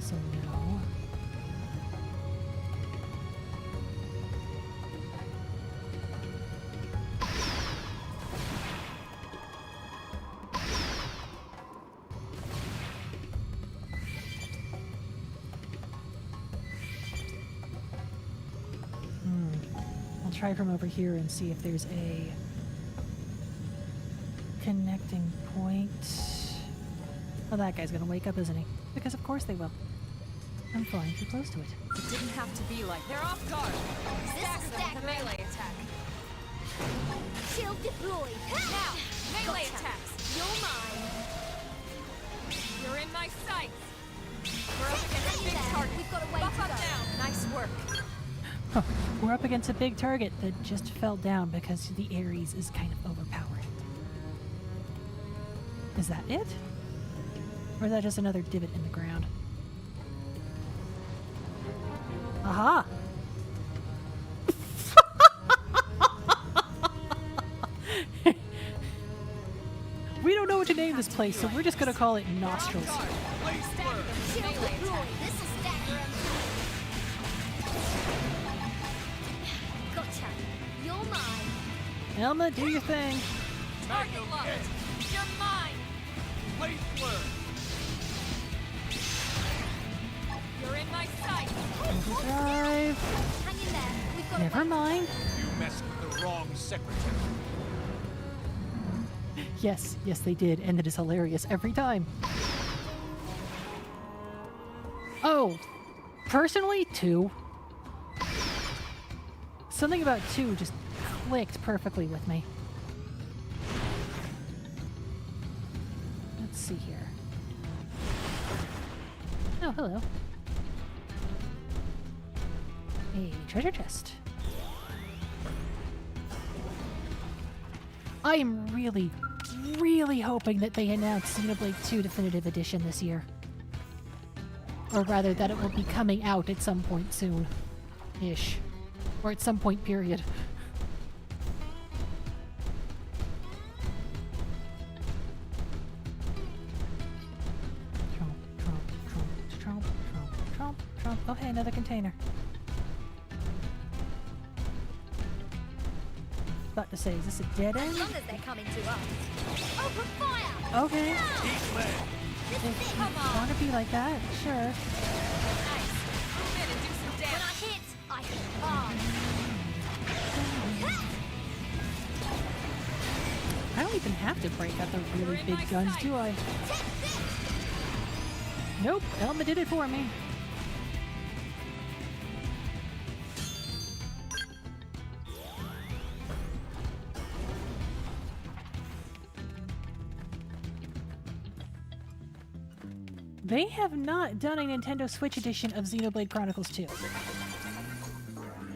also know. I'll try from over here and see if there's a connecting point. Well, that guy's gonna wake up, isn't he? Because of course they will. I'm flying too close to it. It didn't have to be like they're off guard. Stagger them with a melee attack. Shield deployed. Now, melee Gotcha. attacks. You're mine. You're in my sights. We're up against a Stay big there. target. We've got a way Buff to up go. now. Nice work. Huh. We're up against a big target that just fell down because the Ares is kind of overpowered. Is that it? Or is that just another divot in the ground? Aha! We don't know what to name this place, so we're just gonna call it Nostrils. Shield deployed. This'll stagger him. Gotcha. You're mine. Elma, do your thing. Target locked. You're mine. You're in my sights. Overdrive. Hang in there. We've got a Never way. mind. You messed with the wrong secretary. Yes, yes they did, and it is hilarious every time. Oh, personally, 2. Something about 2 just clicked perfectly with me. Let's see here. Oh, hello. A treasure chest. I am really, really hoping that they announce Xenoblade 2 Definitive Edition this year. Or rather, that it will be coming out at some point soon. Ish. Or at some point, period. Tromp, tromp, tromp, tromp, tromp, tromp, tromp. Oh, hey, another container. About to say, is this a dead end? As long as they're coming to us. Open fire! Okay. This If is it. you want to be like that, sure. Nice. Move in and do some When damage. I hit, I hit hard. I don't even have to break out the really big guns, do I? Nope, Elma did it for me. They have not done a Nintendo Switch edition of Xenoblade Chronicles 2.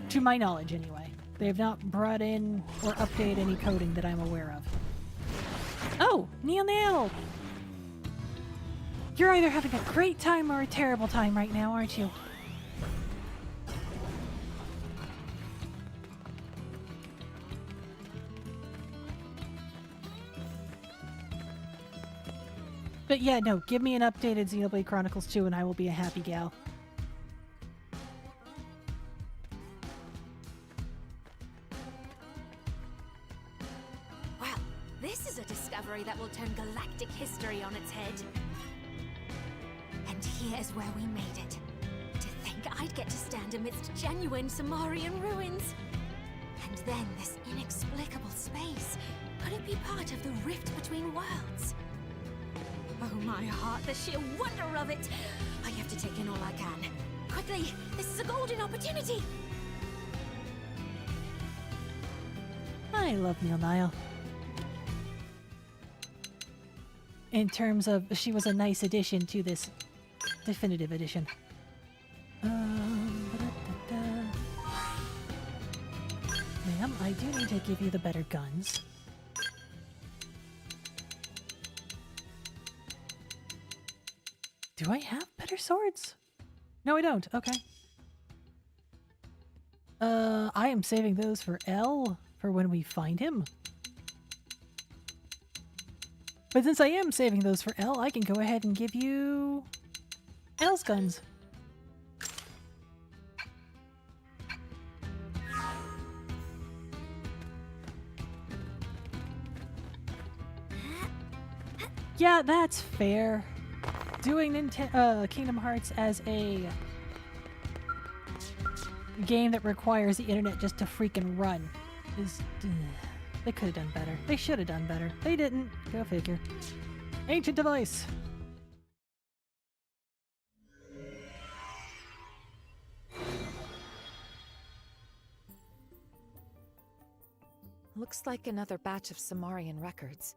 To my knowledge, anyway. They have not brought in or updated any coding that I'm aware of. Oh, Neil! You're either having a great time or a terrible time right now, aren't you? But yeah, no, give me an updated Xenoblade Chronicles 2 and I will be a happy gal. Well, this is a discovery that will turn galactic history on its head. And here's where we made it. To think I'd get to stand amidst genuine Samarian ruins. And then this inexplicable space. Could it be part of the rift between worlds? Oh my heart, the sheer wonder of it! I have to take in all I can. Quickly, this is a golden opportunity! I love Neil Nile. In terms of, she was a nice addition to this definitive edition. Ma'am, I do need to give you the better guns. Do I have better swords? No, I don't. Okay. I am saving those for L for when we find him. But since I am saving those for L, I can go ahead and give you Tails guns. Yeah, that's fair. Doing Kingdom Hearts as a game that requires the internet just to freaking run is... They could have done better. They should have done better. They didn't. Go figure. Ancient device. Looks like another batch of Samarian records.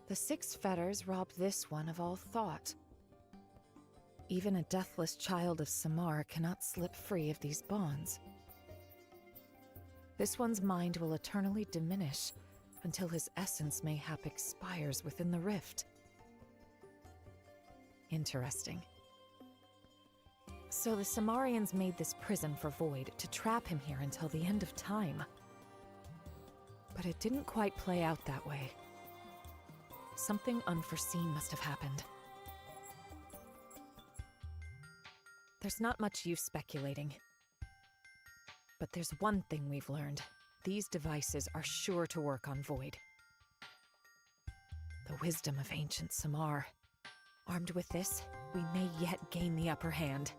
The 6 fetters robbed this one of all thought. Even a deathless child of Samar cannot slip free of these bonds. This one's mind will eternally diminish until his essence mayhap expires within the rift. Interesting. So the Samarians made this prison for Void to trap him here until the end of time. But it didn't quite play out that way. Something unforeseen must have happened. There's not much use speculating. But there's one thing we've learned. These devices are sure to work on Void. The wisdom of ancient Samar. Armed with this, we may yet gain the upper hand.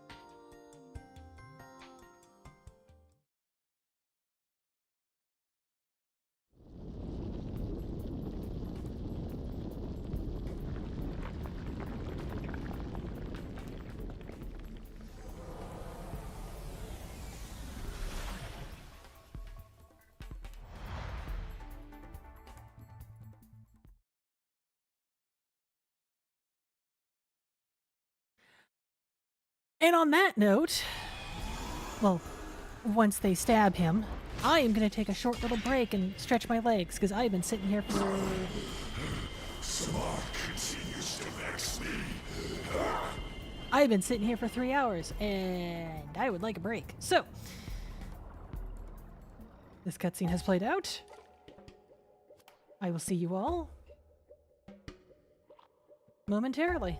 And on that note, well, once they stab him, I am going to take a short little break and stretch my legs, because I've been sitting here for... Samar continues to vex me. I've been sitting here for 3 hours, and I would like a break. So, this cutscene has played out. I will see you all momentarily.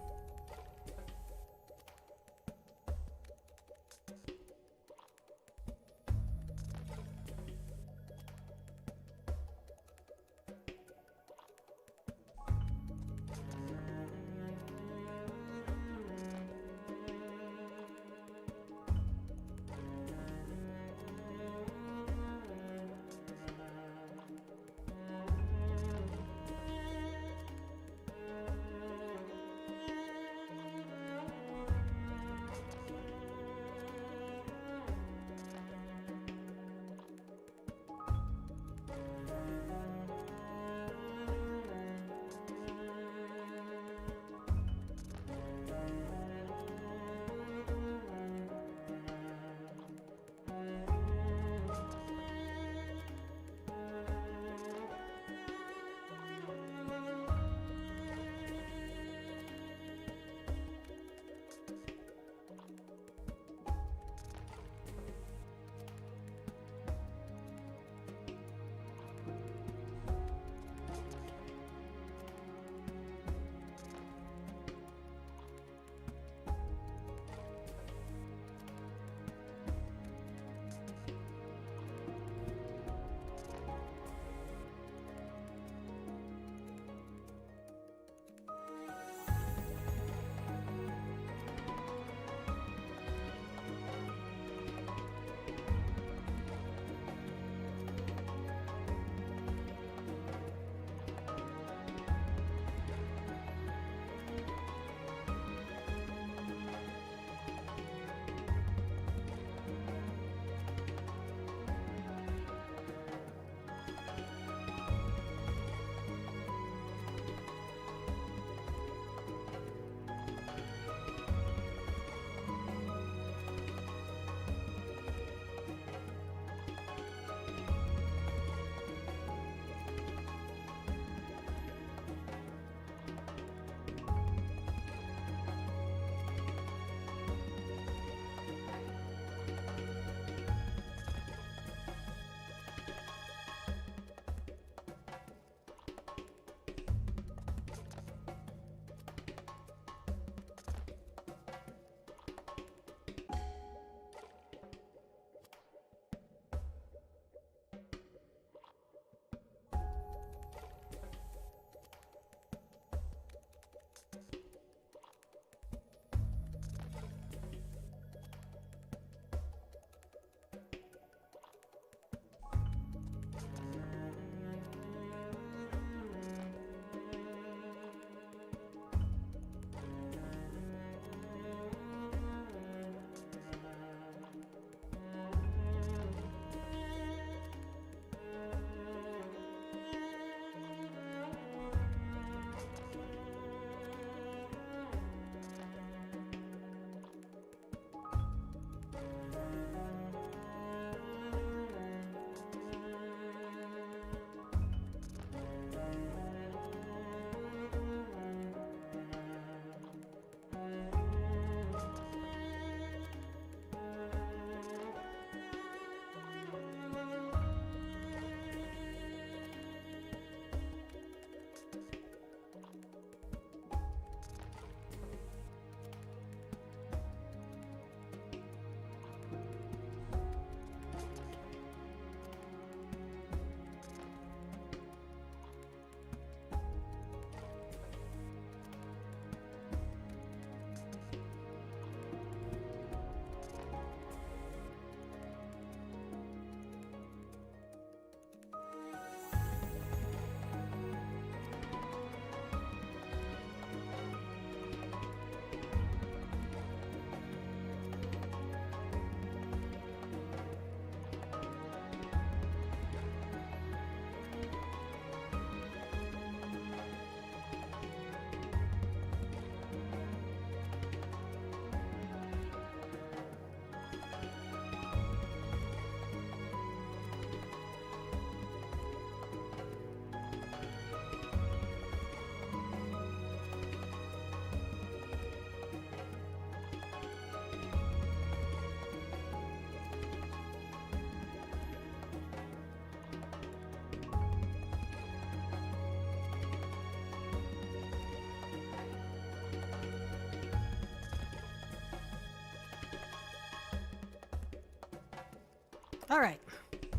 Alright.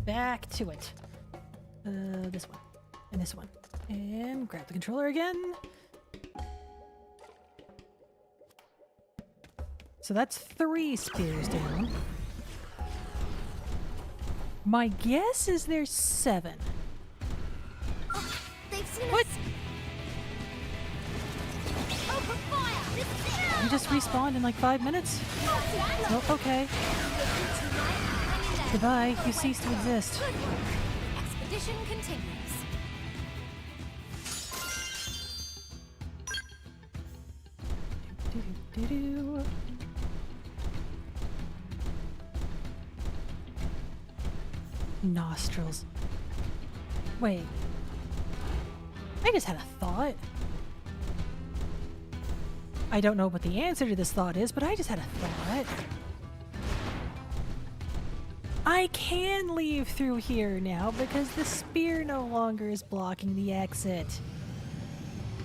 Back to it. This one. And this one. And grab the controller again. So that's 3 spears down. My guess is there's 7. They've seen What? us. Open fire! This is it! You just respawned in like 5 minutes? Oh, okay. Goodbye. You cease to exist. Good work. Expedition continues. Do-do-do-do. Nostrils. Wait. I just had a thought. I don't know what the answer to this thought is, but I just had a thought. I can leave through here now because the spear no longer is blocking the exit.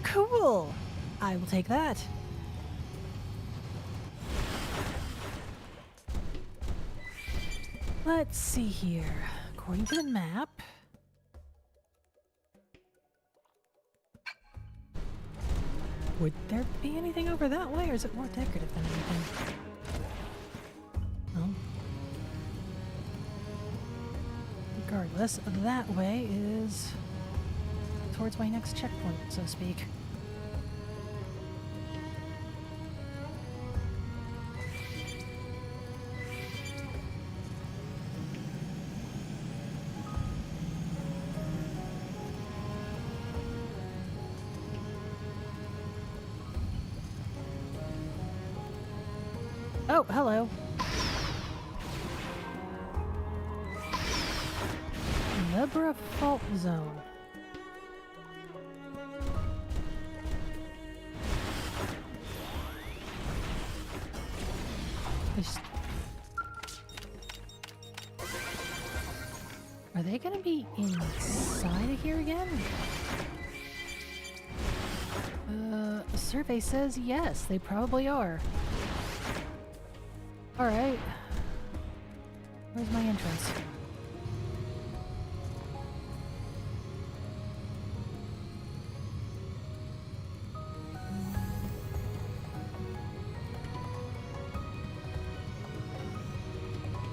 Cool. I will take that. Let's see here. According to the map, would there be anything over that way, or is it more decorative than anything? No. Regardless, that way is towards my next checkpoint, so to speak. Oh, hello. Libra Fault Zone. Are they gonna be inside of here again? The survey says yes, they probably are. Alright. Where's my entrance?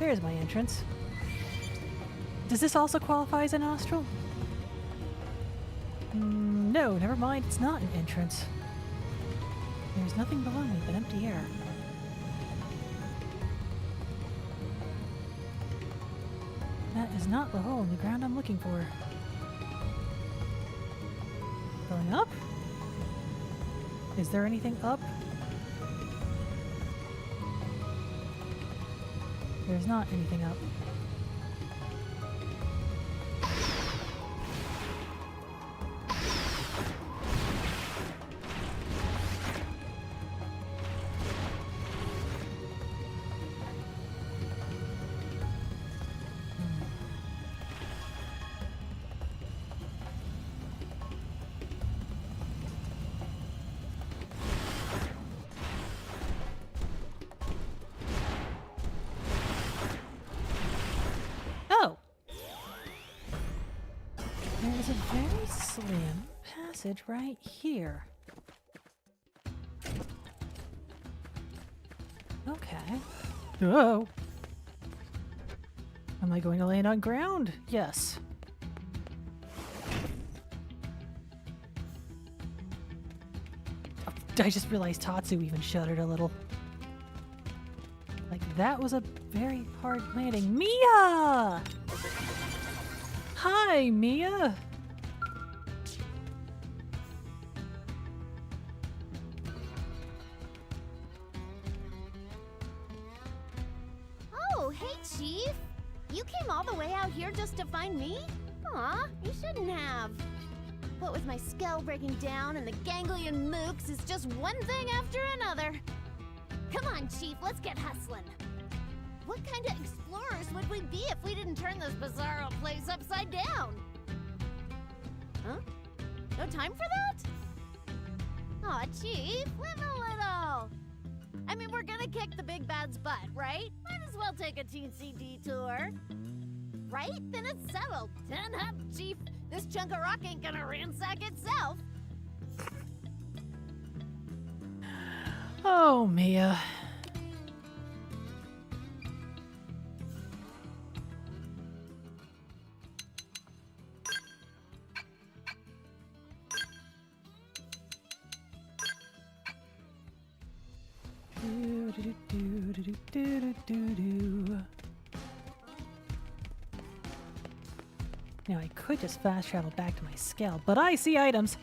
There's my entrance. Does this also qualify as a nostril? No, never mind, it's not an entrance. There's nothing below me but empty air. That is not the hole in the ground I'm looking for. Going up? Is there anything up? There's not anything up. There's a very slim passage right here. Okay. Oh! Am I going to land on ground? Yes. Oh, I just realized Tatsu even shuddered a little. Like, that was a very hard landing. Mia! Hi, Mia! Oh, hey, Chief! You came all the way out here just to find me? Aw, you shouldn't have. What with my skull breaking down and the ganglion mooks, it's just one thing after another. Come on, Chief, let's get hustling. What kind of explorers would we be if we didn't turn this bizarro place upside down? Huh? No time for that? Aw, Chief, live a little. I mean, we're gonna kick the big bad's butt, right? Might as well take a teensy detour. right? Then it's settled. Turn up, Chief. This chunk of rock ain't gonna ransack itself. Oh, Mia. Now I could just fast travel back to my scale, but I see items.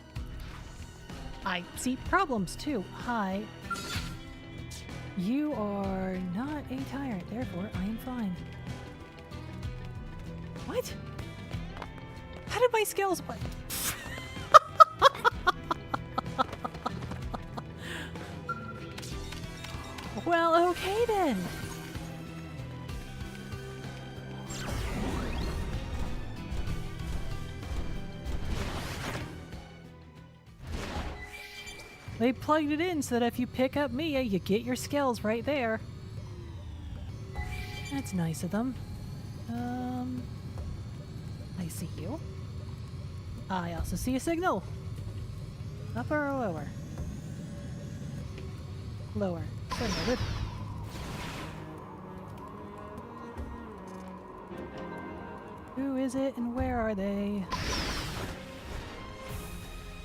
I see problems too. Hi. You are not a tyrant, therefore I am fine. What? How did my skills... Well, okay then. They plugged it in so that if you pick up Mia, you get your skills right there. That's nice of them. I see you. I also see a signal. Upper or lower? Lower. So noted. Who is it and where are they?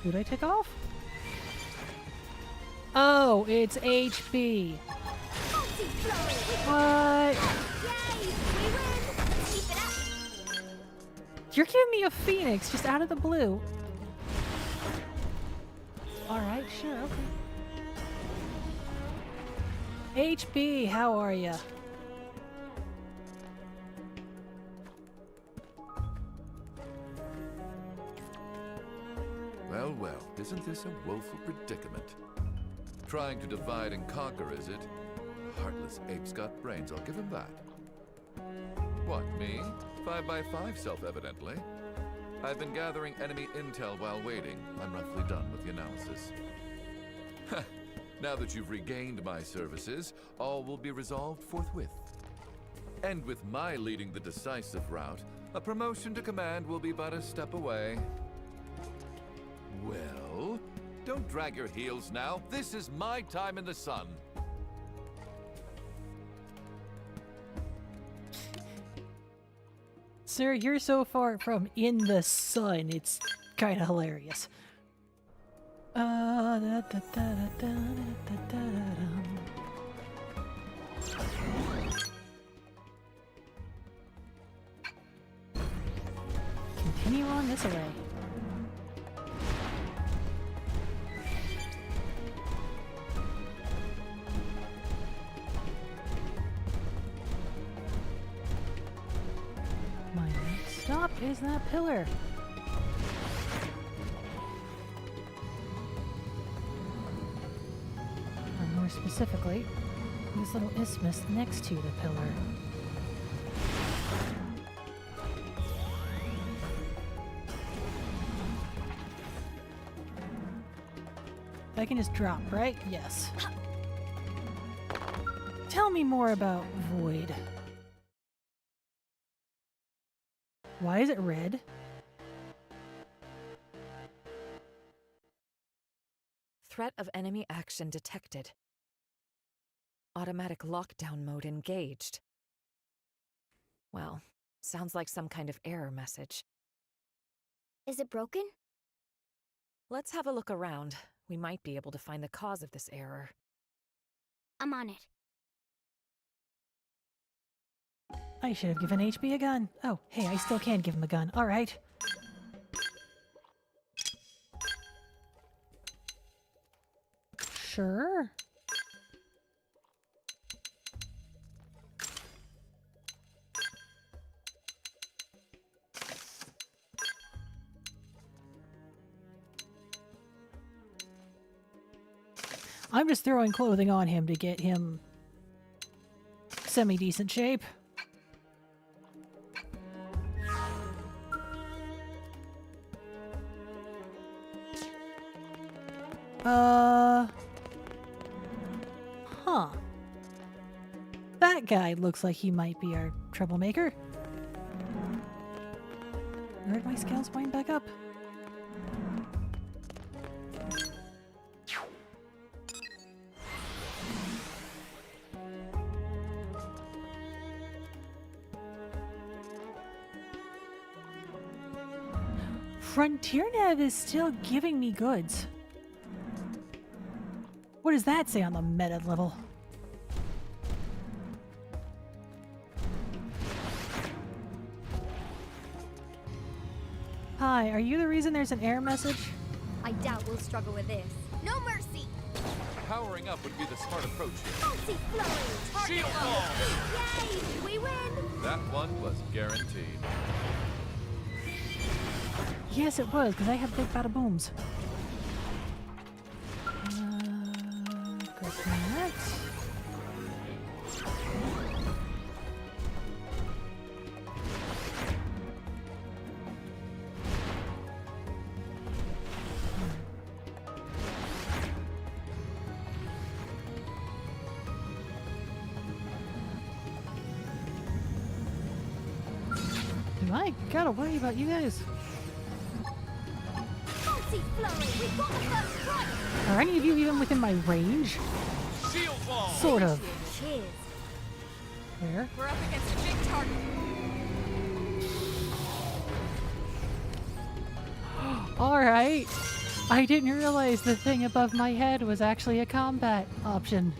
Who'd I take off? Oh, it's HB. What? You're giving me a phoenix just out of the blue. Alright, sure, okay. HB, how are ya? Well, well, isn't this a woeful predicament? Trying to divide and conquer, is it? The heartless ape's got brains, I'll give him that. What, me? 5x5, self-evidently. I've been gathering enemy intel while waiting. I'm roughly done with the analysis. Now that you've regained my services, all will be resolved forthwith. And with my leading the decisive route, a promotion to command will be but a step away. Well, don't drag your heels now. This is my time in the sun. Sir, you're so far from in the sun, it's kind of hilarious. Continue on this way. My next stop is that pillar. Or more specifically, this little isthmus next to the pillar. I can just drop, right? Yes. Tell me more about Void. Why is it red? Threat of enemy action detected. Automatic lockdown mode engaged. Well, sounds like some kind of error message. Is it broken? Let's have a look around. We might be able to find the cause of this error. I'm on it. I should have given HB a gun. Oh, hey, I still can give him a gun. All right. Sure. I'm just throwing clothing on him to get him semi-decent shape. Huh. That guy looks like he might be our troublemaker. Where'd my scales wind back up? FrontierNav is still giving me goods. What does that say on the meta level? Hi, are you the reason there's an error message? I doubt we'll struggle with this. No mercy! Powering up would be the smart approach here. Bouncy flurry! Shield Yay! We win! That one was guaranteed. Yes, it was, because I have big bada booms. Grab that. Do I gotta worry about you guys? Bouncy flurry! We've got the first strike! Are any of you even within my range? Shield wall! Sort of. Cheers. Where? We're up against a big target. Alright. I didn't realize the thing above my head was actually a combat option.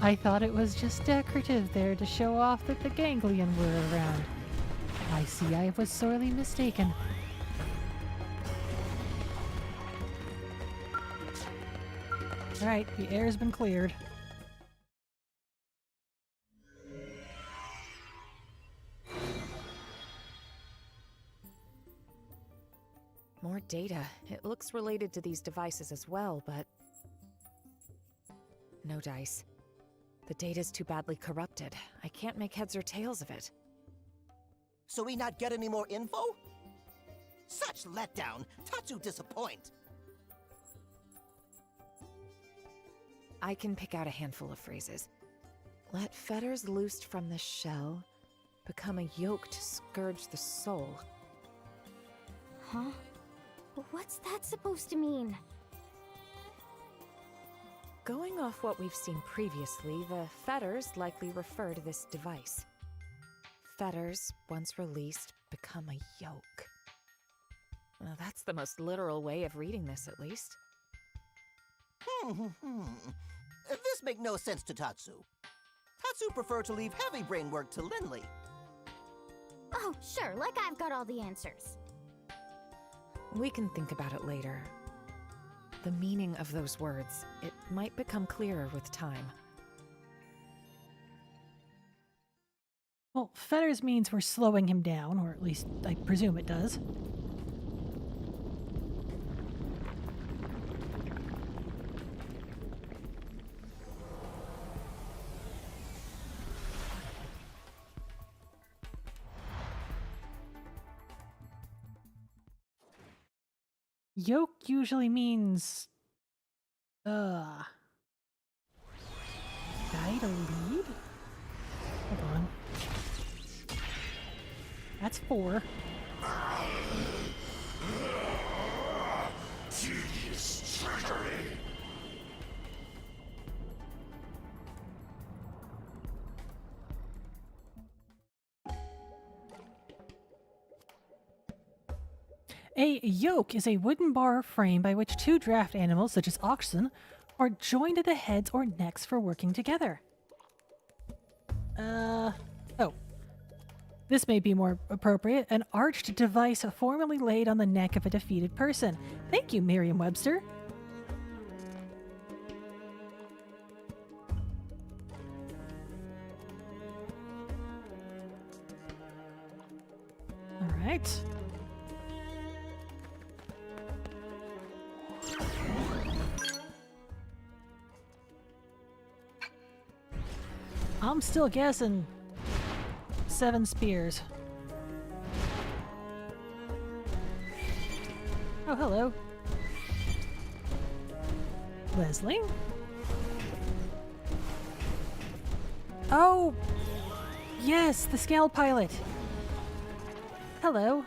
I thought it was just decorative there to show off that the ganglion were around. I see I was sorely mistaken. Alright, the air's been cleared. More data. It looks related to these devices as well, but... no dice. The data's too badly corrupted. I can't make heads or tails of it. So we not get any more info? Such letdown. Tatsu disappoint. I can pick out a handful of phrases. Let fetters loosed from the shell become a yoke to scourge the soul. Huh? What's that supposed to mean? Going off what we've seen previously, the fetters likely refer to this device. Fetters, once released, become a yoke. Well, that's the most literal way of reading this, at least. This make no sense to Tatsu. Tatsu prefer to leave heavy brain work to Lindley. Oh, sure, like I've got all the answers. We can think about it later. The meaning of those words, it might become clearer with time. Well, fetters means we're slowing him down, or at least I presume it does. Yoke usually means... guide a lead? Hold on. That's 4. Tedious trickery. A yoke is a wooden bar or frame by which two draft animals, such as oxen, are joined at the heads or necks for working together. Oh. This may be more appropriate. An arched device formerly laid on the neck of a defeated person. Thank you, Merriam-Webster. All right. I'm still guessing 7 spears. Oh, hello. Leslie? Oh! Yes, the scale pilot. Hello.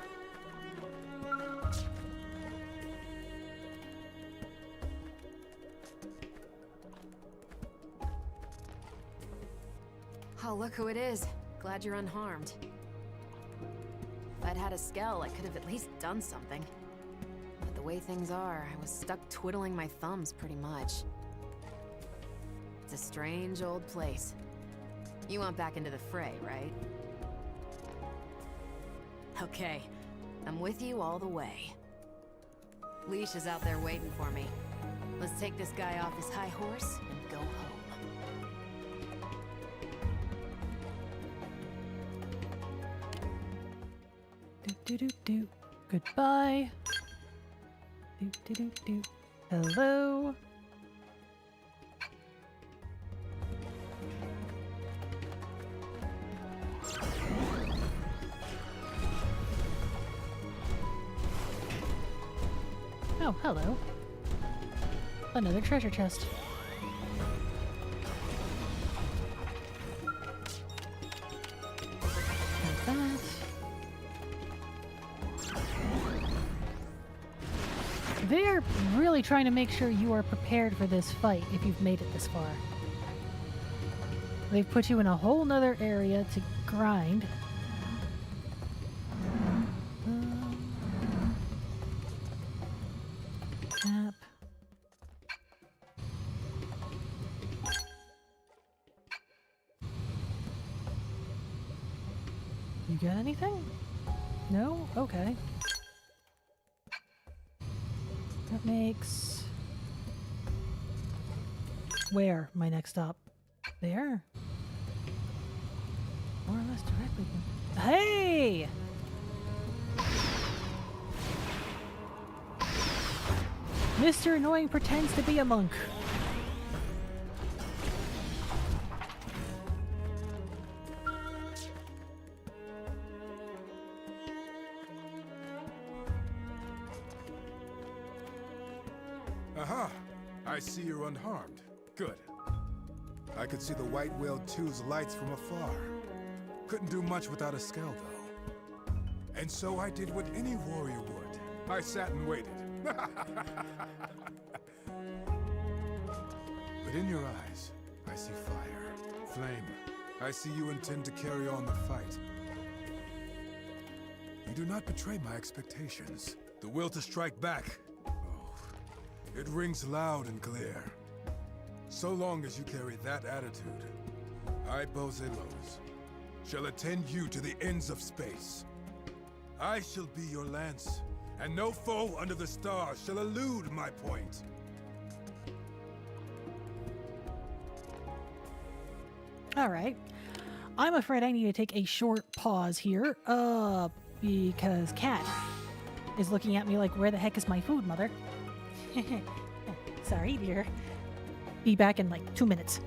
Oh, look who it is. Glad you're unharmed. If I'd had a Skell, I could have at least done something. But the way things are, I was stuck twiddling my thumbs pretty much. It's a strange old place. You want back into the fray, right? Okay, I'm with you all the way. Leash is out there waiting for me. Let's take this guy off his high horse and go home. Do do do. Goodbye. Do do do do. Hello. Oh, hello. Another treasure chest. Like that. They're really trying to make sure you are prepared for this fight if you've made it this far. They've put you in a whole nother area to grind. Map. You got anything? No? Okay. That makes... Where? My next stop? There? More or less directly. Hey! Mr. Annoying pretends to be a monk. Aha! I see you're unharmed. Good. I could see the White Whale 2's lights from afar. Couldn't do much without a Skell, though. And so I did what any warrior would. I sat and waited. But in your eyes, I see fire, flame. I see you intend to carry on the fight. You do not betray my expectations. The will to strike back. It rings loud and clear. So long as you carry that attitude, I, Bozelos, shall attend you to the ends of space. I shall be your lance, and no foe under the stars shall elude my point. Alright. I'm afraid I need to take a short pause here, because Cat is looking at me like, where the heck is my food, mother? Sorry, dear. Be back in like 2 minutes.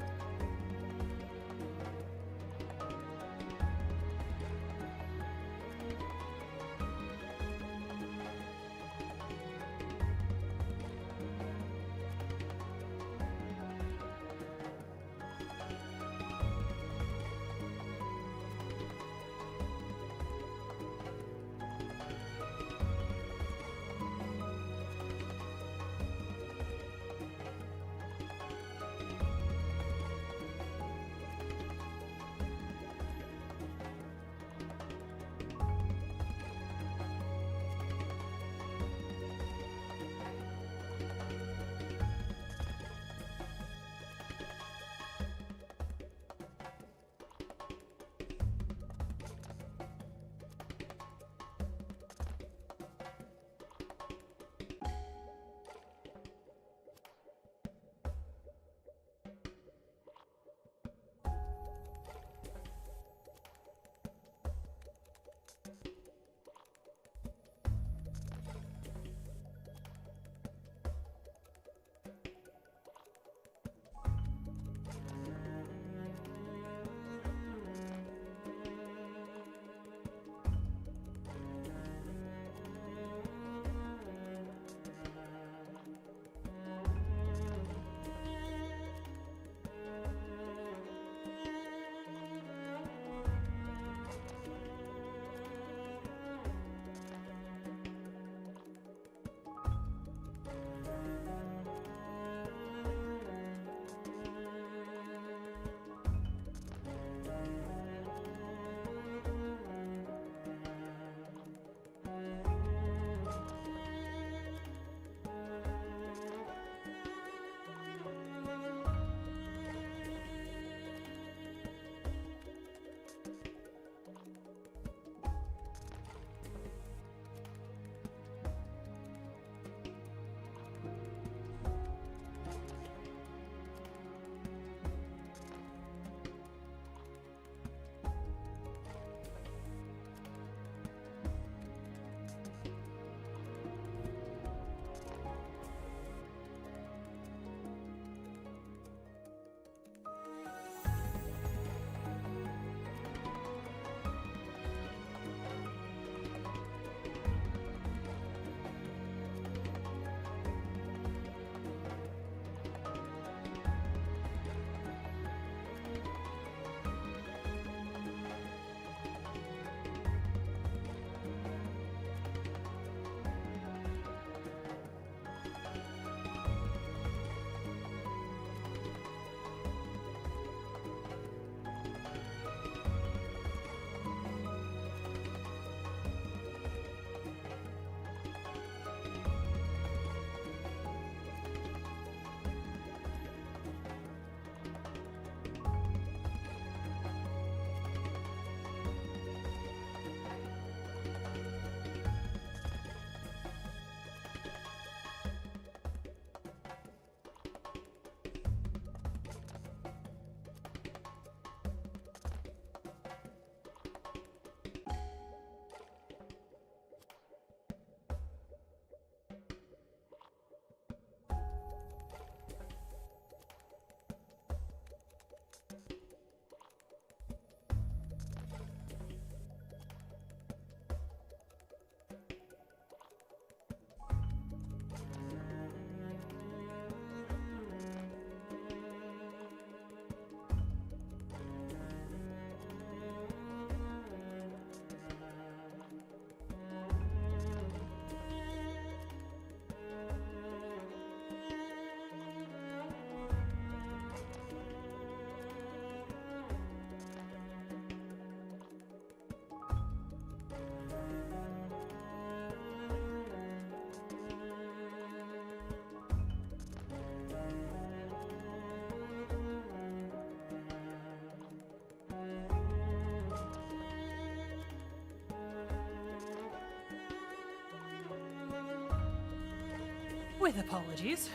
With apologies.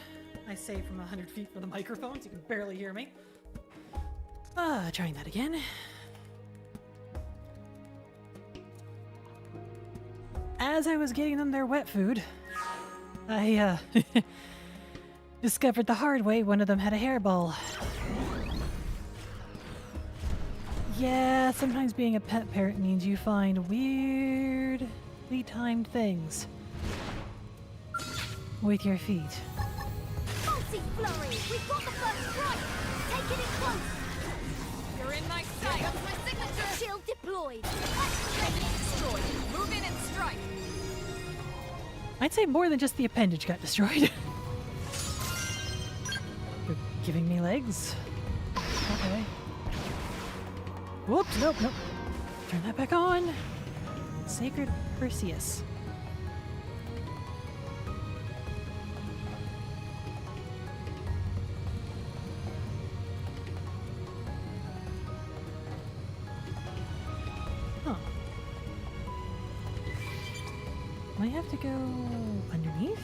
I say from 100 feet from the microphone, so you can barely hear me. Trying that again. As I was getting them their wet food, I, discovered the hard way one of them had a hairball. Yeah, sometimes being a pet parent means you find weirdly timed things with your feet. Fancy flurry! We've got the first strike! Take it in close! You're in my sight! That's my signature! Shield deployed! Destroyed. Move in and strike! I'd say more than just the appendage got destroyed. You're giving me legs? Okay. Whoops, nope. Turn that back on. Sacred Perseus. Huh. I have to go underneath?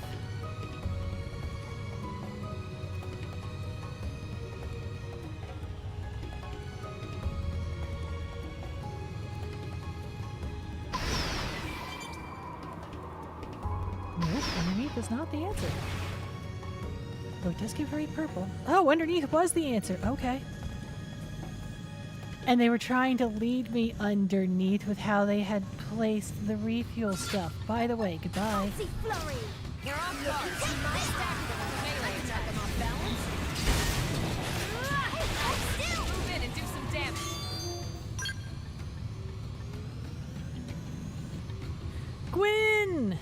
Nope, underneath is not the answer. Oh, it does get very purple. Oh, underneath was the answer. Okay. And they were trying to lead me underneath with how they had placed the refuel stuff. By the way, goodbye. Fancy flurry! You're off guard. Melee attack them off balance. Move in and do some damage. Gwyn!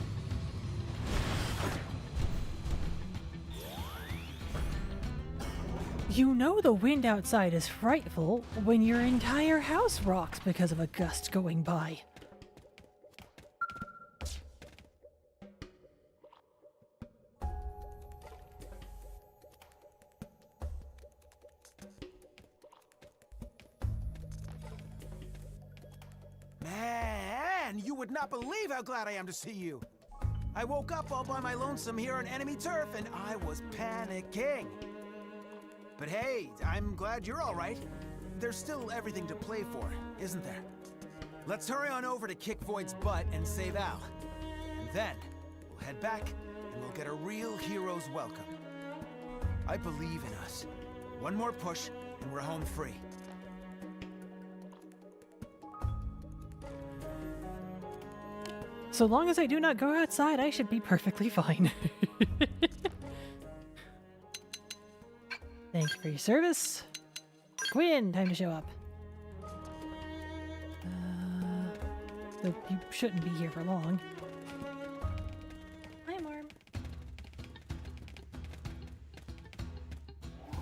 You know the wind outside is frightful when your entire house rocks because of a gust going by. Man, you would not believe how glad I am to see you. I woke up all by my lonesome here on enemy turf, and I was panicking. But hey, I'm glad you're all right. There's still everything to play for, isn't there? Let's hurry on over to kick Void's butt and save Al. And then, we'll head back, and we'll get a real hero's welcome. I believe in us. One more push, and we're home free. So long as I do not go outside, I should be perfectly fine. Thank you for your service. Gwyn, time to show up. Though you shouldn't be here for long. Hi, Marm.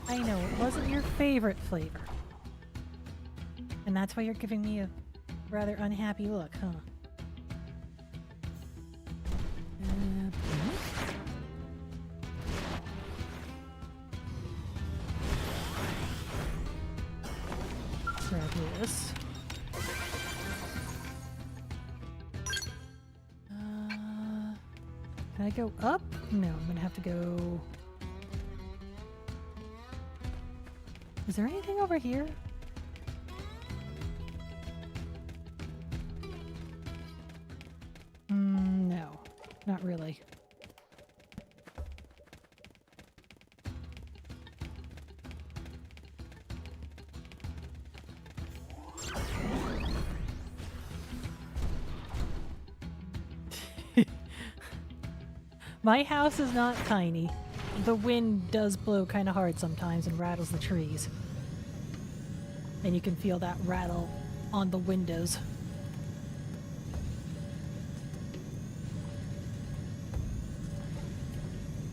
I know, it wasn't your favorite flavor. And that's why you're giving me a rather unhappy look, huh? Grab this. Can I go up? No, I'm gonna have to go... Is there anything over here? No, not really. My house is not tiny. The wind does blow kind of hard sometimes and rattles the trees. And you can feel that rattle on the windows.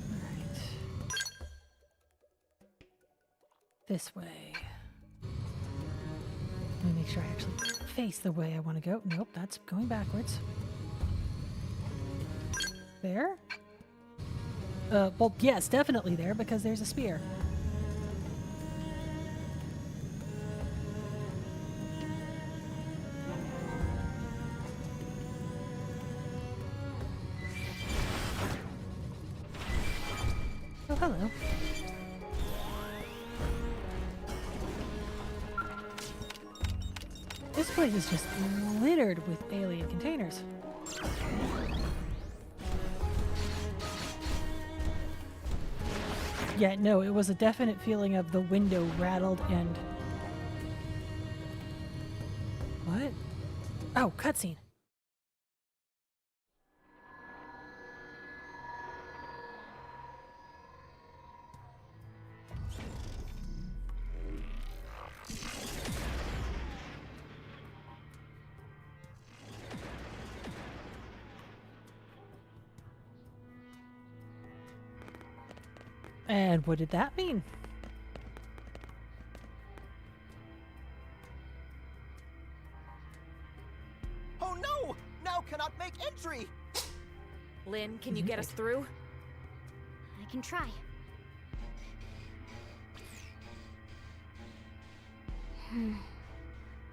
Alright. This way. Let me make sure I actually face the way I want to go. Nope, that's going backwards. There? Well, yes, definitely there, because there's a spear. This place is just littered with alien containers. Yeah, no, it was a definite feeling of the window rattled and... What? Oh, cutscene. And what did that mean? Oh no! Now cannot make entry! Lynn, can you get us through? I can try.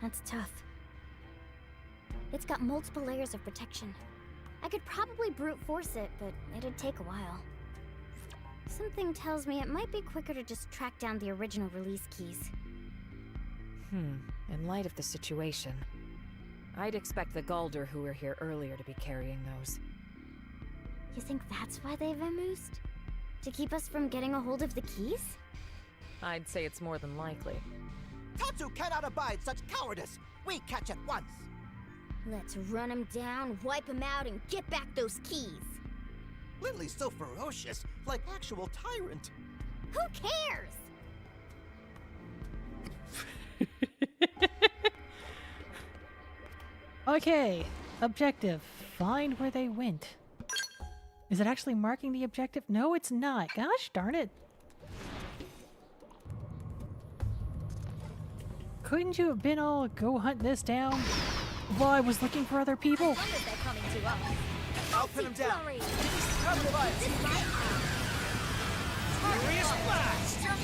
That's tough. It's got multiple layers of protection. I could probably brute force it, but it'd take a while. Something tells me it might be quicker to just track down the original release keys. In light of the situation, I'd expect the Galder who were here earlier to be carrying those. You think that's why they've vamoosed? To keep us from getting a hold of the keys? I'd say it's more than likely. Tatsu cannot abide such cowardice! We catch at once! Let's run him down, wipe him out, and get back those keys! Lindley's so ferocious, like actual tyrant. Who cares? Okay, objective. Find where they went. Is it actually marking the objective? No, it's not. Gosh darn it. Couldn't you have been all go hunt this down while I was looking for other people? I'll pin him down.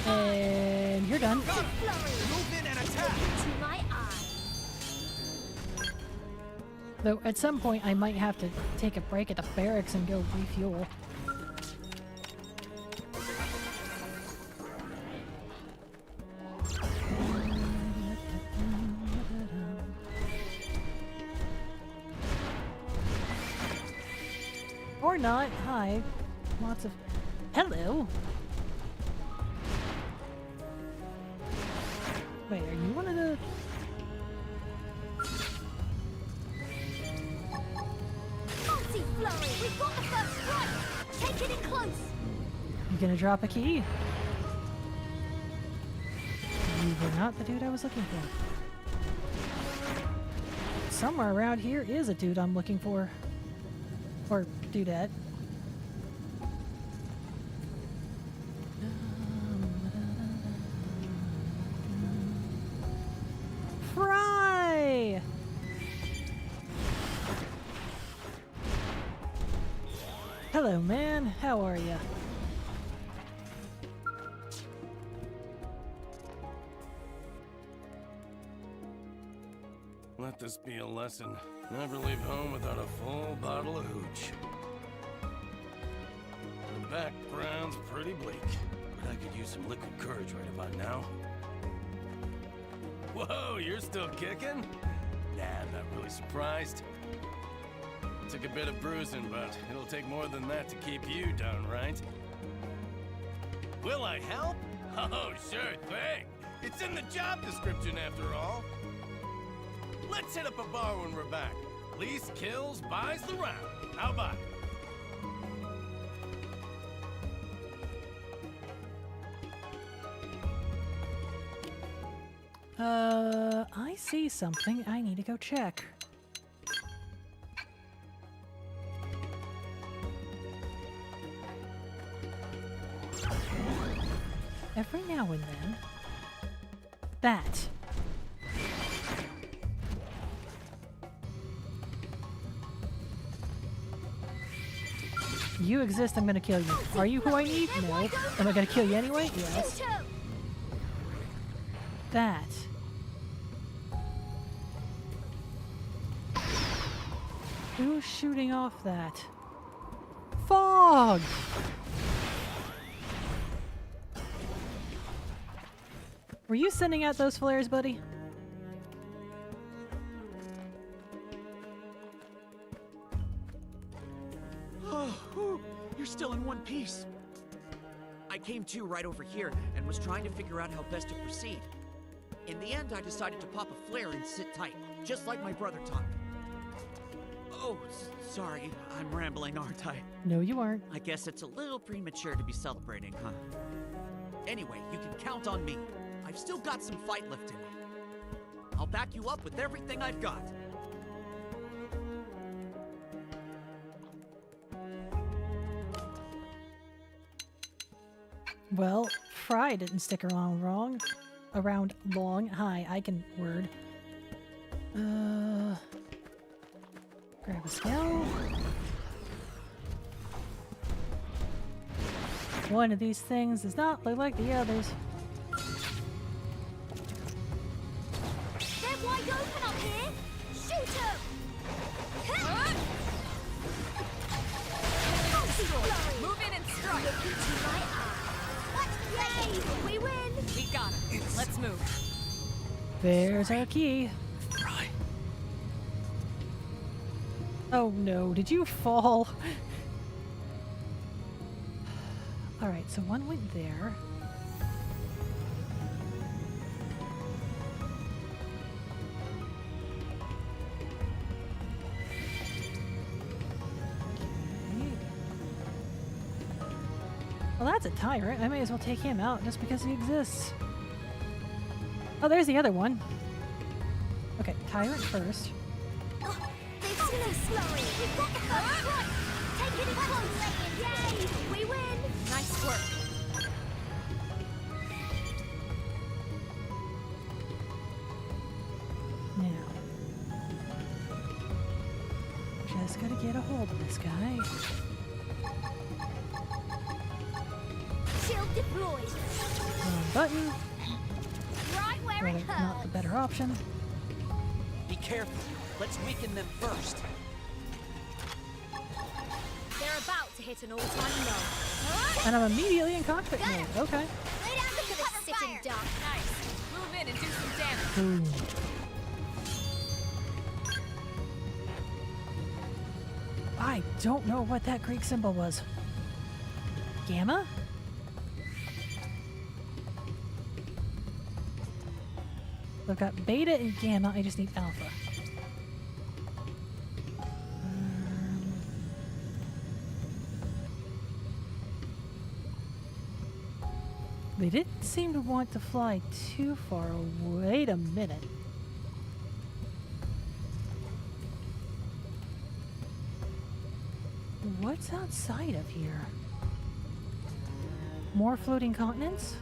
And you're done. Move in and attack. Though at some point I might have to take a break at the barracks and go refuel. Or not. Hi. Lots of... Hello. Wait, are you one of the... Multi-flurry! We've got the first strike! Take it in close! You gonna drop a key? You were not the dude I was looking for. Somewhere around here is a dude I'm looking for. Or dudette. Fry! Hello, man. How are ya? Let this be a lesson. Never leave home without a full bottle of hooch. The background's pretty bleak, but I could use some liquid courage right about now. Whoa, you're still kicking? Nah, I'm not really surprised. Took a bit of bruising, but it'll take more than that to keep you down, right? Will I help? Oh, sure thing. It's in the job description after all. Let's hit up a bar when we're back. Least kills buys the round. How about it? I see something. I need to go check. Every now and then. That. You exist, I'm gonna kill you. Are you who I need? No. Am I gonna kill you anyway? Yes. That. Who's shooting off that? Fog! Were you sending out those flares, buddy? you're still in one piece. I came to right over here and was trying to figure out how best to proceed. In the end, I decided to pop a flare and sit tight, just like my brother taught me. Oh, sorry, I'm rambling, aren't I? No, you aren't. I guess it's a little premature to be celebrating, huh? Anyway, you can count on me. I've still got some fight left in me. I'll back you up with everything I've got. Well, Fry didn't stick around long. Hi, I can word. Grab a spell. One of these things does not look like the others. They're wide open up here! Shoot them! Move in and strike! Look into my eyes! Yay! We win! We got him. Let's move. There's our key. Right. Oh no, did you fall? Alright, so one went there. Well, that's a tyrant. I may as well take him out just because he exists. Oh, there's the other one. Okay, tyrant first. They've seen us slowly! We've got the first strike! Take it close! Yay! We win! Nice work. Now. Just gotta get a hold of this guy. Shield deployed! Wrong button. Right where Rather, it not the hurts! better option. Be careful. Let's weaken them first. They're about to hit an all-time low. And I'm immediately in cockpit mode. Okay. Lay down look at this sitting duck! Nice. Move in and do some damage. Boom. I don't know what that Greek symbol was. Gamma? I've got beta and gamma, I just need alpha. They didn't seem to want to fly too far. Wait a minute. What's outside of here? More floating continents?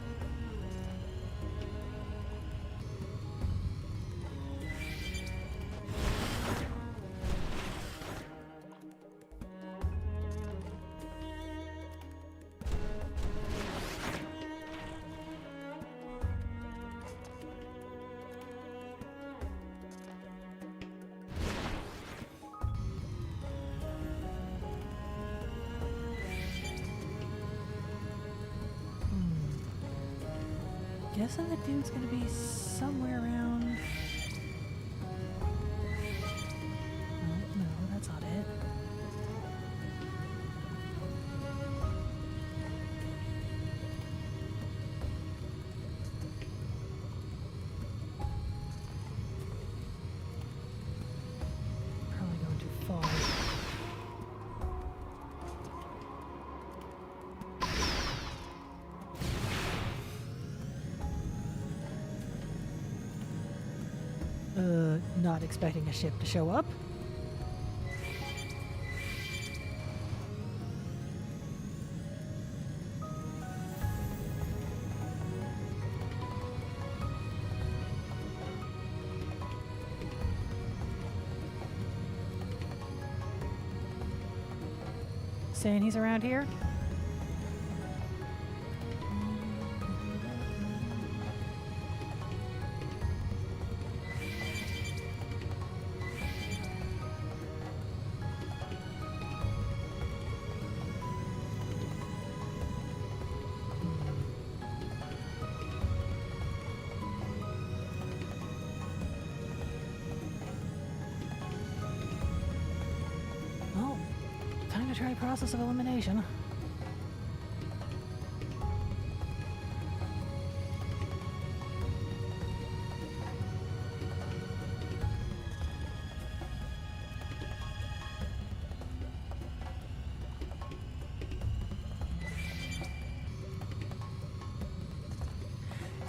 Guessing the dude's gonna be somewhere around. Oh, no, that's not it. Probably going too far. Not expecting a ship to show up. Saying he's around here? Well, time to try process of elimination.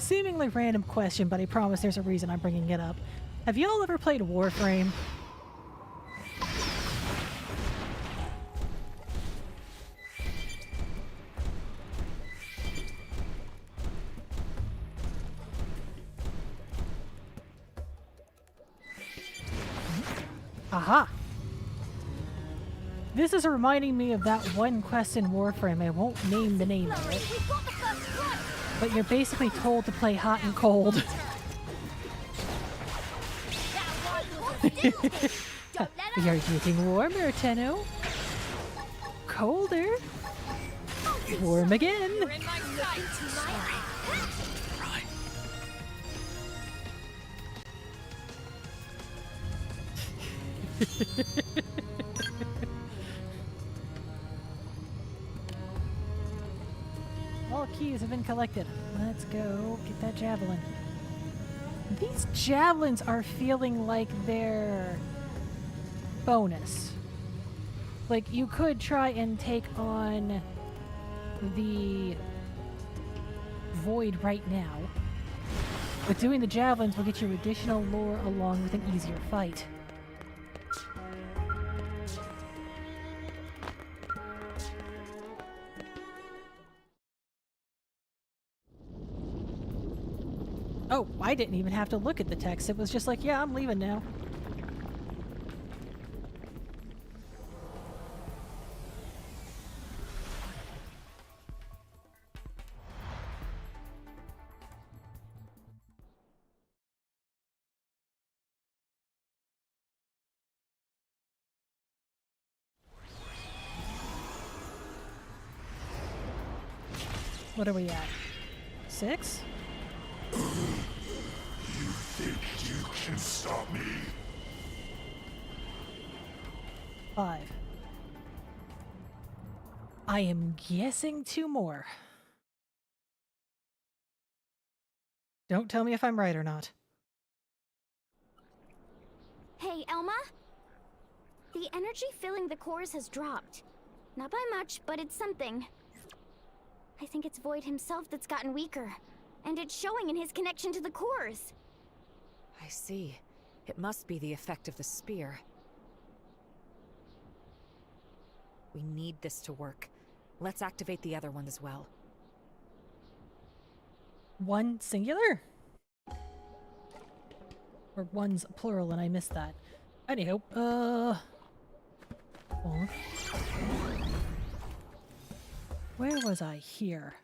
seemingly random question, but I promise there's a reason I'm bringing it up. Have y'all ever played Warframe? Aha! This is reminding me of that one quest in Warframe. I won't name the name of it. But you're basically told to play hot and cold. We are getting warmer, Tenno. Colder. Warm again. All keys have been collected. Let's go get that javelin. These javelins are feeling like they're bonus. Like, you could try and take on the Void right now, but doing the javelins will get you additional lore along with an easier fight. Oh, I didn't even have to look at the text. It was just like, yeah, I'm leaving now. What are we at? 6? You think you can stop me? 5. I am guessing 2 more. Don't tell me if I'm right or not. Hey, Elma? The energy filling the cores has dropped. Not by much, but it's something. I think it's Void himself that's gotten weaker. And it's showing in his connection to the cores. I see. It must be the effect of the spear. We need this to work. Let's activate the other one as well. 1 singular? Or 1's plural and I missed that. Anyhow, where was I here?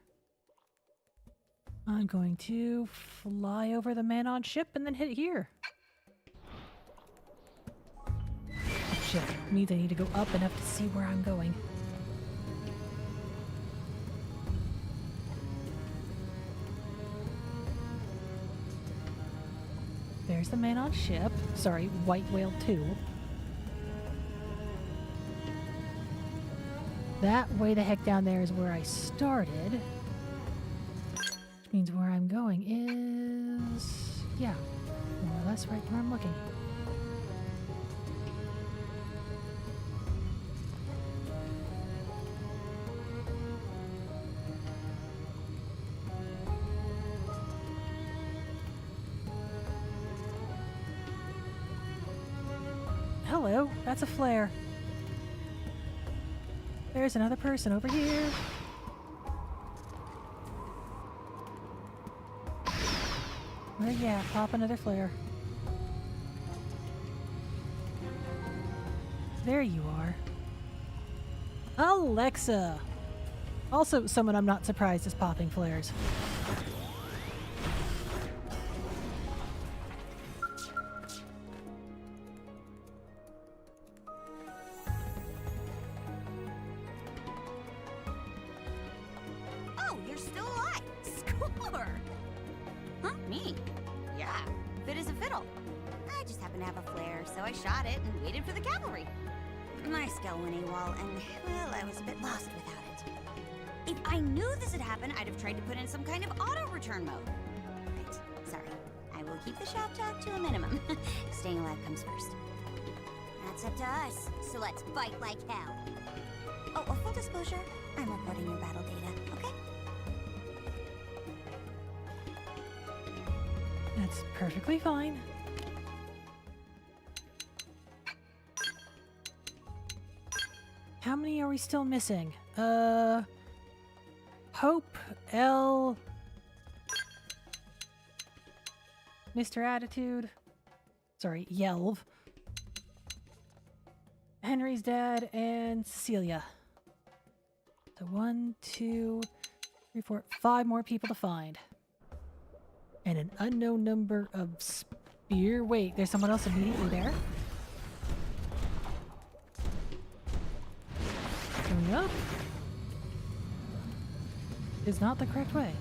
I'm going to fly over the man on ship and then hit here. Shit, means I need to go up enough to see where I'm going. There's the man on ship. Sorry, White Whale 2. That way the heck down there is where I started. Which means where I'm going is... yeah, more or less right where I'm looking. Hello, that's a flare. There's another person over here. Where you at? Pop another flare. There you are. Alexa! Also, someone I'm not surprised is popping flares. Oh, you're still alive. Score! Huh? Me? Yeah, fit as a fiddle. I just happened to have a flare, so I shot it and waited for the cavalry. My skill went AWOL, and, well, I was a bit lost without it. If I knew this had happened, I'd have tried to put in some kind of auto-return mode. Right, sorry. I will keep the shop talk to a minimum. Staying alive comes first. That's up to us, so let's fight like hell. Oh, a full disclosure, I'm reporting your battle data, okay? It's perfectly fine. How many are we still missing? Hope, L, Mr. Attitude, sorry, Yelv, Henry's dad, and Cecilia. So 1, 2, 3, 4, 5 more people to find. And an unknown number of spear. Wait, there's someone else immediately there? Coming up is not the correct way.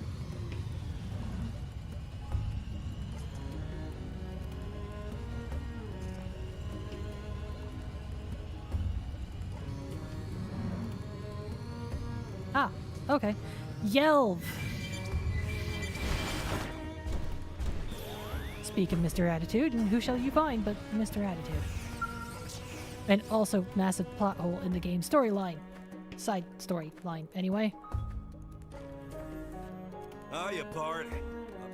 Ah, okay. Yelv! Speak of Mr. Attitude, and who shall you find but Mr. Attitude? And also, massive plot hole in the game storyline. Side storyline, anyway. Hiya, Bart. Up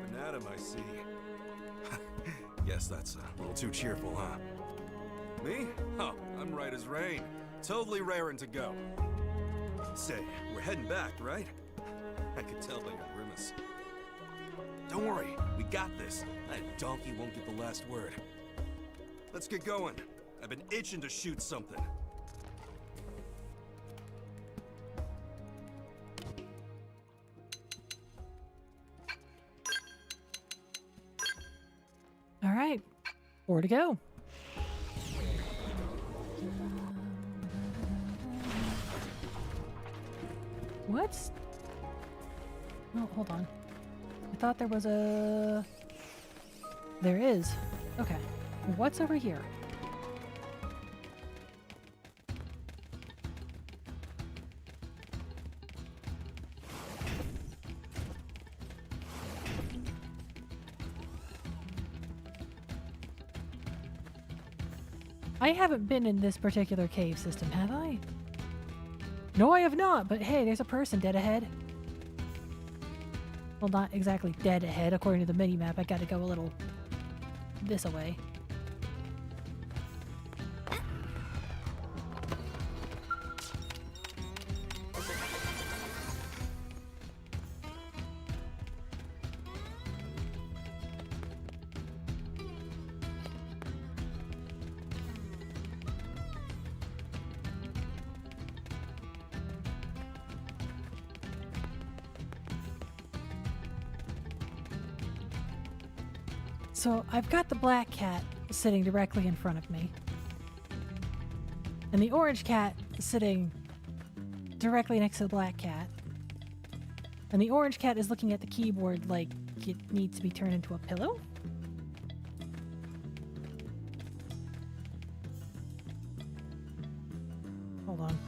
and at 'em, I see. Guess that's a little too cheerful, huh? Me? Oh, I'm right as rain. Totally raring to go. Say, we're heading back, right? I could tell by your grimace. Don't worry, we got this. That donkey won't get the last word. Let's get going. I've been itching to shoot something. All right, 4 to go. What's... Oh, hold on. I thought there was a... There is. Okay. What's over here? I haven't been in this particular cave system, have I? No, I have not, but hey, there's a person dead ahead. Well, not exactly dead ahead. According to the minimap, I gotta go a little this away. So I've got the black cat sitting directly in front of me. And the orange cat sitting directly next to the black cat. And the orange cat is looking at the keyboard like it needs to be turned into a pillow. Hold on.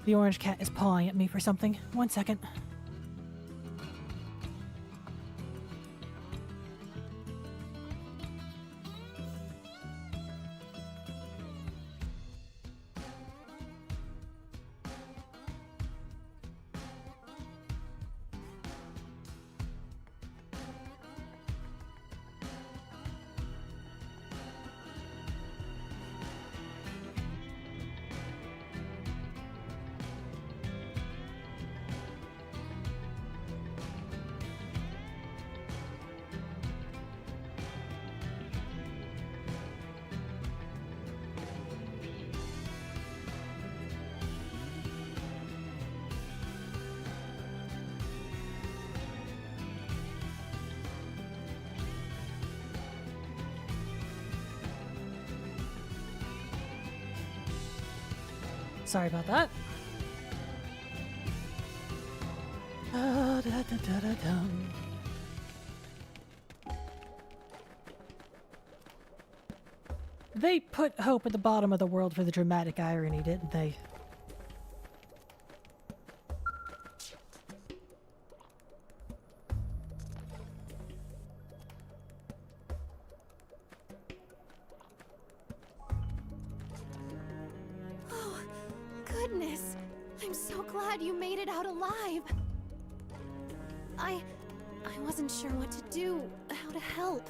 The orange cat is pawing at me for something. 1 second. Sorry about that. They put hope at the bottom of the world for the dramatic irony, didn't they? Goodness, I'm so glad you made it out alive. I wasn't sure what to do, how to help.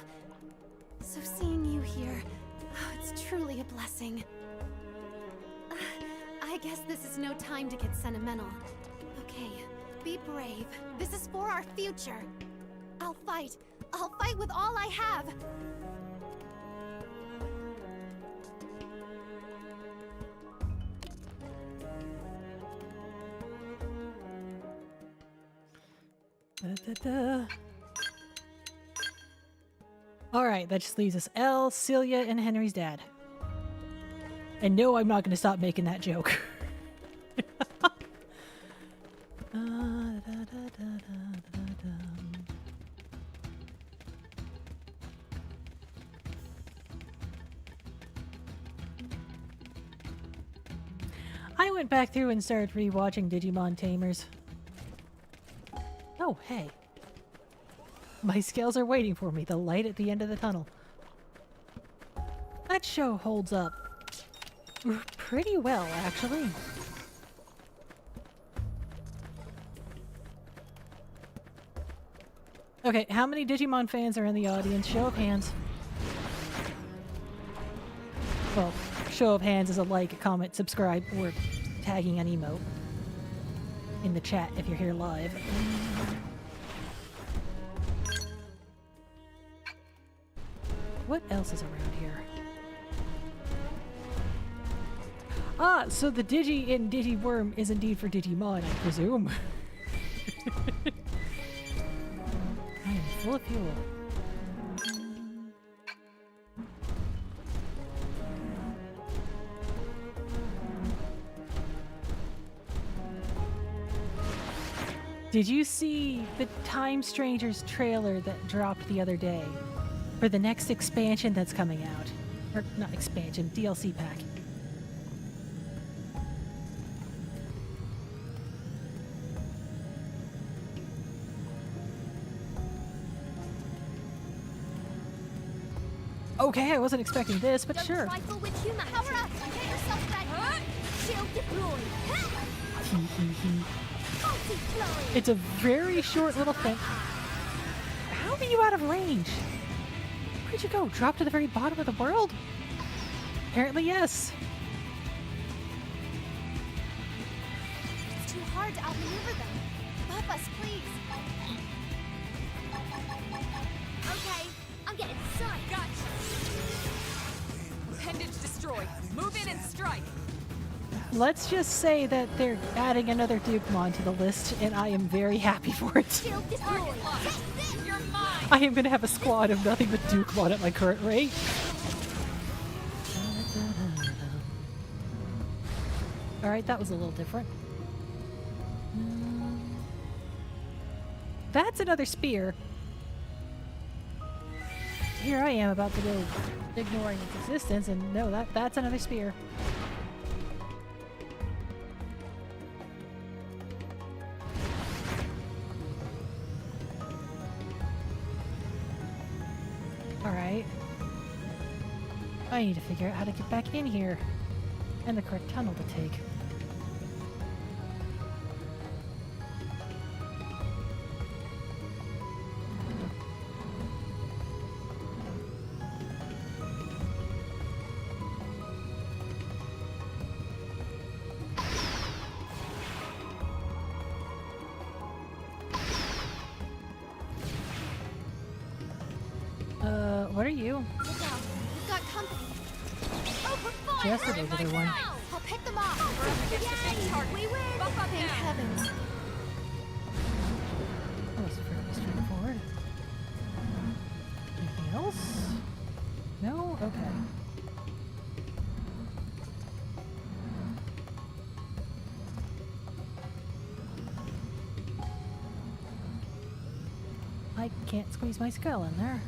So seeing you here, it's truly a blessing. I guess this is no time to get sentimental. Okay, be brave. This is for our future. I'll fight. I'll fight with all I have. Alright, that just leaves us Elle, Celia, and Henry's dad. And no, I'm not going to stop making that joke. I went back through and started rewatching Digimon Tamers. Oh, hey. My scales are waiting for me, the light at the end of the tunnel. That show holds up pretty well, actually. Okay, how many Digimon fans are in the audience? Show of hands. Well, show of hands is a like, a comment, subscribe, or tagging an emote in the chat if you're here live. What else is around here? Ah, so the Digi in Digiworm is indeed for Digimon, I presume. I am full of fuel. Did you see the Time Strangers trailer that dropped the other day for the next expansion that's coming out? Or not expansion, DLC pack. Okay, I wasn't expecting this, but Don't sure. trifle with humanity. Power up! Get yourself ready! Shield deployed! Multi-flurry! It's a very short little thing. How are you out of range? Where'd you go? Drop to the very bottom of the world? Apparently, yes. It's too hard to outmaneuver them. Help us, please. Okay, I'm getting psyched. Gotcha. Appendage destroyed. Move in and strike. Let's just say that they're adding another Dukemon to the list, and I am very happy for it. Shield deployed! You're mine. I am going to have a squad of nothing but Dukemon at my current rate. Alright, that was a little different. That's another spear. Here I am about to go ignoring its existence, and no, that's another spear. Alright. I need to figure out how to get back in here. And the correct tunnel to take. What are you? Look out, we've got company. Open fire! Just a regular one. I'll pick them off. We win! Thank heavens. That was fairly straightforward. Anything else? No? Okay. I can't squeeze my skull in there.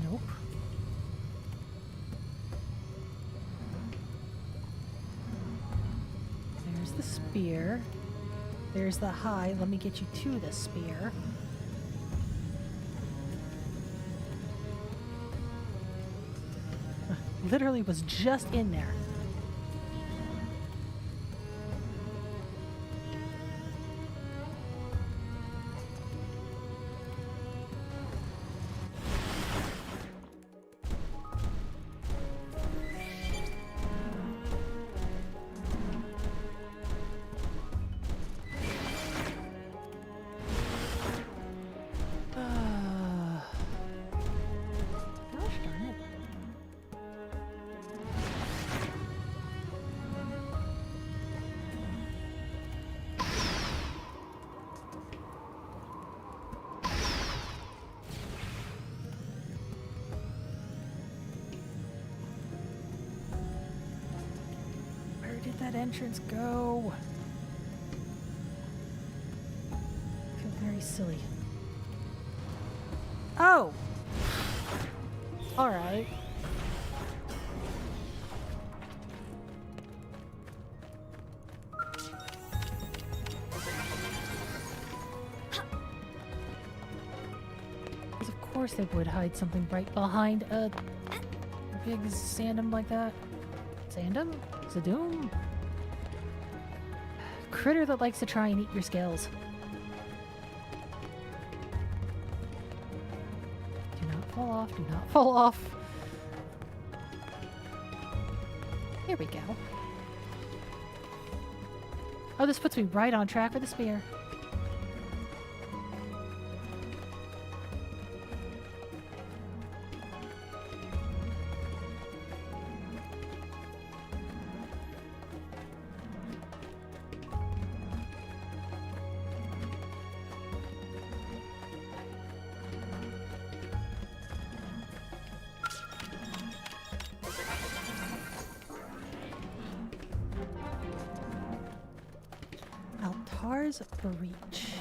Nope. There's the spear. There's the high. Let me get you to the spear. Literally was just in there. that entrance go? I feel very silly. Oh! Alright. Because of course they would hide something right behind a big sandom like that. Sandom? Zadoom? Critter that likes to try and eat your scales. Do not fall off, do not fall off. Here we go. Oh, this puts me right on track for the spear. Altar's Breach.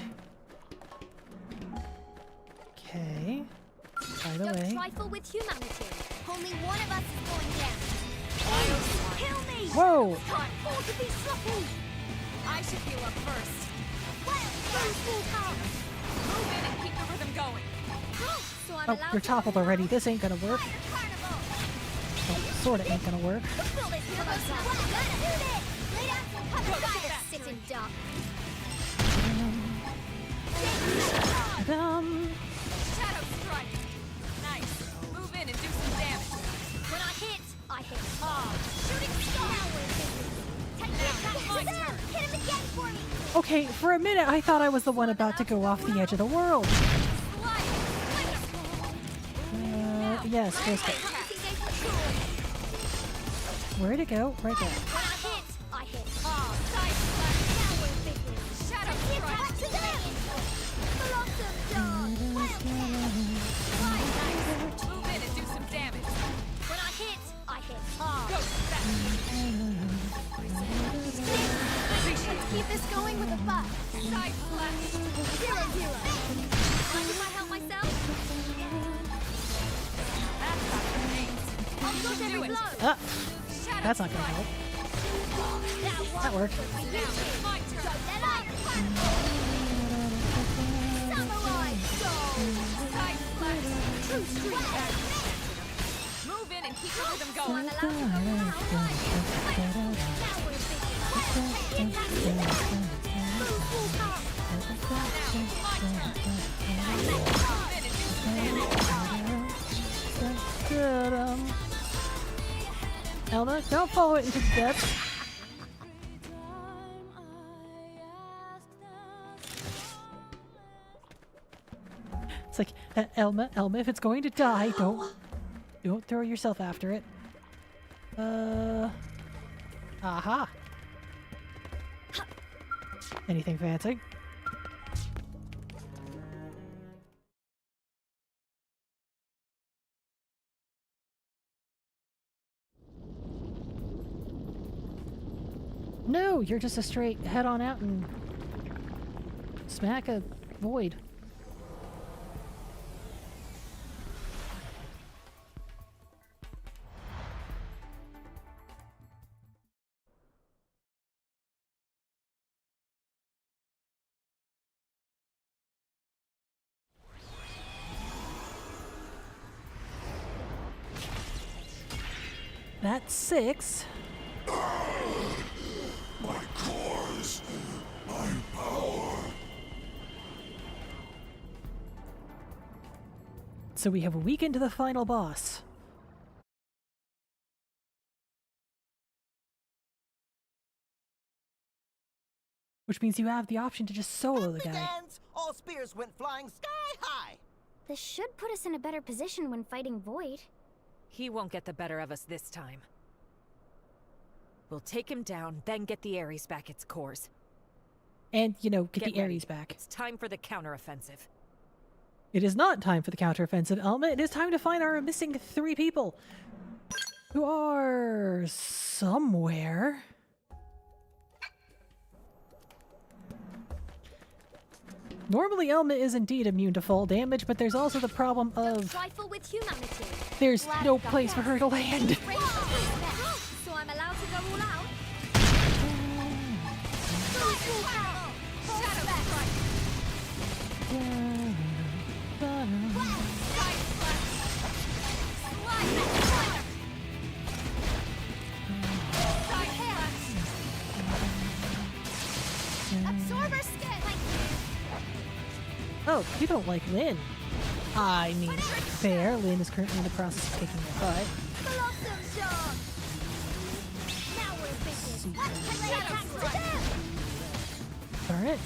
Okay. By the Don't way. trifle with humanity. Only one of us is going down. Kill me! Whoa! Can't afford to be sloppy! I should heal up first. Move in and keep the rhythm going. So I'm Oh, allowed you're to toppled already. This ain't gonna work. Oh, sorta ain't gonna work. feel this closer. Do this! Lay down some cover. Sit in dark. Shadow strike. Nice. Move in and do some damage. When I hit. Shooting star. Take it. My turn. Hit him again for me. Okay, for a minute I thought I was the one about to go off the edge of the world. Yes, risk it. Where'd it go? Right there. I hit. Shadow Move in and do some damage. When I hit. Go Let's keep this going with a buck. Side flash. 0-0. Mind if I help myself? I'll dodge every blow. That's not gonna help. That worked. My turn. Don't let up. Samurai soul. Side flash. True street. Move in and keep the rhythm going. Elma, don't follow it into the depths. It's like, Elma, if it's going to die, don't throw yourself after it. Aha. Anything fancy? No, you're just a straight head on out and smack a void. That's 6. My cause, my power. So we have a week into the final boss. Which means you have the option to just solo the guy. All spears went flying sky high. This should put us in a better position when fighting Void. He won't get the better of us this time. We'll take him down, then get the Ares back its cores. And, you know, get the ready. Ares back. It's time for the counteroffensive. It is not time for the counteroffensive, Elma. It is time to find our missing 3 people. Who are somewhere. Normally Elma is indeed immune to fall damage, but there's also the problem of Trifle with humanity. there's no place for her to land. So I'm allowed to go all out? Absorber skin! Oh, you don't like Lynn. I mean, fair. Lynn is currently in the process of kicking your butt. Blossom shot! Now we're busy. Let's play attack to them! Alright.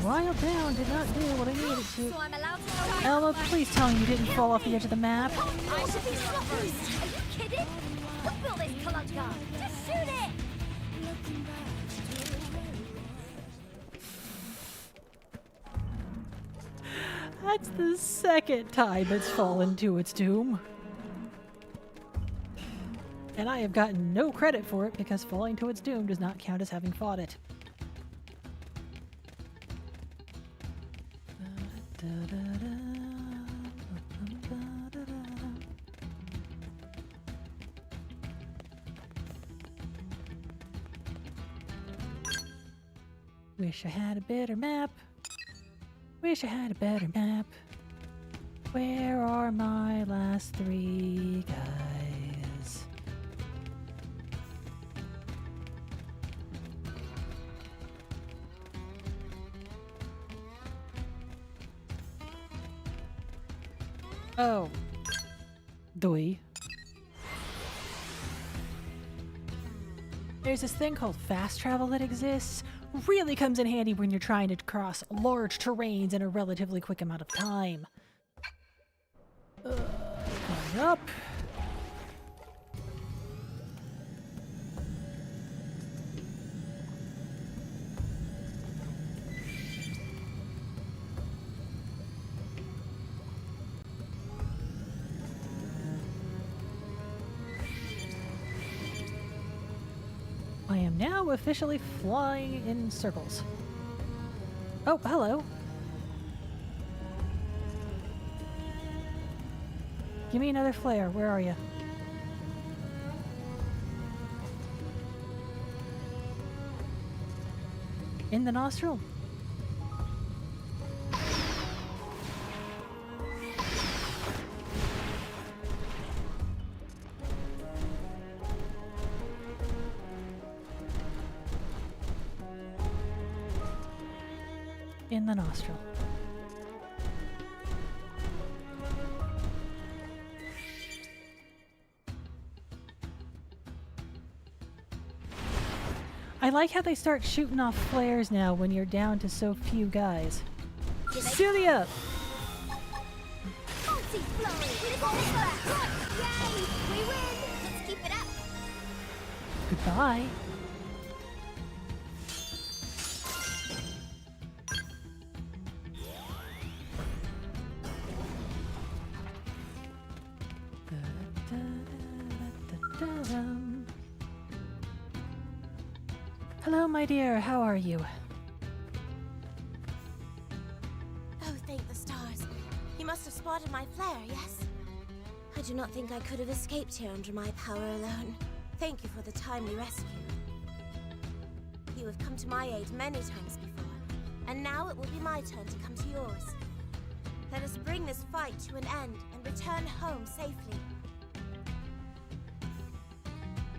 Wild Down did not do what I needed to. So I'm allowed to go. Elma, please tell me you didn't fall off the edge of the map. I should be sloppy. Are you kidding? Who built this collector? Just shoot it! That's the second time it's fallen to its doom. And I have gotten no credit for it because falling to its doom does not count as having fought it. Wish I had a better map. Wish I had a better map. Where are my last three guys? Oh. Doi. There's this thing called fast travel that exists. Really comes in handy when you're trying to cross large terrains in a relatively quick amount of time. Going up. I am now officially flying in circles. Oh, hello. Give me another flare. Where are you? In the nostril? In the nostril. I like how they start shooting off flares now when you're down to so few guys. Celia! Fancy flurry! Yay! We win! Let's keep it up! Goodbye. Hello, my dear. How are you? Oh, thank the stars. You must have spotted my flare, yes? I do not think I could have escaped here under my power alone. Thank you for the timely rescue. You have come to my aid many times before, and now it will be my turn to come to yours. Let us bring this fight to an end and return home safely.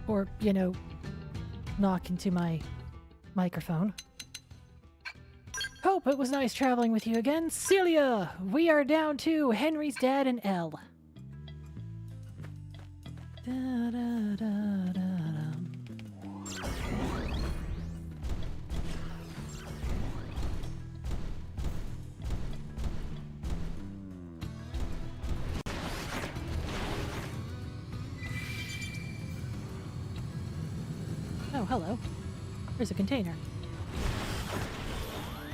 Or, you know, knock into my microphone. Hope it was nice traveling with you again. Celia, we are down to Henry's dad and Elle. Da, da, da, da, da. Oh, hello. There's a container.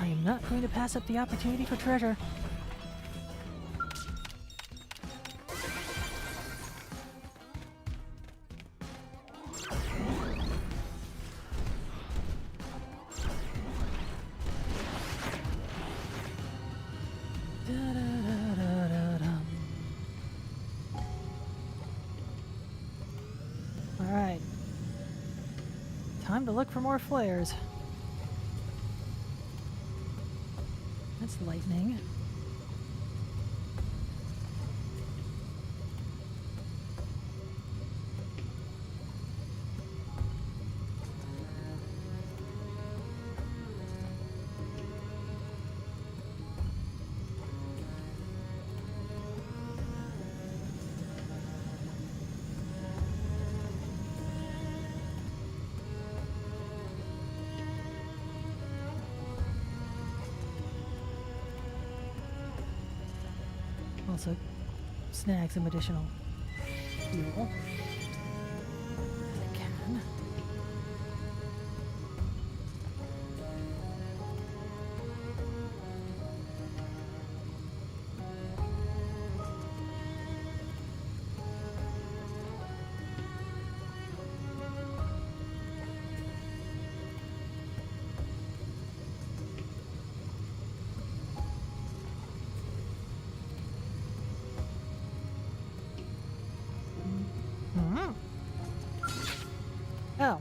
I am not going to pass up the opportunity for treasure. Time to look for more flares. That's lightning. Also snag some additional fuel. As I can. Oh.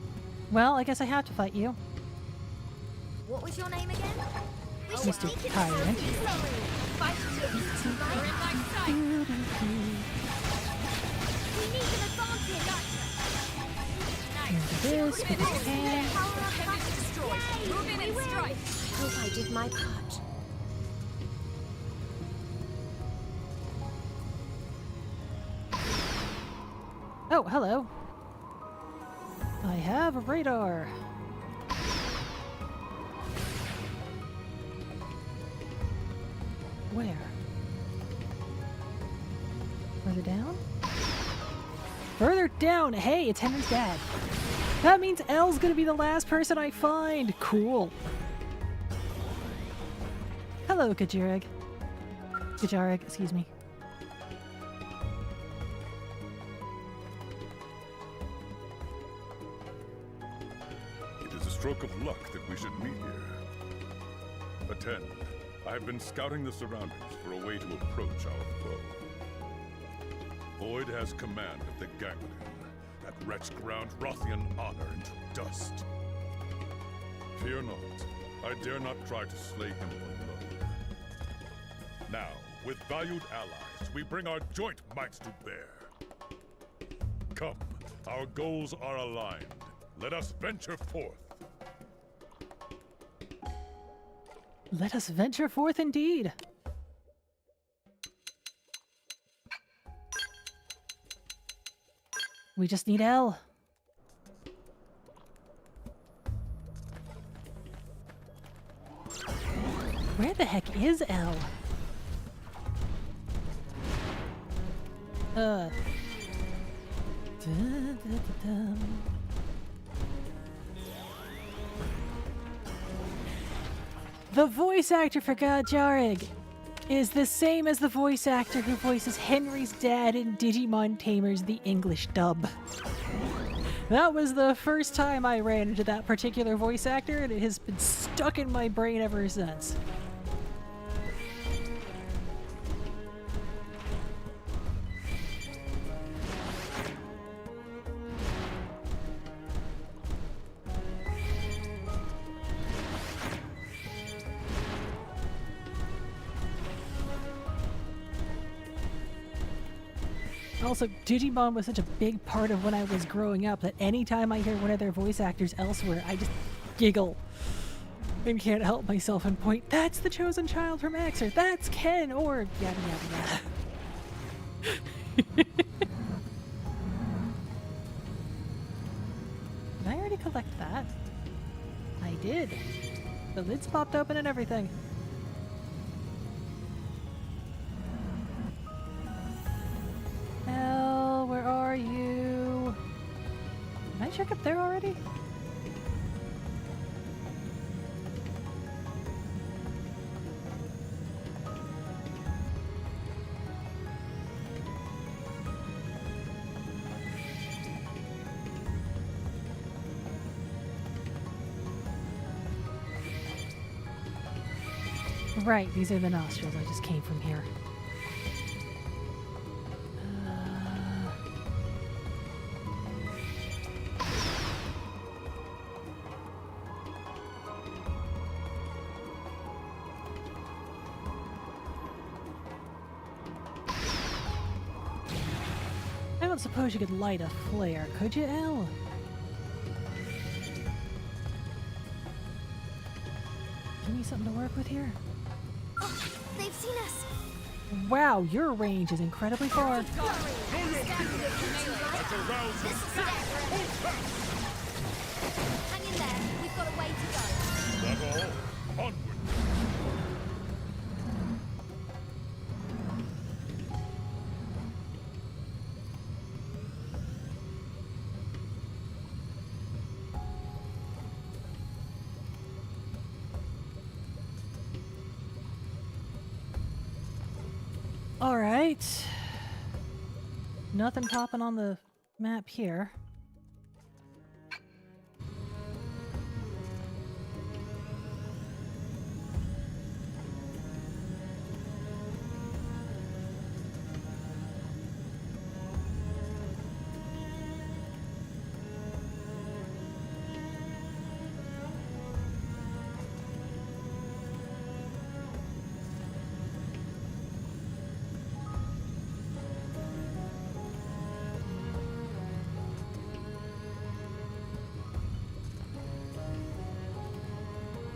Well, I guess I have to fight you. What was your name again? We should Mr. make it Tyrant. Fight till you see my eye. We need an advantage. This, because I can. Move in and strike. Hope I did my part. Oh, hello. I have a radar. Where? Further down? Further down! Hey, it's Henry's dad. That means Elle's gonna be the last person I find. Cool. Hello, Kajareg. Kajareg, excuse me. Stroke of luck that we should meet here. Attend. I have been scouting the surroundings for a way to approach our foe. Void has command of the Ganglion. That wretch ground Rothian honor into dust. Fear not. I dare not try to slay him alone. Now, with valued allies, we bring our joint mights to bear. Come, our goals are aligned. Let us venture forth. Let us venture forth indeed. We just need Elle. Where the heck is Elle? The voice actor for Kajareg is the same as the voice actor who voices Henry's dad in Digimon Tamers the English dub. That was the first time I ran into that particular voice actor, and it has been stuck in my brain ever since. Also, Digimon was such a big part of when I was growing up that anytime I hear one of their voice actors elsewhere, I just giggle and can't help myself and point, that's the chosen child from X, or that's Ken, or yada yada yada. Did I already collect that? I did. The lids popped open and everything. Elle, where are you? Did I check up there already? Right, these are the nostrils. I just came from here. don't suppose you could light a flare, could you, Elle? Give me something to work with here. Oh, they've seen us. Wow, your range is incredibly far. That's a rousing. Hang in there. We've got a way to go. Level. Onward. All right. Nothing popping on the map here.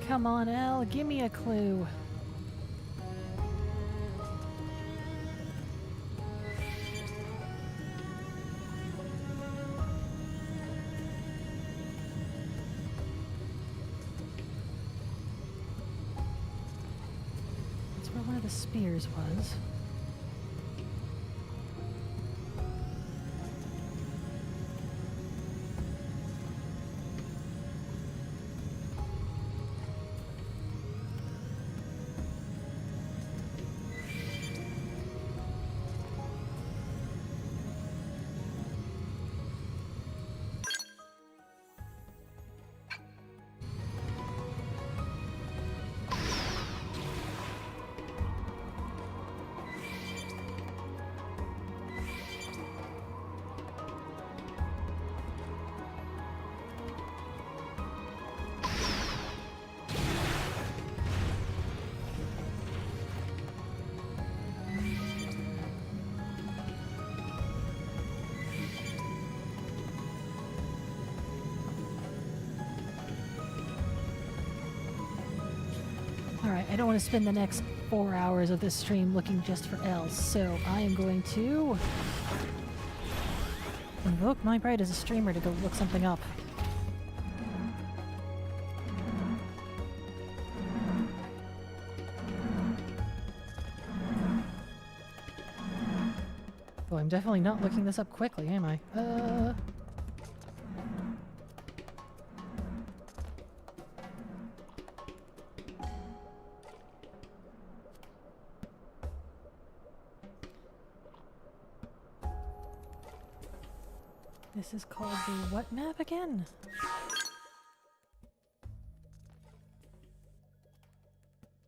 Come on, Elle, give me a clue. That's where one of the spears was. Alright, I don't want to spend the next 4 hours of this stream looking just for Els, so I am going to invoke my pride as a streamer to go look something up. Oh, I'm definitely not looking this up quickly, am I? This is called the what map again?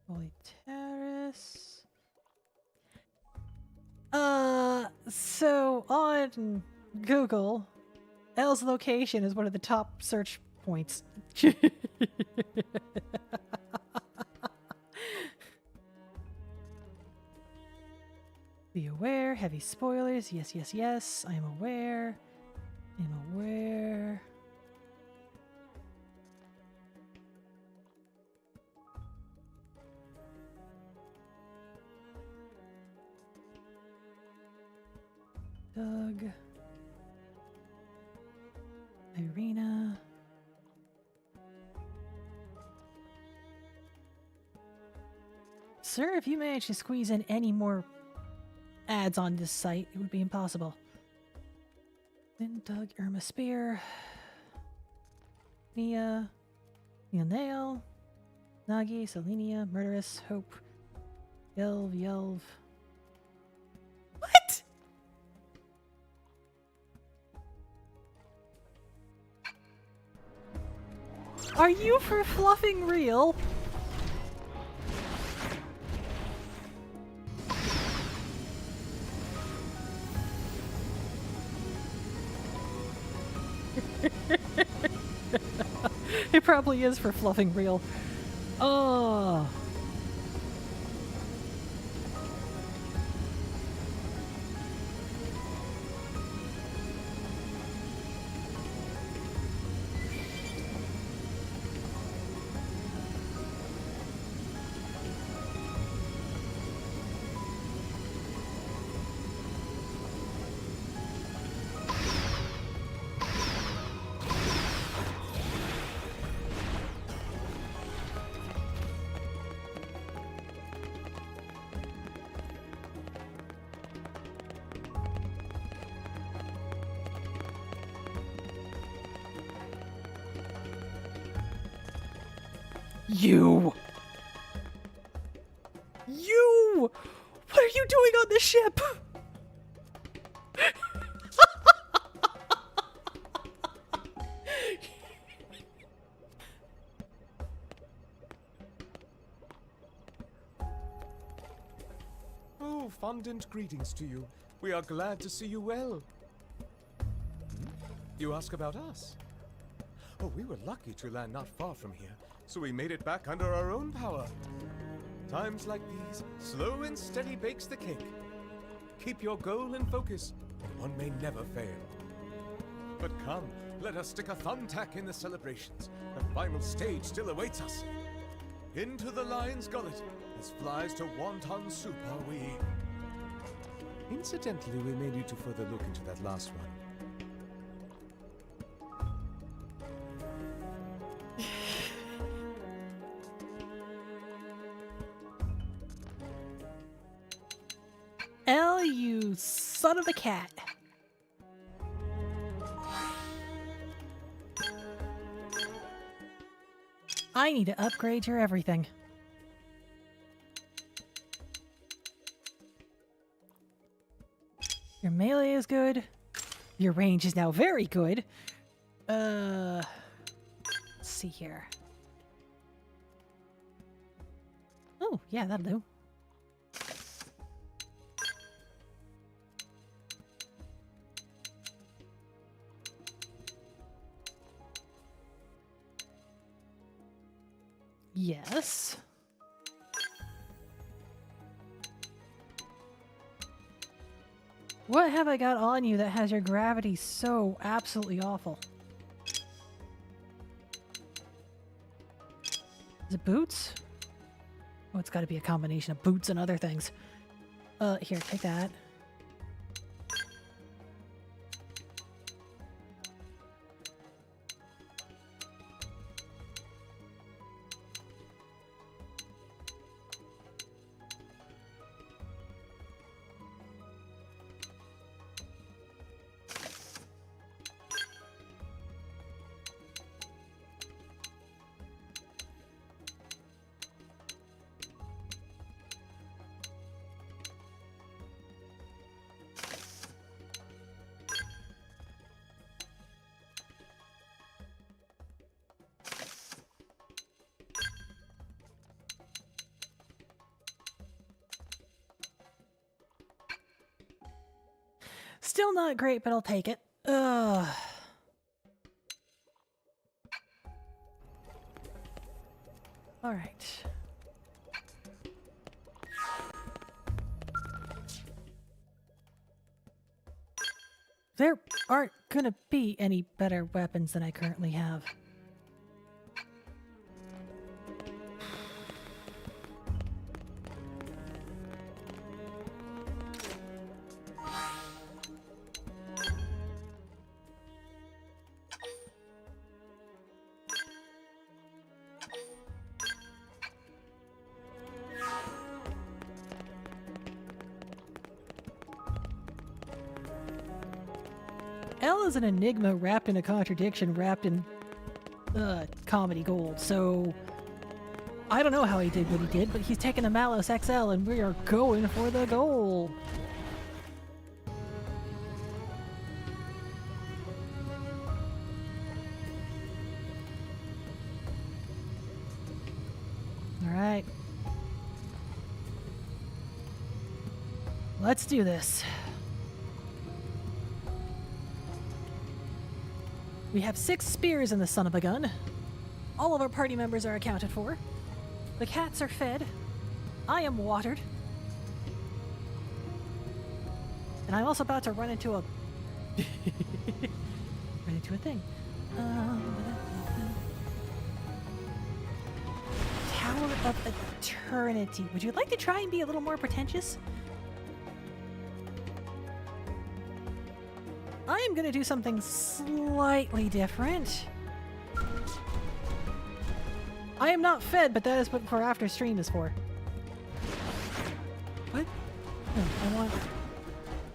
Holy Terrace. So on Google, Elle's location is one of the top search points. Be aware, heavy spoilers. Yes, yes, yes. I am aware. I'm aware. Doug. Irina. Sir, if you manage to squeeze in any more ads on this site, it would be impossible. Then Doug, Irma Spear, Nia, Neil Nail, Nagi, Selenia, Murderous, Hope, Yelv. What? Are you for fluffing real? It probably is for fluffing real. Oh. You! You! What are you doing on the ship? Oh, fondant greetings to you. We are glad to see you well. You ask about us? Oh, we were lucky to land not far from here, so we made it back under our own power. Times like these, slow and steady bakes the cake. Keep your goal in focus, and one may never fail. But come, let us stick a thumbtack in the celebrations. The final stage still awaits us. Into the lion's gullet, as flies to wonton soup are we. Incidentally, we may need to further look into that last one. Elle, you son of a cat. I need to upgrade your everything. Your melee is good. Your range is now very good. Let's see here. Oh, yeah, that'll do. Yes. What have I got on you that has your gravity so absolutely awful? Is it boots? Oh, it's got to be a combination of boots and other things. Here, take that. Still not great, but I'll take it. Ugh. All right. There aren't gonna be any better weapons than I currently have. Elle is an enigma wrapped in a contradiction wrapped in comedy gold, so I don't know how he did what he did, but he's taking the Malus XL and we are going for the goal. All right. Let's do this. We have 6 spears in the son of a gun. All of our party members are accounted for. The cats are fed. I am watered. And I'm also about to run into a... run into a thing. Tower of Eternity. Would you like to try and be a little more pretentious? I am going to do something slightly different. I am not fed, but that is what for after stream is for. What? No,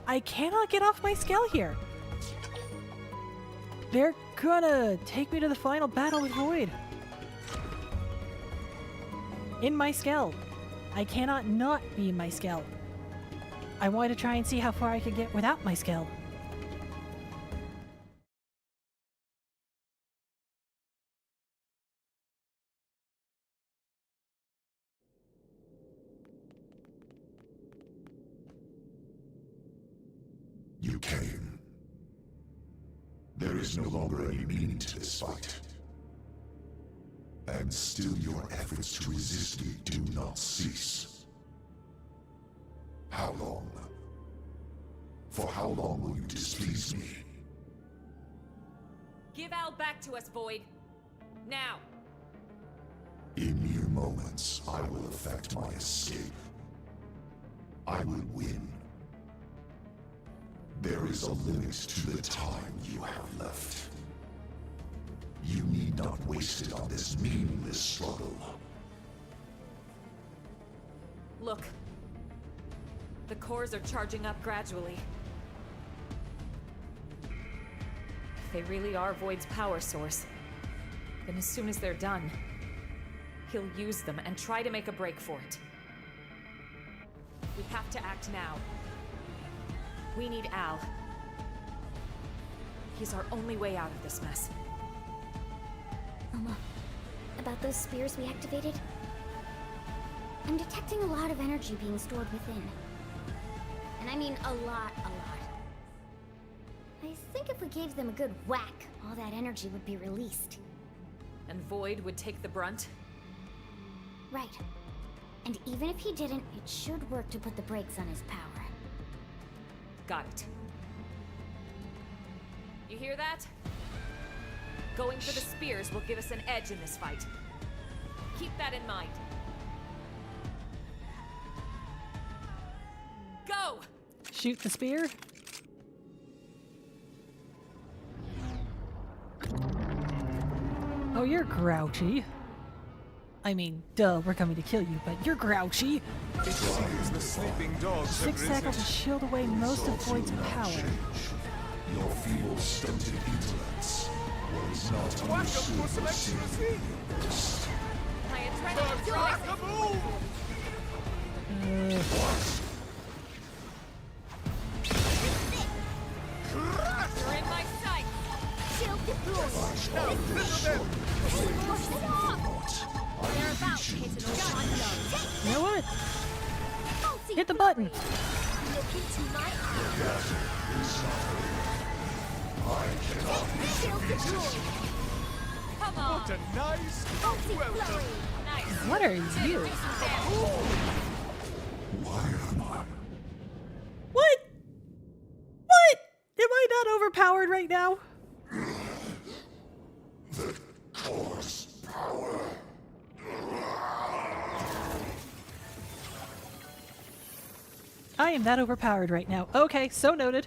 I cannot get off my scale here. They're gonna take me to the final battle with Void. in my Skell. I cannot not be in my Skell. I wanted to try and see how far I could get without my Skell. You came. There is no longer any meaning to this fight. And still your efforts to resist me do not cease. How long? For how long will you displease me? Give Al back to us, Void. Now. In mere moments, I will effect my escape. I will win. There is a limit to the time you have left. You need not waste it on this meaningless struggle. Look. The cores are charging up gradually. If they really are Void's power source, then as soon as they're done, he'll use them and try to make a break for it. We have to act now. We need Al. He's our only way out of this mess. Mama, about those spears we activated? I'm detecting a lot of energy being stored within. And I mean a lot. I think if we gave them a good whack, all that energy would be released. And Void would take the brunt? Right. And even if he didn't, it should work to put the brakes on his power. Got it. You hear that? Going for the spears will give us an edge in this fight. Keep that in mind. Go! Shoot the spear? Oh, you're grouchy. I mean, duh, we're coming to kill you, but you're grouchy. It seems the sleeping dogs Six have tackle to risen. shield away most of Void's power. Your feeble, stunted intellects was not Whack 'em understood for some or extra seen. My adrenaline You're in my sight! Shield deployed! They're about to hit an overdose. You know what? Hit the button! Look into my eyes! Shield deployed! Come on! What a nice Multi-flurry! Nice! What are you? Why am I? What? What? Am I not overpowered right now? The core's power. I am that overpowered right now. Okay, so noted.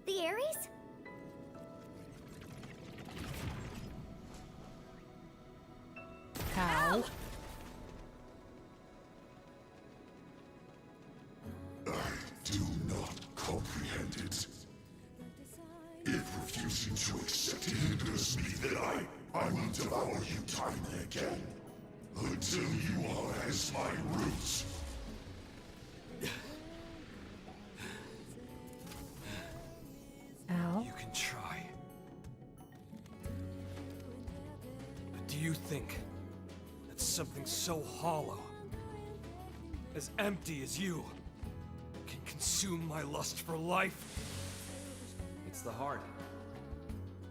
The Ares? How? I do not comprehend it. If refusing to accept hinders me, then I will devour you time and again. Until you are as my roots. Ow. You can try. But do you think that something so hollow, as empty as you, can consume my lust for life? It's the heart.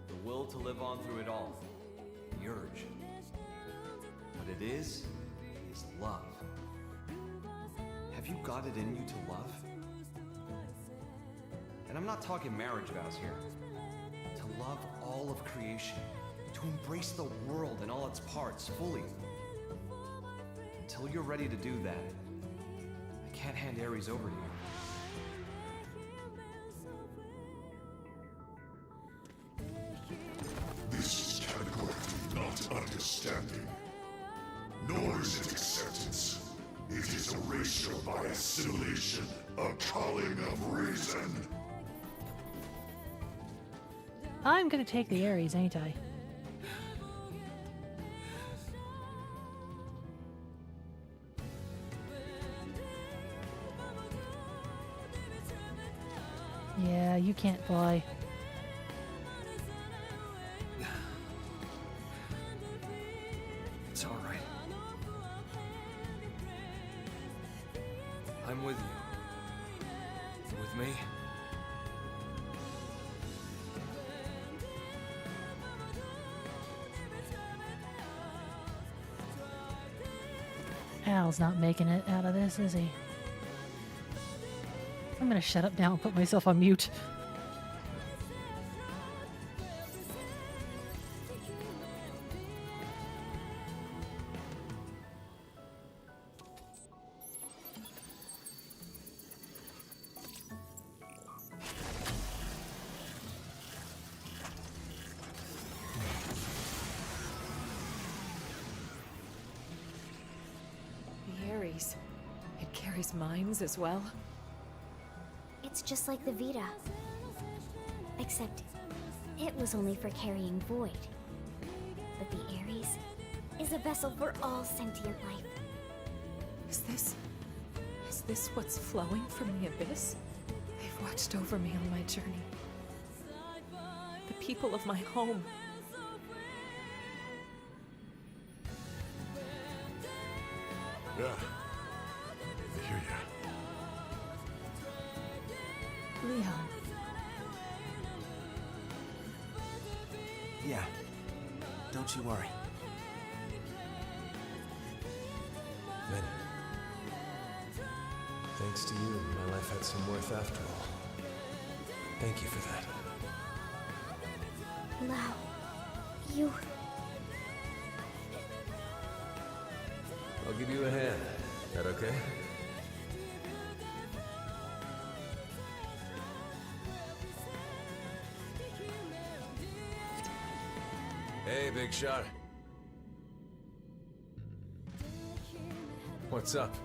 The will to live on through it all. The urge. What it is love. Have you got it in you to love? And I'm not talking marriage vows here. To love all of creation. To embrace the world in all its parts fully. Until you're ready to do that, I can't hand Ares over to you. This is categorically not understanding. Nor is it acceptance. It is erasure by assimilation, a calling of reason. I'm gonna take the Ares, ain't I? Yeah, you can't fly. It's all right. I'm with you. You with me? Al's not making it out of this, is he? I'm gonna shut up now and put myself on mute. The Ares. It carries mines as well. It's just like the Vita. Except it was only for carrying void. But the Ares is a vessel for all sentient life. Is this what's flowing from the abyss? They've watched over me on my journey. The people of my home. Yeah. I hear ya. Leon. Yeah. Don't you worry. Min. Thanks to you, my life had some worth after all. Thank you for that. Lao, you... I'll give you a hand. That okay? Hey, big shot. What's up?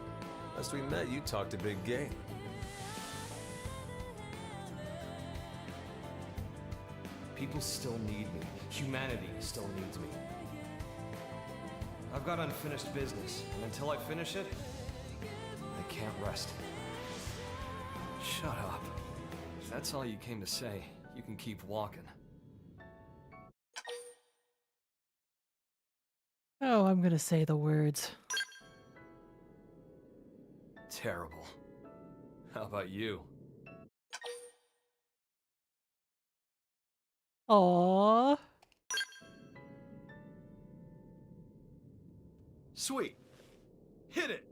Last we met, you talked a big game. People still need me. Humanity still needs me. I've got unfinished business, and until I finish it, I can't rest. Shut up. If that's all you came to say, you can keep walking. Oh, I'm gonna say the words. Terrible. How about you? Aww. Sweet. Hit it!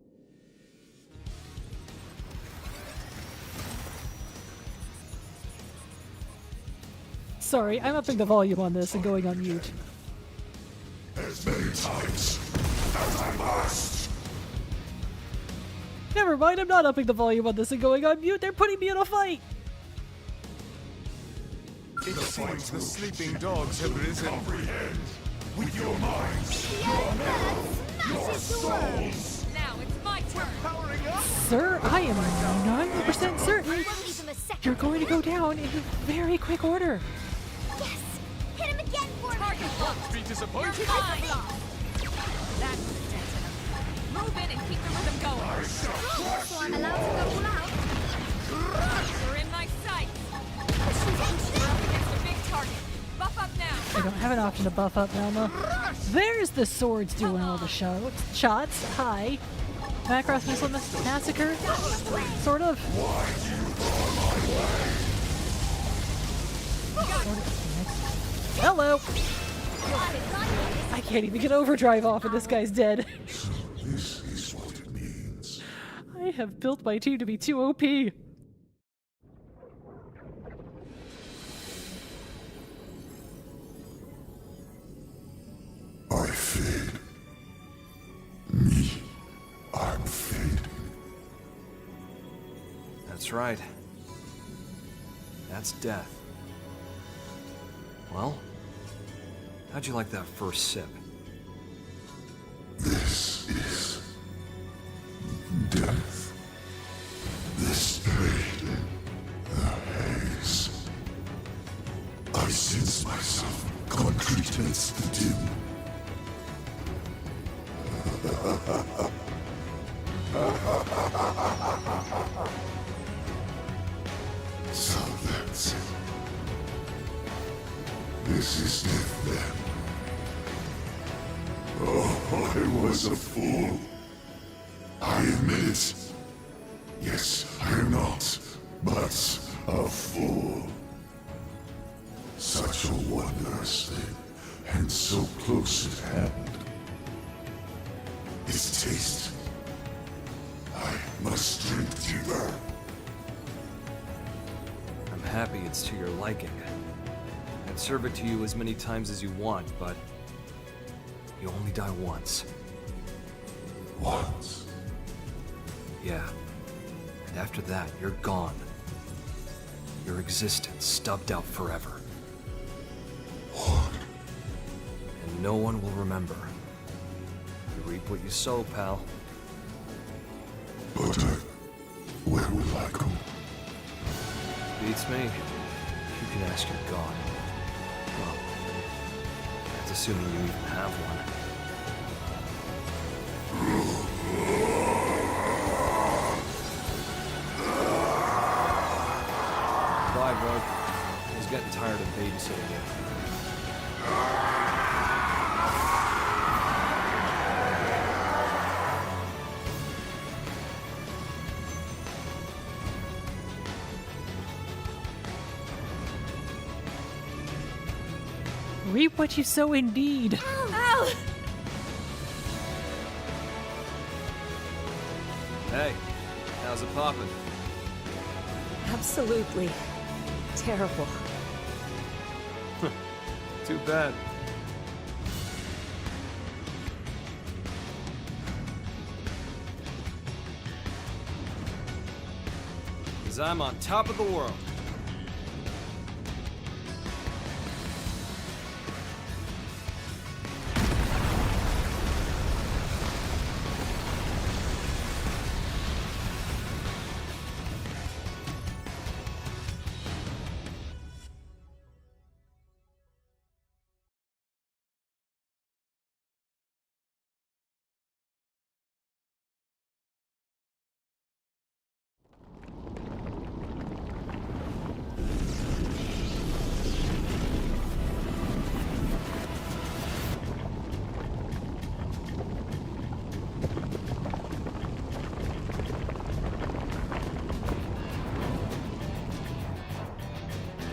Sorry, I'm upping the volume on this and going on mute. As many times as I must. Never mind, I'm not upping the volume on this and going on mute. They're putting me in a fight. It seems the sleeping dogs have risen. Comprehend with your minds, your souls. Now it's my turn. Powering up. Sir, I am 90% certain you're going to go down in very quick order. Yes! Hit him again for me! Won't be disappointed. Fine. That's intentional. Move in and keep the rhythm going. So I'm allowed to go all out? You're in my sight. We're up against a big target. Buff up now. I don't have an option to buff up now, though. There's the swords doing all the shots. Hi. Macross Missile Massacre? Sort of. Hello! I can't even get overdrive off and this guy's dead. So this is what it means. I have built my team to be too OP. I fade. Me. I'm fading. That's right. That's death. Well, how'd you like that first sip? This is death. This pain, the haze. I sense myself concrete amidst the dim. So that's This is death then. Oh, I was a fool. I admit it. Yes, I am not, but a fool. Such a wondrous thing, and so close at hand. Its taste. I must drink deeper. I'm happy it's to your liking. I'd serve it to you as many times as you want, but you only die once. Once? Yeah. And after that, you're gone. Your existence stubbed out forever. What? And no one will remember. You reap what you sow, pal. But where will I go? Beats me. You can ask your god. Well, that's assuming you even have one. Bye, Rogue. I was getting tired of babysitting you. Reap what you sow indeed. Ow! Hey, how's it poppin'? Absolutely terrible. Too bad. Cause I'm on top of the world.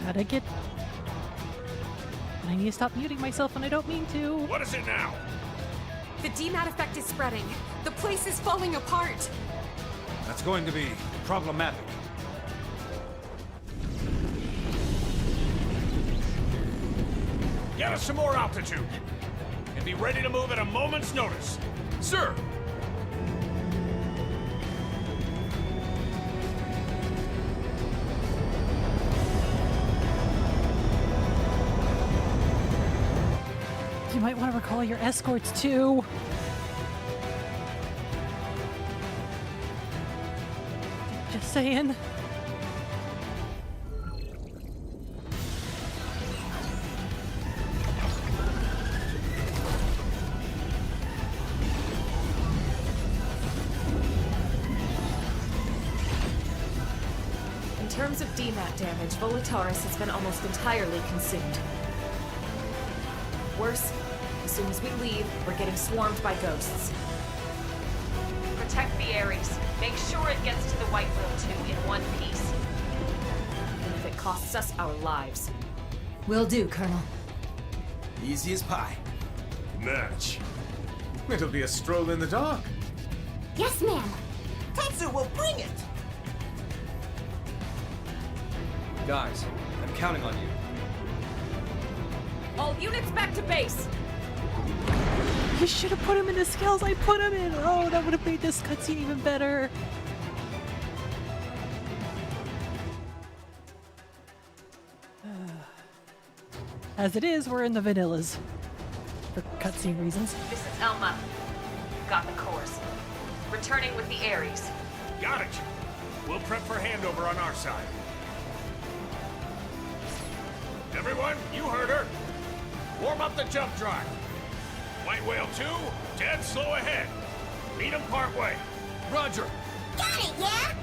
Gotta get... I need to stop muting myself when I don't mean to. What is it now? The DMAT effect is spreading. The place is falling apart. That's going to be problematic. Get us some more altitude. And be ready to move at a moment's notice. Sir! You might want to recall your escorts too. Just saying. In terms of DMAT damage, Volataris has been almost entirely consumed. Worse, as soon as we leave, we're getting swarmed by ghosts. Protect the Ares. Make sure it gets to the White Room too in one piece. Even if it costs us our lives. Will do, Colonel. Easy as pie. Match. It'll be a stroll in the dark. Yes, ma'am. Tatsu will bring it! Guys, I'm counting on you. All units back to base! You should have put him in the skills I put him in. Oh, that would have made this cutscene even better. As it is, we're in the vanillas. For cutscene reasons. This is Elma. Got the course. Returning with the Ares. Got it. We'll prep for handover on our side. Everyone, you heard her. Warm up the jump drive. White Whale 2, dead slow ahead. Meet him partway. Roger. Got it, yeah?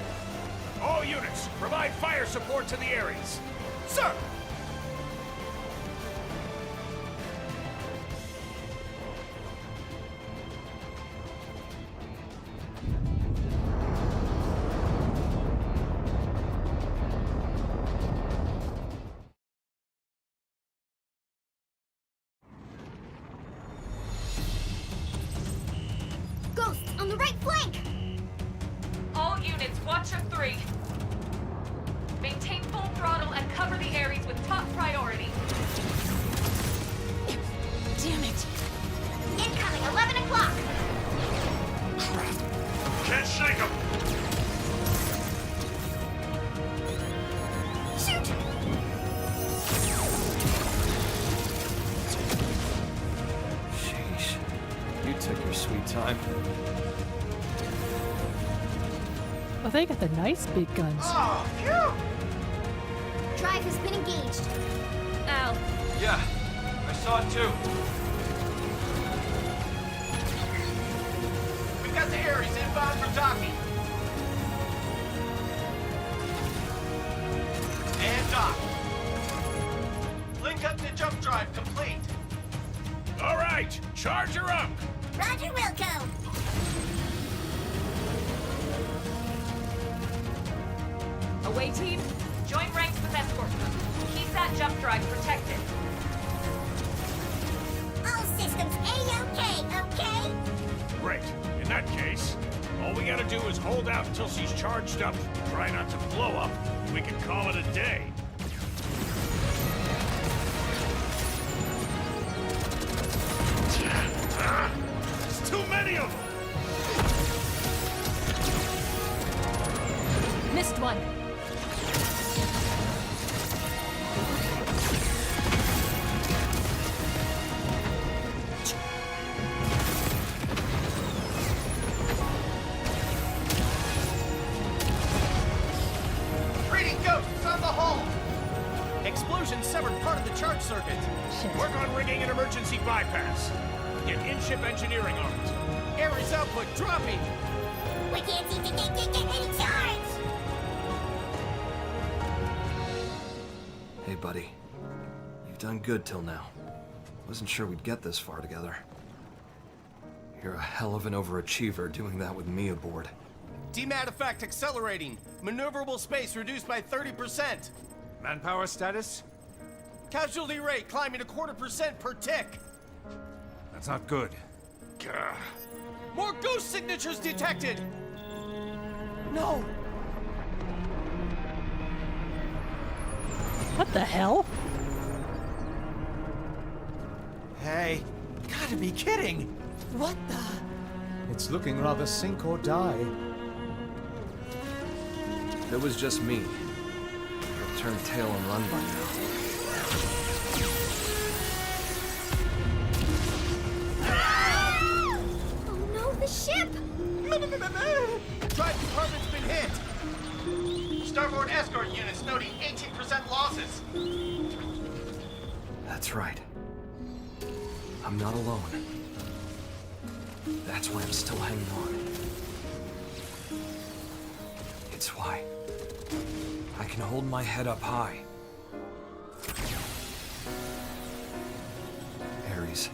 All units, provide fire support to the Ares. Sir! your right flank! All units, watch your 3. Maintain full throttle and cover the Ares with top priority. Damn it! Incoming, 11 o'clock! Can't shake him! Shoot! Sheesh. You took your sweet time. Oh, they got the nice big guns. Oh, phew! Drive has been engaged. Al. Yeah, I saw it too. We've got the Ares inbound for docking. And dock. Link up to jump drive complete. All right, charge her up! Roger, Wilco. Away team, join ranks with escort group. Keep that jump drive protected. All systems A-OK, okay? Great. In that case, all we gotta do is hold out until she's charged up, try not to blow up, and we can call it a day. There's too many of them! Missed one. Reading ghosts on the hull. Explosion severed part of the charge circuit. Work on rigging an emergency bypass. Get in-ship engineering on it. Ares output dropping. We can't seem to get any charge! Hey, buddy. You've done good till now. Wasn't sure we'd get this far together. You're a hell of an overachiever doing that with me aboard. DMAT effect accelerating. Maneuverable space reduced by 30%. Manpower status? Casualty rate climbing 0.25% per tick. That's not good. Gah. More ghost signatures detected. No. What the hell? Hey, gotta be kidding. What the? It's looking rather sink or die. If it was just me, I'd turn tail and run by now. Oh no, the ship! Drive department's been hit. Starboard escort units noting 18% losses. That's right. I'm not alone. That's why I'm still hanging on. It's why I can hold my head up high. Ares,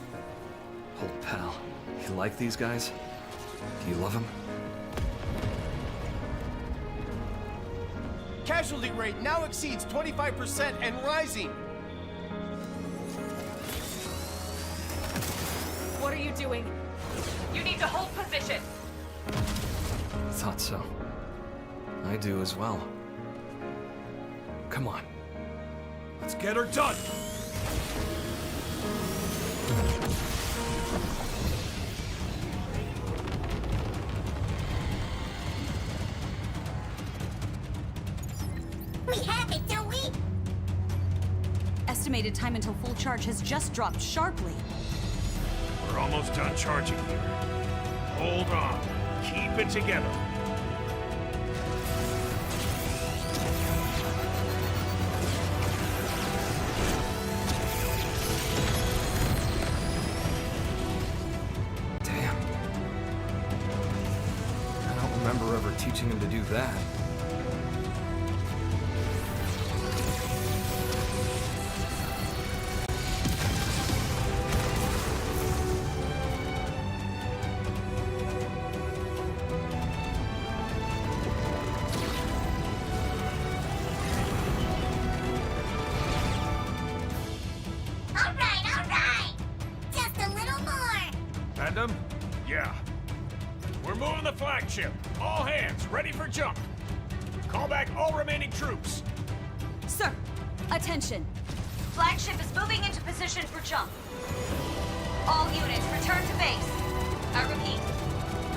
old pal, you like these guys? Do you love them? Casualty rate now exceeds 25% and rising. What are you doing? You need to hold position. Thought so. I do as well. Come on. Let's get her done! We have it, don't we? Estimated time until full charge has just dropped sharply. We're almost done charging here. Hold on. Keep it together. Damn. I don't remember ever teaching him to do that. All right. Just a little more. Random? Yeah. We're moving the flagship. All hands, ready for jump. Call back all remaining troops. Sir, attention. Flagship is moving into position for jump. All units, return to base. I repeat,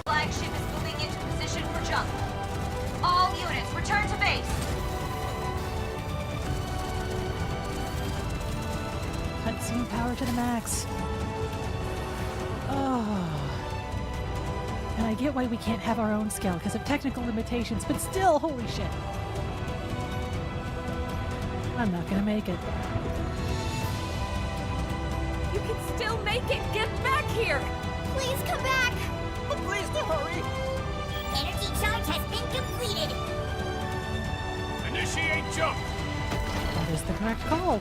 flagship is moving into position for jump. All units, return to base. Cutscene power to the max. Oh. And I get why we can't have our own skill because of technical limitations, but still, holy shit. I'm not gonna make it. You can still make it! Get back here! Please come back! But please do hurry! Energy charge has been completed! Initiate jump! That is the correct call.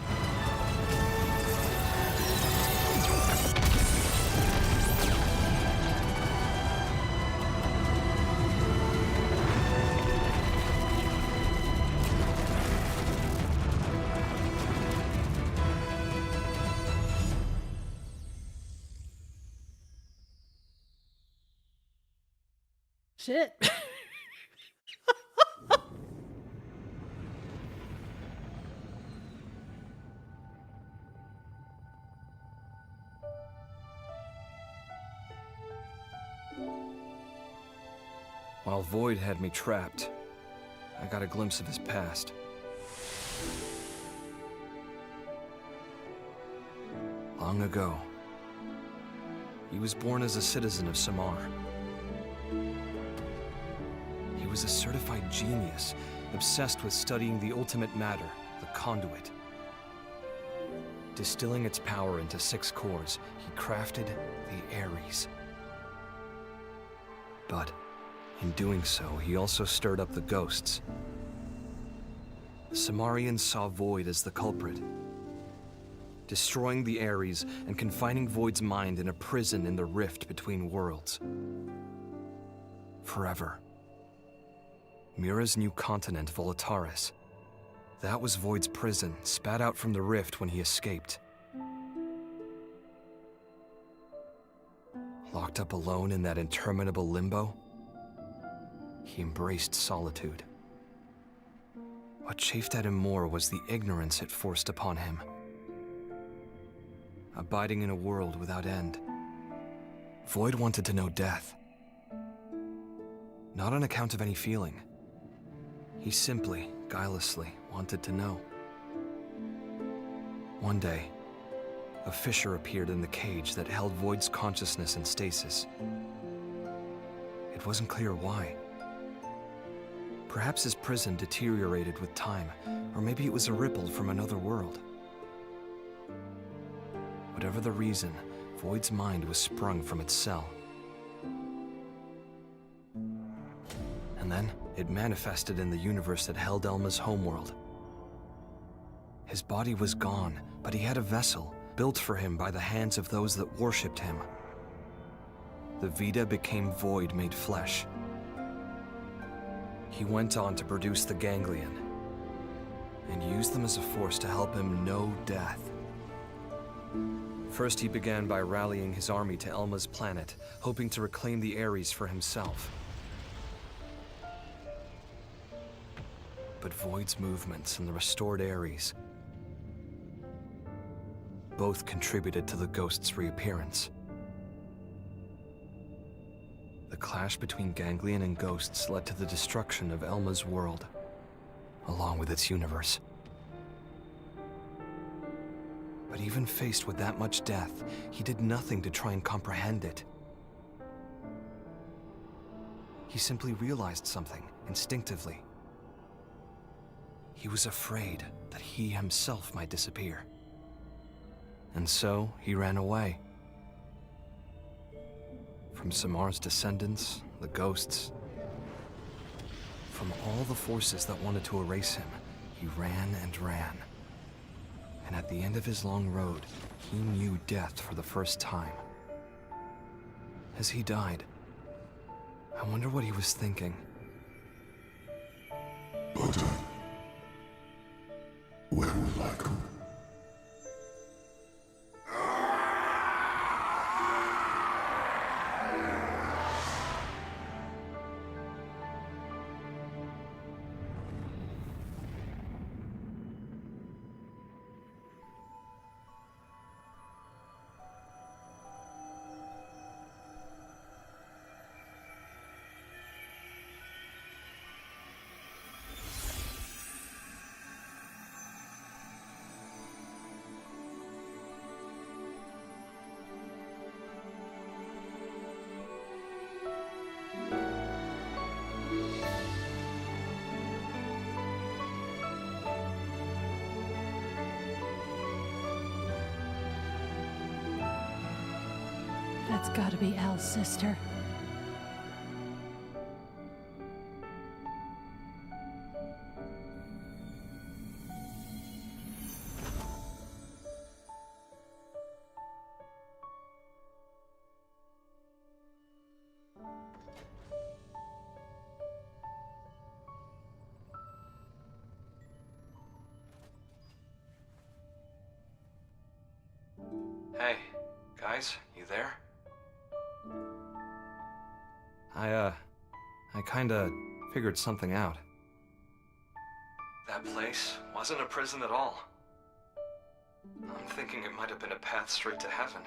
Shit. While Void had me trapped, I got a glimpse of his past. Long ago, he was born as a citizen of Samar. He was a certified genius, obsessed with studying the ultimate matter, the conduit. Distilling its power into 6 cores, he crafted the Ares. But in doing so, he also stirred up the ghosts. The Samarians saw Void as the culprit, destroying the Ares and confining Void's mind in a prison in the rift between worlds. Forever. Mira's new continent, Volataris. That was Void's prison, spat out from the rift when he escaped. Locked up alone in that interminable limbo, he embraced solitude. What chafed at him more was the ignorance it forced upon him. Abiding in a world without end. Void wanted to know death. Not on account of any feeling. He simply, guilelessly, wanted to know. One day, a fissure appeared in the cage that held Void's consciousness in stasis. It wasn't clear why. Perhaps his prison deteriorated with time, or maybe it was a ripple from another world. Whatever the reason, Void's mind was sprung from its cell. And then, it manifested in the universe that held Elma's homeworld. His body was gone, but he had a vessel, built for him by the hands of those that worshipped him. The Vita became Void made flesh. He went on to produce the Ganglion, and used them as a force to help him know death. First, he began by rallying his army to Elma's planet, hoping to reclaim the Ares for himself. But Void's movements and the restored Ares both contributed to the ghost's reappearance. The clash between Ganglion and ghosts led to the destruction of Elma's world, along with its universe. But even faced with that much death, he did nothing to try and comprehend it. He simply realized something, instinctively. He was afraid that he himself might disappear. And so, he ran away. From Samar's descendants, the ghosts, from all the forces that wanted to erase him, he ran and ran. And at the end of his long road, he knew death for the first time. As he died, I wonder what he was thinking. But, where will I go? That's gotta be Al's sister. Hey, guys, you there? I kinda figured something out. That place wasn't a prison at all. I'm thinking it might have been a path straight to heaven.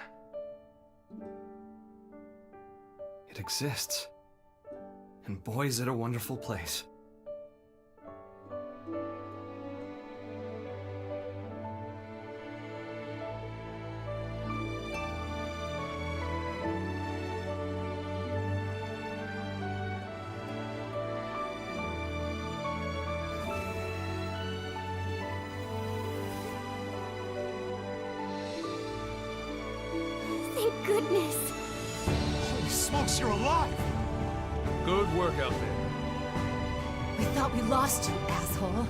It exists. And boy, is it a wonderful place. Thank goodness. Holy smokes, you're alive! Good work out there. We thought we lost you, asshole.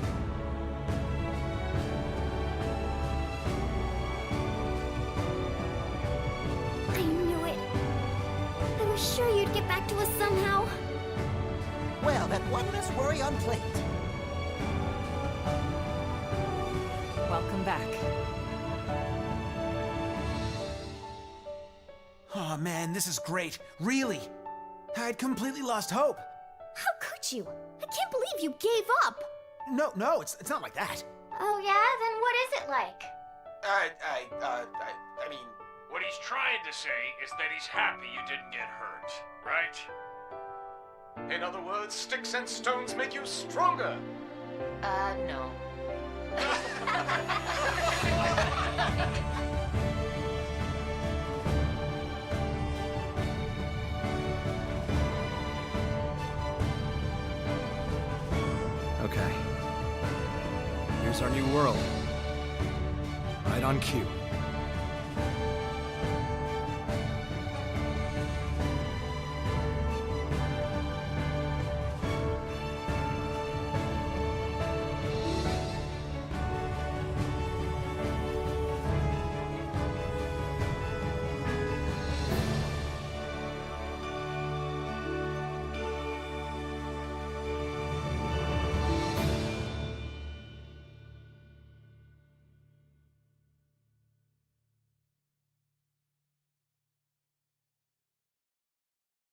I knew it. I was sure you'd get back to us somehow. Well, then one less worry on plate. Welcome back. Oh man, this is great. Really. I'd completely lost hope. How could you? I can't believe you gave up. No, it's not like that. Oh yeah? Then what is it like? I mean... What he's trying to say is that he's happy you didn't get hurt, right? In other words, sticks and stones make you stronger. No. Okay. Here's our new world. Right on cue.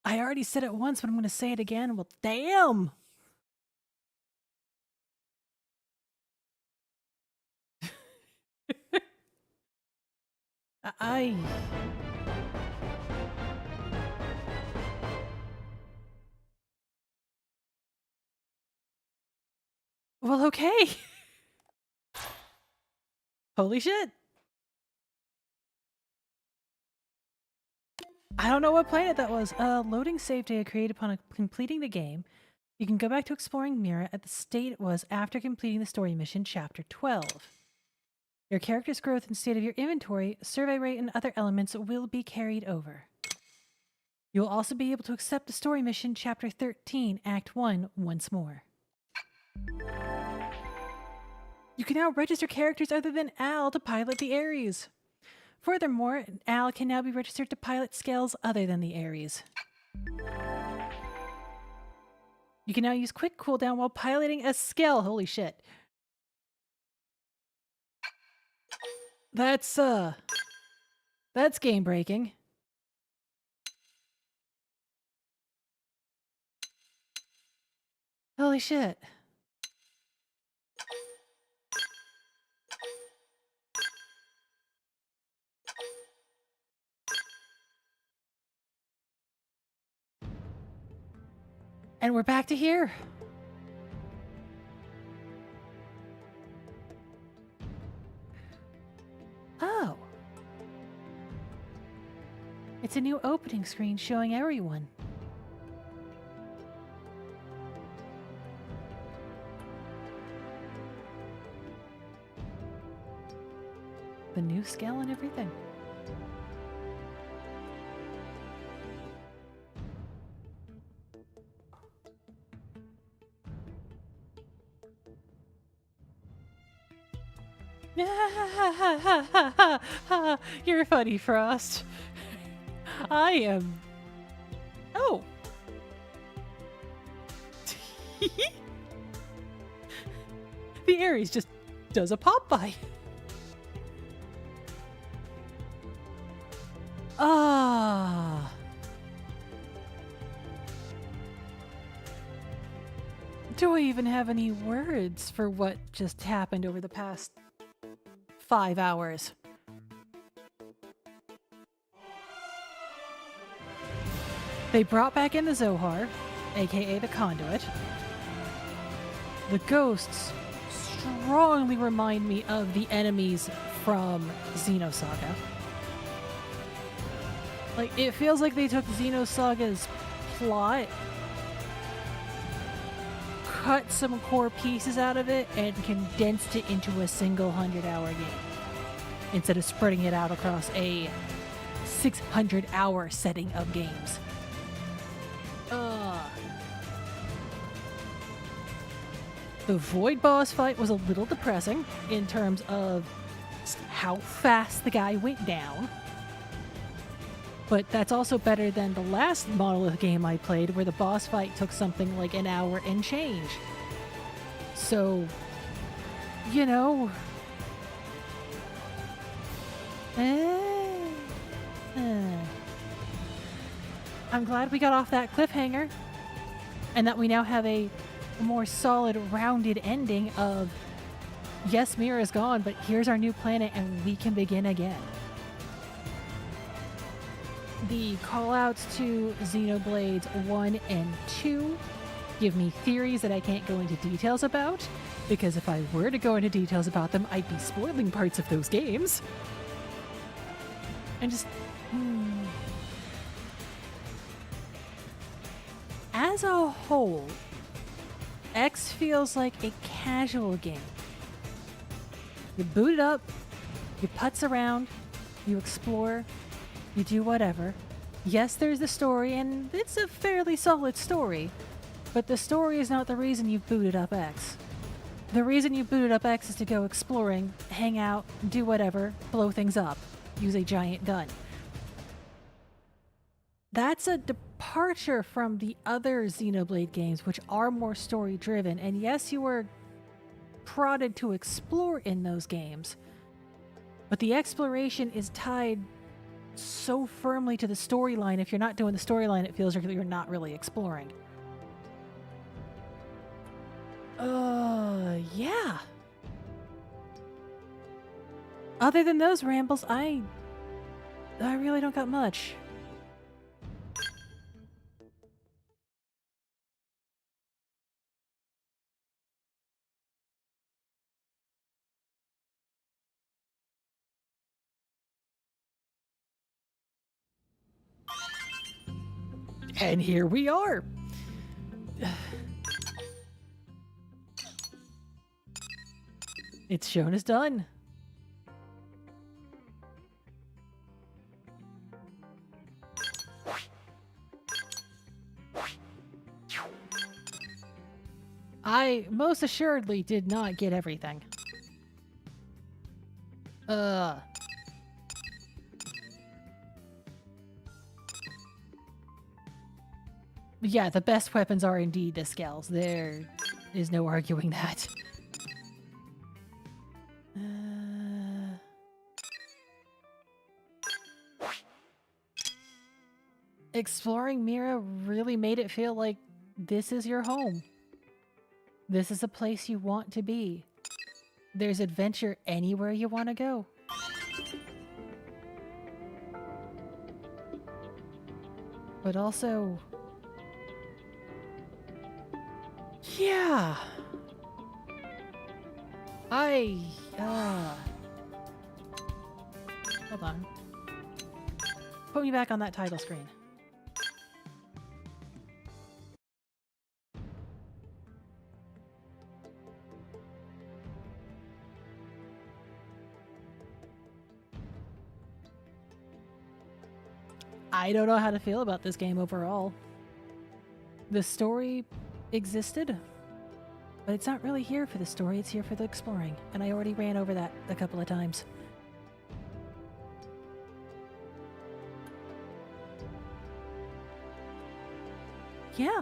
I already said it once, but I'm going to say it again. Well, damn! I... Well, okay. Holy shit. I don't know what planet that was. Loading save data created upon completing the game. You can go back to exploring Mira at the state it was after completing the story mission, Chapter 12. Your character's growth and state of your inventory, survey rate, and other elements will be carried over. You will also be able to accept the story mission, Chapter 13, Act 1, once more. You can now register characters other than Al to pilot the Ares. Furthermore, Al can now be registered to pilot scales other than the Ares. You can now use quick cooldown while piloting a scale. Holy shit. That's game breaking. Holy shit. And we're back to here. Oh. It's a new opening screen showing everyone. The new scale and everything. You're funny, Frost. I am... Oh. The Ares just does a pop-by. Ah. Do I even have any words for what just happened over the past 5 hours? They brought back in the Zohar, aka the Conduit. The ghosts strongly remind me of the enemies from Xenosaga. Like, it feels like they took Xenosaga's plot, cut some core pieces out of it, and condensed it into a single 100-hour game, instead of spreading it out across a 600-hour setting of games. The Void boss fight was a little depressing in terms of how fast the guy went down. But that's also better than the last Monolith game I played, where the boss fight took something like an hour and change. So, you know... I'm glad we got off that cliffhanger, and that we now have a more solid, rounded ending of, yes, Mira's gone, but here's our new planet and we can begin again. The callouts to Xenoblades 1 and 2 give me theories that I can't go into details about, because if I were to go into details about them, I'd be spoiling parts of those games. And just... As a whole, X feels like a casual game. You boot it up, you putz around, you explore, you do whatever. Yes, there's the story, and it's a fairly solid story, but the story is not the reason you've booted up X. The reason you booted up X is to go exploring, hang out, do whatever, blow things up, use a giant gun. That's a departure from the other Xenoblade games, which are more story-driven, and yes, you were prodded to explore in those games, but the exploration is tied so firmly to the storyline. If you're not doing the storyline, it feels like you're not really exploring. Yeah. Other than those rambles, I really don't got much. And here we are. It's shown as done. I most assuredly did not get everything. Yeah, the best weapons are indeed the scales. There is no arguing that. Exploring Mira really made it feel like this is your home. This is a place you want to be. There's adventure anywhere you want to go. But also... yeah. Hold on. Put me back on that title screen. I don't know how to feel about this game overall. The story existed. But it's not really here for the story, it's here for the exploring. And I already ran over that a couple of times. Yeah.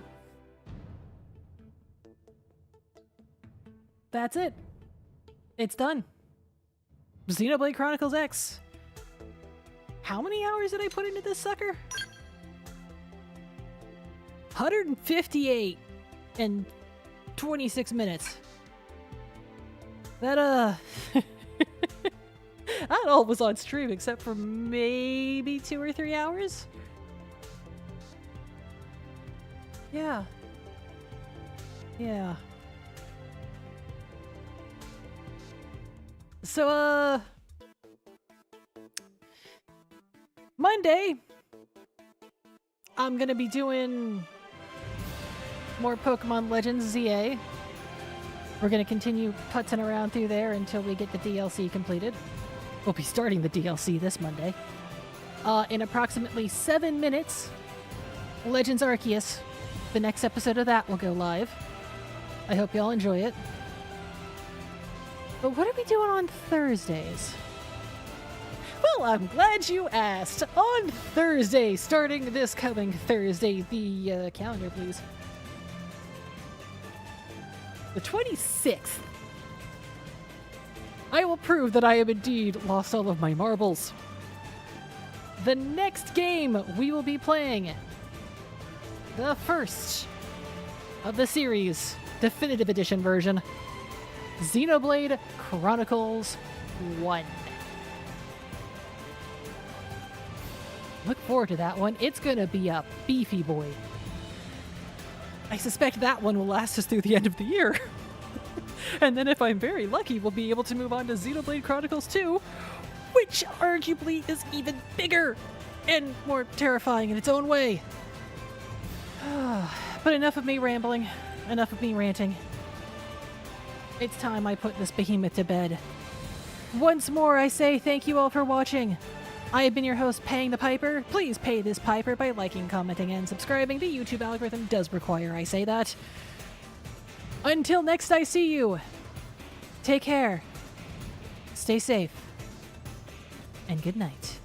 That's it. It's done. Xenoblade Chronicles X. How many hours did I put into this sucker? 158 and 26 minutes. That that all was on stream except for maybe 2 or 3 hours. Yeah. Yeah. So, Monday, I'm gonna be doing more Pokemon Legends ZA. We're gonna continue putzing around through there until we get the DLC completed. We'll be starting the DLC this Monday. In approximately 7 minutes, Legends Arceus. The next episode of that will go live. I hope y'all enjoy it. But what are we doing on Thursdays? Well, I'm glad you asked. On Thursday, starting this coming Thursday, the calendar, please. The 26th. I will prove that I have indeed lost all of my marbles. The next game we will be playing, the first of the series, Definitive Edition version, Xenoblade Chronicles 1. Look forward to that one. It's gonna be a beefy boy. I suspect that one will last us through the end of the year. And then if I'm very lucky, we'll be able to move on to Xenoblade Chronicles 2, which arguably is even bigger and more terrifying in its own way. But enough of me rambling, enough of me ranting. It's time I put this behemoth to bed. Once more, I say thank you all for watching. I have been your host, Paying the Piper. Please pay this piper by liking, commenting, and subscribing. The YouTube algorithm does require I say that. Until next I see you, take care, stay safe, and good night.